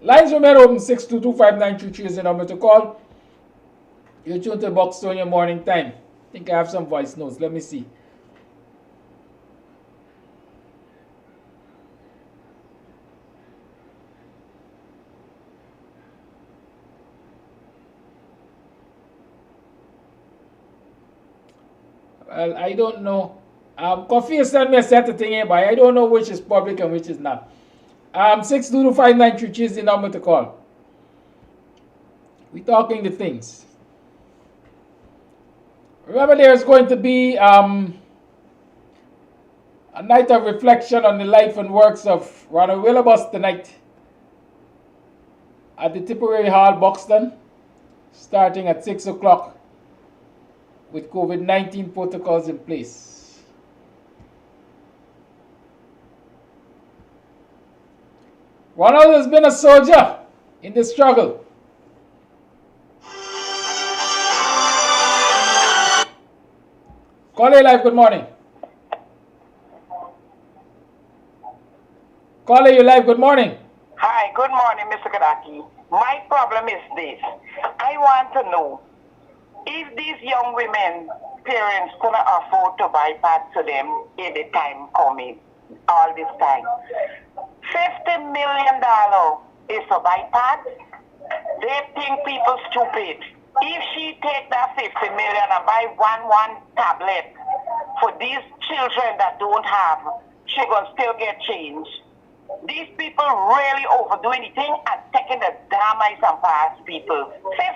Lines remain open. 622-5933 is the number to call. You're tuned to Buxtonian Morning Time. I think I have some voice notes. Let me see. Well, I don't know. Coffee sent me a set of thing here, but I don't know which is public and which is not. 622-5933 is the number to call. We're talking the things. Remember, there's going to be a night of reflection on the life and works of Ronald Willoughby tonight at the Tipperary Hall, Buxton, starting at 6 o'clock with COVID-19 protocols in place. Ronald has been a soldier in the struggle. Call A live, good morning. Call A, you live, good morning. Hi, good morning, Mr. Kadaki. My problem is this. I want to know if these young women, parents cannot afford to buy pads to them in the time coming, all this time. $50 million is to buy pads. They think people stupid. If she take that $50 million and buy one tablet for these children that don't have, she gonna still get change. These people really overdoing the thing and taking the damn ice and pass people.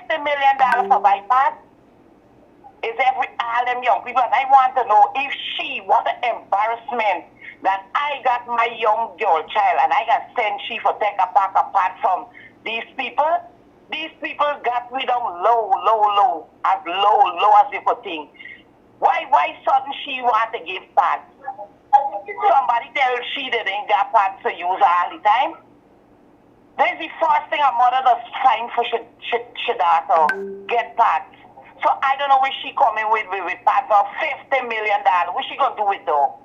$50 million for buy pads is all them young people, and I want to know if what an embarrassment that I got my young girl child and I got sent she for take a pack apart from these people. These people got me down low as you could think. Why sudden she want to give pads? Somebody tell she didn't get pads to use all the time. That's the first thing a mother does find for she daughter get pads. So I don't know where she coming with pads of $50 million. What she gonna do with though?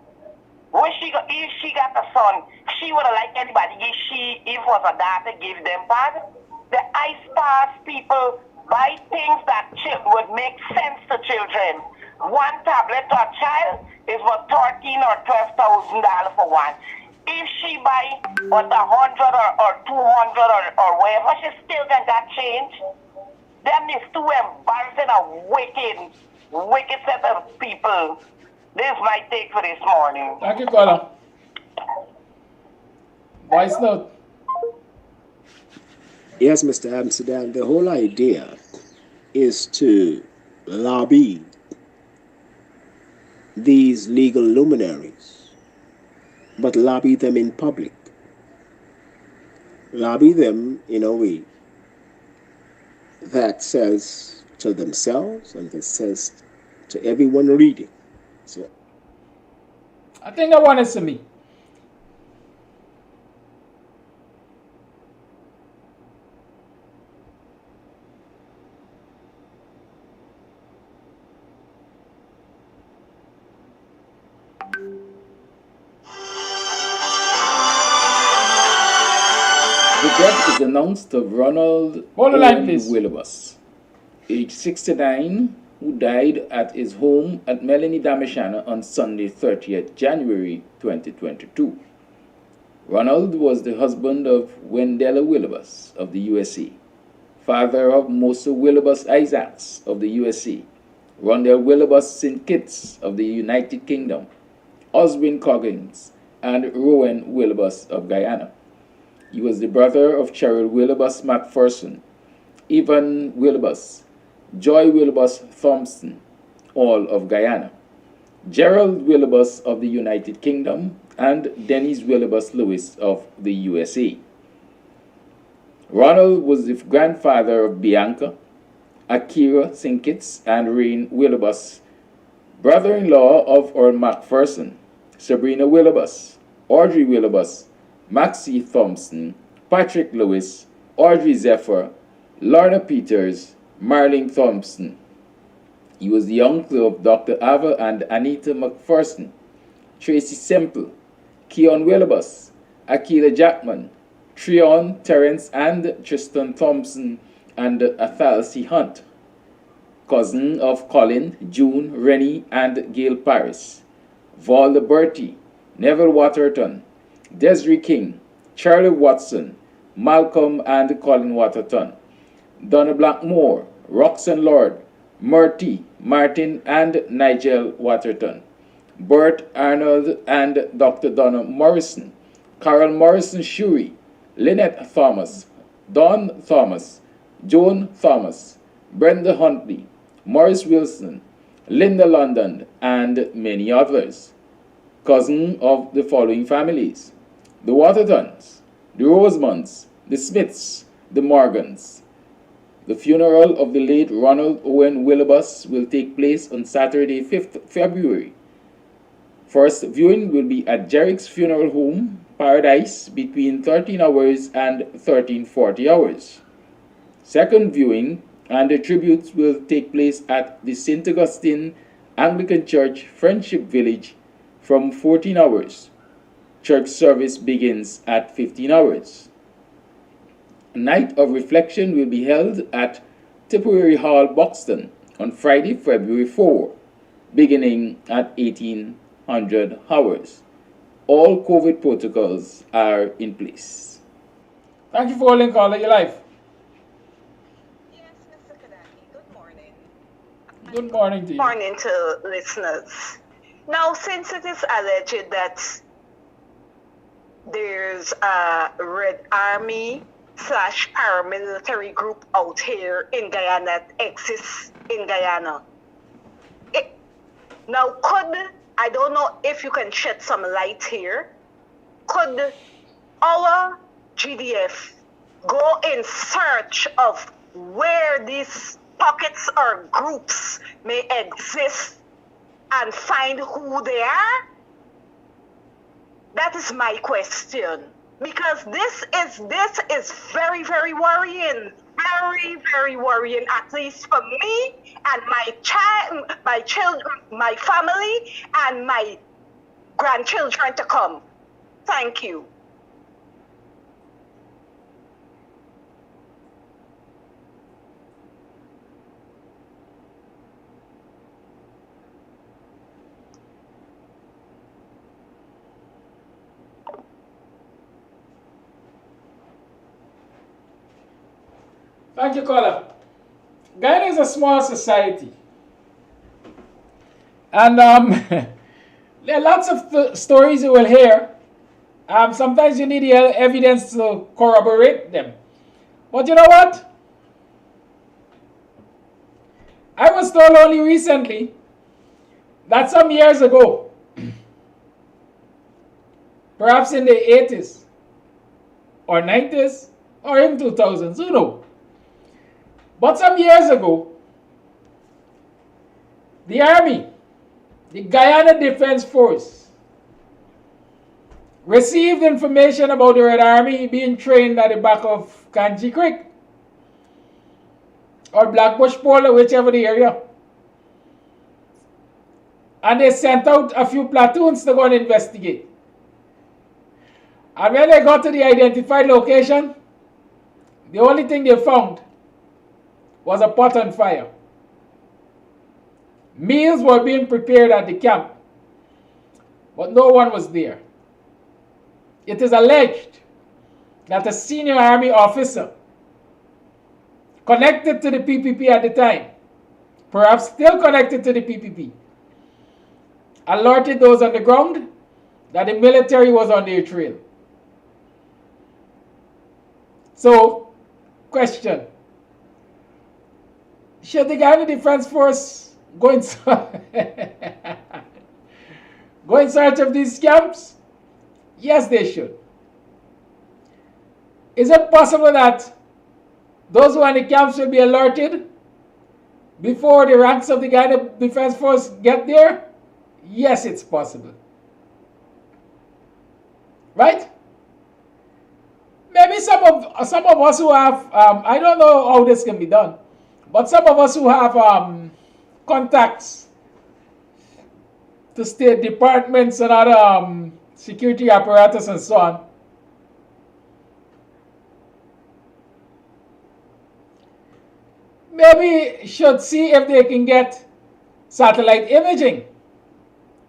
If she got a son, she would have liked anybody. If it was a daughter, give them pads. The ice pass people buy things that would make sense to children. One tablet to a child is worth $13,000 or $12,000 for one. If she buy what $100 or $200 or whatever, she still can get change. Them is too embarrassing and wicked set of people. This is my take for this morning. Thank you, caller. Voice note. Yes, Mr. Amsterdam, the whole idea is to lobby these legal luminaries, but lobby them in public. Lobby them in a way that says to themselves and that says to everyone reading. So I think that one is to me. The death is announced of Ronald Willibus, age 69, who died at his home at Melanie Damashana on Sunday, 30th January 2022. Ronald was the husband of Wendella Willibus of the USA, father of Mosa Willibus Isaacs of the USA, Rondell Willibus St. Kitts of the United Kingdom, Oswin Coggins, and Rowan Willibus of Guyana. He was the brother of Cheryl Willibus McPherson, Evan Willibus, Joy Willibus Thompson, all of Guyana, Gerald Willibus of the United Kingdom, and Dennis Willibus Lewis of the USA. Ronald was the grandfather of Bianca, Akira St. Kitts, and Rain Willibus, brother-in-law of Earl McPherson, Sabrina Willibus, Audrey Willibus, Maxie Thompson, Patrick Lewis, Audrey Zephyr, Lorna Peters, Marlene Thompson. He was the uncle of Dr. Ava and Anita McPherson, Tracy Semple, Keon Willibus, Akila Jackman, Treon, Terence, and Tristan Thompson, and Athalsey Hunt, cousin of Colin, June, Rennie, and Gail Paris, Valda Bertie, Neville Waterton, Desiree King, Charlie Watson, Malcolm and Colin Waterton, Donna Blackmore, Roxanne Lord, Murty, Martin, and Nigel Waterton, Bert Arnold and Dr. Donna Morrison, Carol Morrison Shuri, Lynette Thomas, Don Thomas, Joan Thomas, Brenda Huntley, Morris Wilson, Linda London, and many others. Cousin of the following families: the Watertons, the Rosemonds, the Smiths, the Morgans. The funeral of the late Ronald Owen Willibus will take place on Saturday, 5th February. First viewing will be at Jerrick's Funeral Home, Paradise, between 13 hours and 13:40 hours. Second viewing and the tributes will take place at the St. Augustine Anglican Church, Friendship Village, from 14 hours. Church service begins at 15 hours. A night of reflection will be held at Tipperary Hall, Buxton, on Friday, February 4, beginning at 1800 hours. All COVID protocols are in place. Thank you for holding, caller. Your life. Good morning to you. Morning to listeners. Now, since it is alleged that there's a Red Army / paramilitary group out here in Guyana that exists in Guyana, now I don't know if you can shed some light here, could our GDF go in search of where these pockets or groups may exist and find who they are? That is my question, because this is very, very worrying, very worrying, at least for me and my child, my children, my family, and my grandchildren to come. Thank you. Thank you, caller. Guyana is a small society. And There are lots of stories you will hear. Sometimes you need the evidence to corroborate them. But you know what? I was told only recently that some years ago, perhaps in the 80s or 90s or even 2000s, who knows? But some years ago, the Army, the Guyana Defense Force, received information about the Red Army being trained at the back of Kanji Creek or Blackbush Pole, whichever the area. And they sent out a few platoons to go and investigate. And when they got to the identified location, the only thing they found was a pot on fire. Meals were being prepared at the camp, but no one was there. It is alleged that a senior Army officer connected to the PPP at the time, perhaps still connected to the PPP, alerted those on the ground that the military was on their trail. So, question. Should the Guyana Defense Force go in search of these camps? Yes, they should. Is it possible that those who are in the camps will be alerted before the ranks of the Guyana Defense Force get there? Yes, it's possible. Right? Maybe some of us who have, I don't know how this can be done, but some of us who have contacts to state departments and other security apparatus and so on, maybe should see if they can get satellite imaging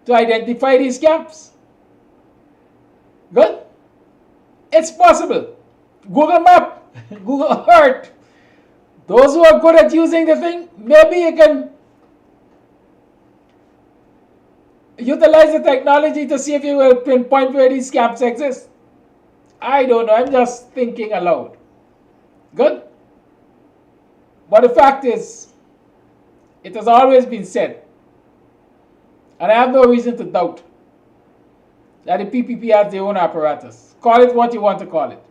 to identify these camps. Good? It's possible. Google Map, Google Earth. Those who are good at using the thing, maybe you can utilize the technology to see if you will pinpoint where these camps exist. I don't know. I'm just thinking aloud. Good? But the fact is, it has always been said, and I have no reason to doubt, that the PPP has their own apparatus. Call it what you want to call it.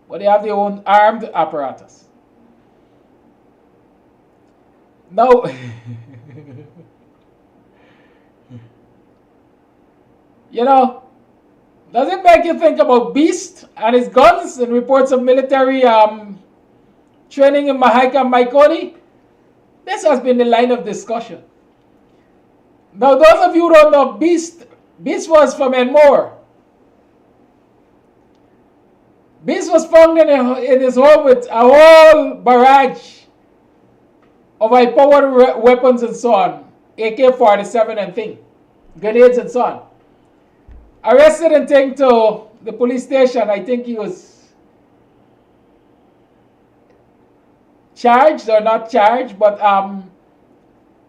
But they have their own armed apparatus. Now, you know, does it make you think about Beast and his guns and reports of military training in Mahika and Maikoni? This has been the line of discussion. Now, those of you who don't know Beast was from Enmore. Beast was found in his home with a whole barrage of high-powered weapons and so on, AK-47 and thing, grenades and so on. Arrested and taken to the police station. I think he was charged or not charged, but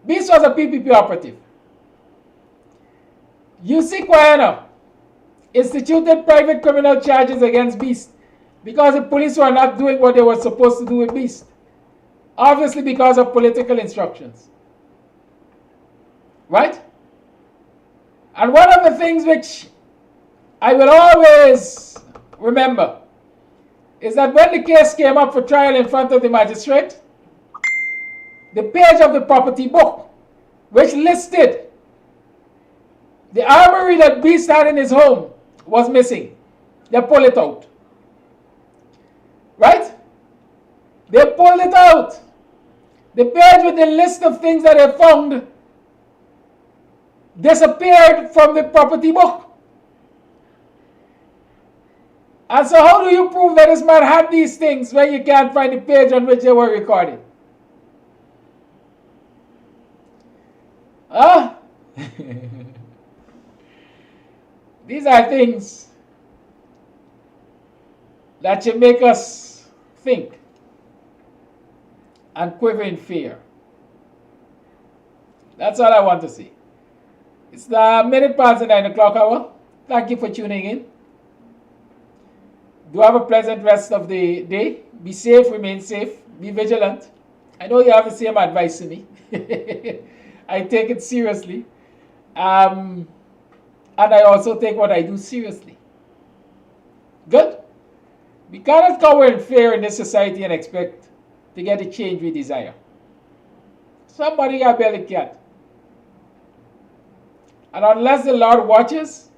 Beast was a PPP operative. UC Guyana instituted private criminal charges against Beast because the police were not doing what they were supposed to do with Beast. Obviously because of political instructions. Right? And one of the things which I will always remember is that when the case came up for trial in front of the magistrate, the page of the property book, which listed the armory that Beast had in his home, was missing. They pulled it out. Right? They pulled it out. The page with the list of things that they found disappeared from the property book. And so how do you prove that this man had these things when you can't find the page on which they were recorded? Huh? These are things that should make us think and quiver in fear. That's all I want to say. It's the minute past the 9 o'clock hour. Thank you for tuning in. Do have a pleasant rest of the day. Be safe, remain safe, be vigilant. I know you have the same advice to me. I take it seriously. And I also take what I do seriously. Good? We cannot cower in fear in this society and expect to get the change we desire. Somebody got belly cat. And unless the Lord watches,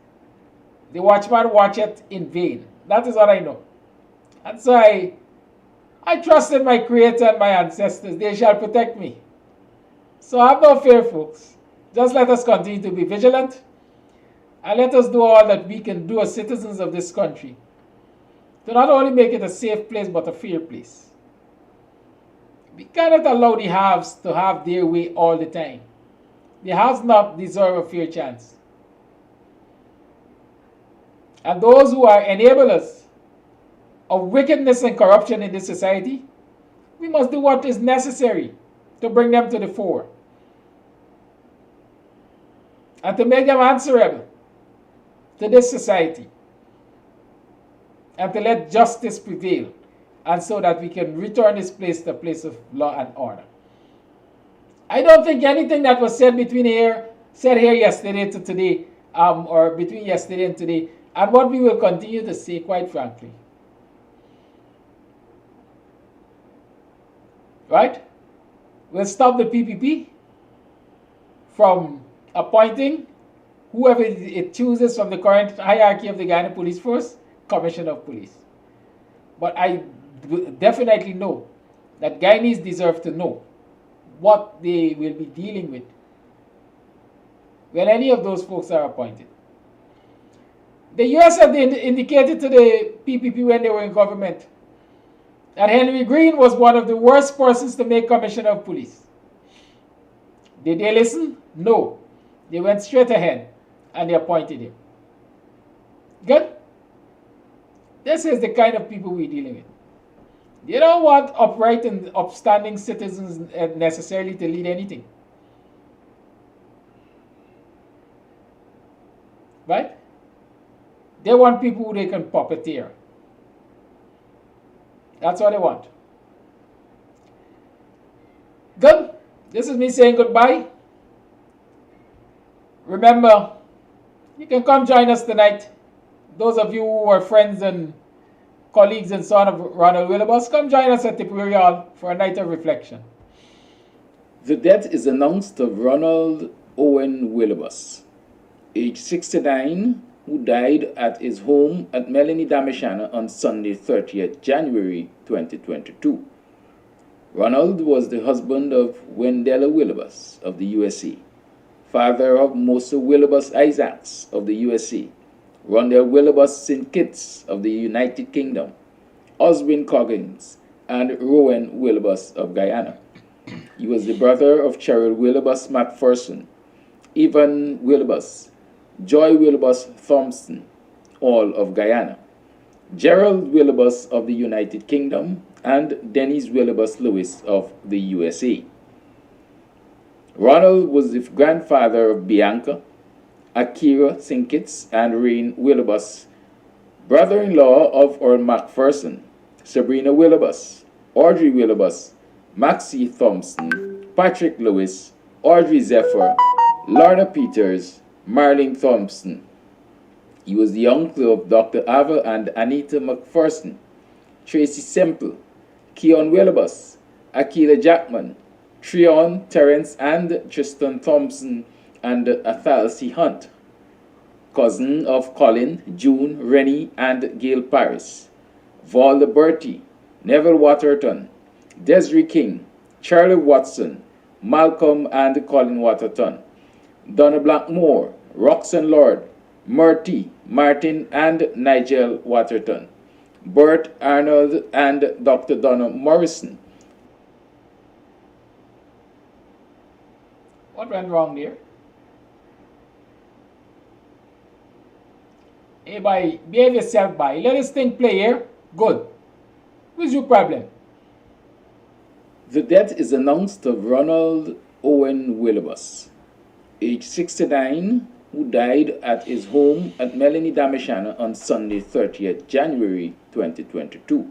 the watchman watcheth in vain. That is what I know. And so I trust in my Creator and my ancestors. They shall protect me. So have no fear, folks. Just let us continue to be vigilant. And let us do all that we can do as citizens of this country to not only make it a safe place, but a fair place. We cannot allow the haves to have their way all the time. The haves not deserve a fair chance. And those who are enablers of wickedness and corruption in this society, we must do what is necessary to bring them to the fore and to make them answerable to this society and to let justice prevail, and so that we can return this place to a place of law and order. I don't think anything that was said said here yesterday to today, or between yesterday and today, and what we will continue to say, quite frankly, right, will stop the PPP from appointing whoever it chooses from the current hierarchy of the Guyana Police Force, Commissioner of Police. But I definitely know that Guyanese deserve to know what they will be dealing with when any of those folks are appointed. The US have indicated to the PPP when they were in government that Henry Green was one of the worst persons to make Commissioner of Police. Did they listen? No. They went straight ahead and they appointed him. Good? This is the kind of people we're dealing with. They don't want upright and upstanding citizens necessarily to lead anything. Right? They want people who they can puppeteer. That's what they want. Good. This is me saying goodbye. Remember, you can come join us tonight. Those of you who are friends and colleagues and so on of Ronald Willibus, come join us at Tipperary Hall for a night of reflection. The death is announced of Ronald Owen Willibus, age 69, who died at his home at Melanie Damishana on Sunday, 30th January 2022. Ronald was the husband of Wendella Willibus of the USA, father of Mosa Willibus Isaacs of the USA, Rondell Willibus St. Kitts of the United Kingdom, Oswin Coggins, and Rowan Willibus of Guyana. He was the brother of Cheryl Willibus McPherson, Evan Willibus, Joy Willibus Thompson, all of Guyana, Gerald Willibus of the United Kingdom, and Dennis Willibus Lewis of the USA. Ronald was the grandfather of Bianca, Akira St. Kitts, and Rain Willibus, brother-in-law of Earl McPherson, Sabrina Willibus, Audrey Willibus, Maxie Thompson, Patrick Lewis, Audrey Zephyr, Lorna Peters, Marlene Thompson. He was the uncle of Dr. Ava and Anita McPherson, Tracy Semple, Keon Willibus, Akila Jackman, Treon, Terence, and Tristan Thompson, and Athalsey Hunt, cousin of Colin, June, Rennie, and Gail Paris, Valda Bertie, Neville Waterton, Desiree King, Charlie Watson, Malcolm and Colin Waterton, Donna Blackmore, Roxanne Lord, Murty, Martin, and Nigel Waterton, Bert Arnold, and Dr. Donna Morrison. What went wrong there? Hey, boy, behave yourself, boy. Let this thing play here. Good. What's your problem? The death is announced of Ronald Owen Willibus, age 69, who died at his home at Melanie Damashana on Sunday, 30th January 2022.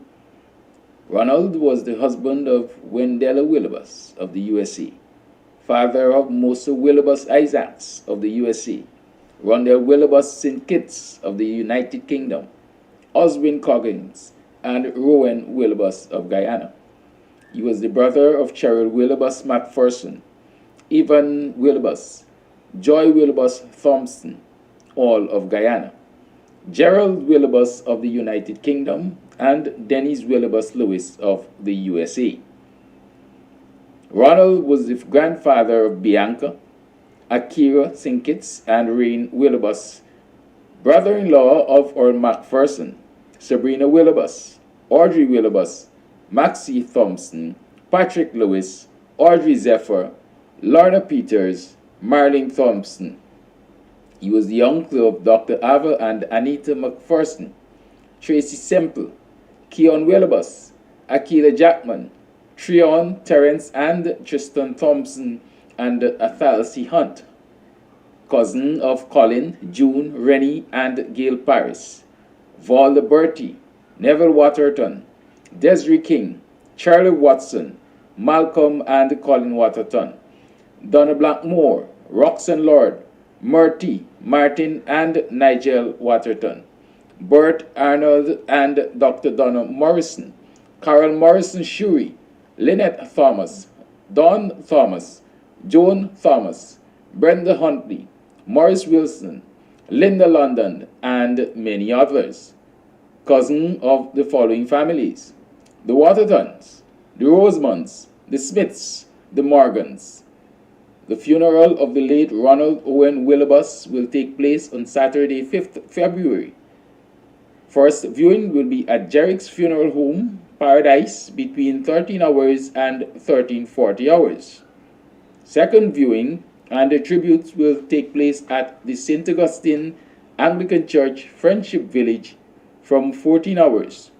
Ronald was the husband of Wendella Willibus of the USA, father of Mosa Willibus Isaacs of the USA, Rondell Willibus St. Kitts of the United Kingdom, Oswin Coggins, and Rowan Willibus of Guyana. He was the brother of Cheryl Willibus McPherson, Evan Willibus, Joy Willibus Thompson, all of Guyana, Gerald Willibus of the United Kingdom, and Dennis Willibus Lewis of the USA. Ronald was the grandfather of Bianca, Akira Sinkitz, and Rain Willibus, brother-in-law of Earl McPherson, Sabrina Willibus, Audrey Willibus, Maxie Thompson, Patrick Lewis, Audrey Zephyr, Lorna Peters, Marlene Thompson. He was the uncle of Dr. Ava and Anita McPherson, Tracy Semple, Keon Willibus, Akila Jackman, Treon, Terence, and Tristan Thompson, and Athalsey Hunt, cousin of Colin, June, Rennie, and Gail Paris, Valda Bertie, Neville Waterton, Desiree King, Charlie Watson, Malcolm and Colin Waterton, Donna Blackmore, Roxanne Lord, Murty, Martin, and Nigel Waterton, Bert Arnold and Dr. Donna Morrison, Carol Morrison Shuri, Lynette Thomas, Don Thomas, Joan Thomas, Brenda Huntley, Morris Wilson, Linda London, and many others. Cousin of the following families: the Watertons, the Rosemonds, the Smiths, the Morgans. The funeral of the late Ronald Owen Willibus will take place on Saturday, 5th February. First viewing will be at Jerrick's Funeral Home, Paradise, between 13 hours and 13:40 hours. Second viewing and the tributes will take place at the St. Augustine Anglican Church, Friendship Village, from 14 hours.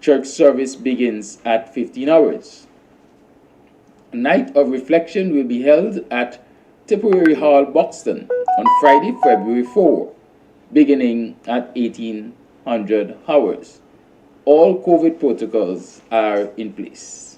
Church service begins at 15 hours. A night of reflection will be held at Tipperary Hall, Buxton, on Friday, February 4, beginning at 1800 hours. All COVID protocols are in place.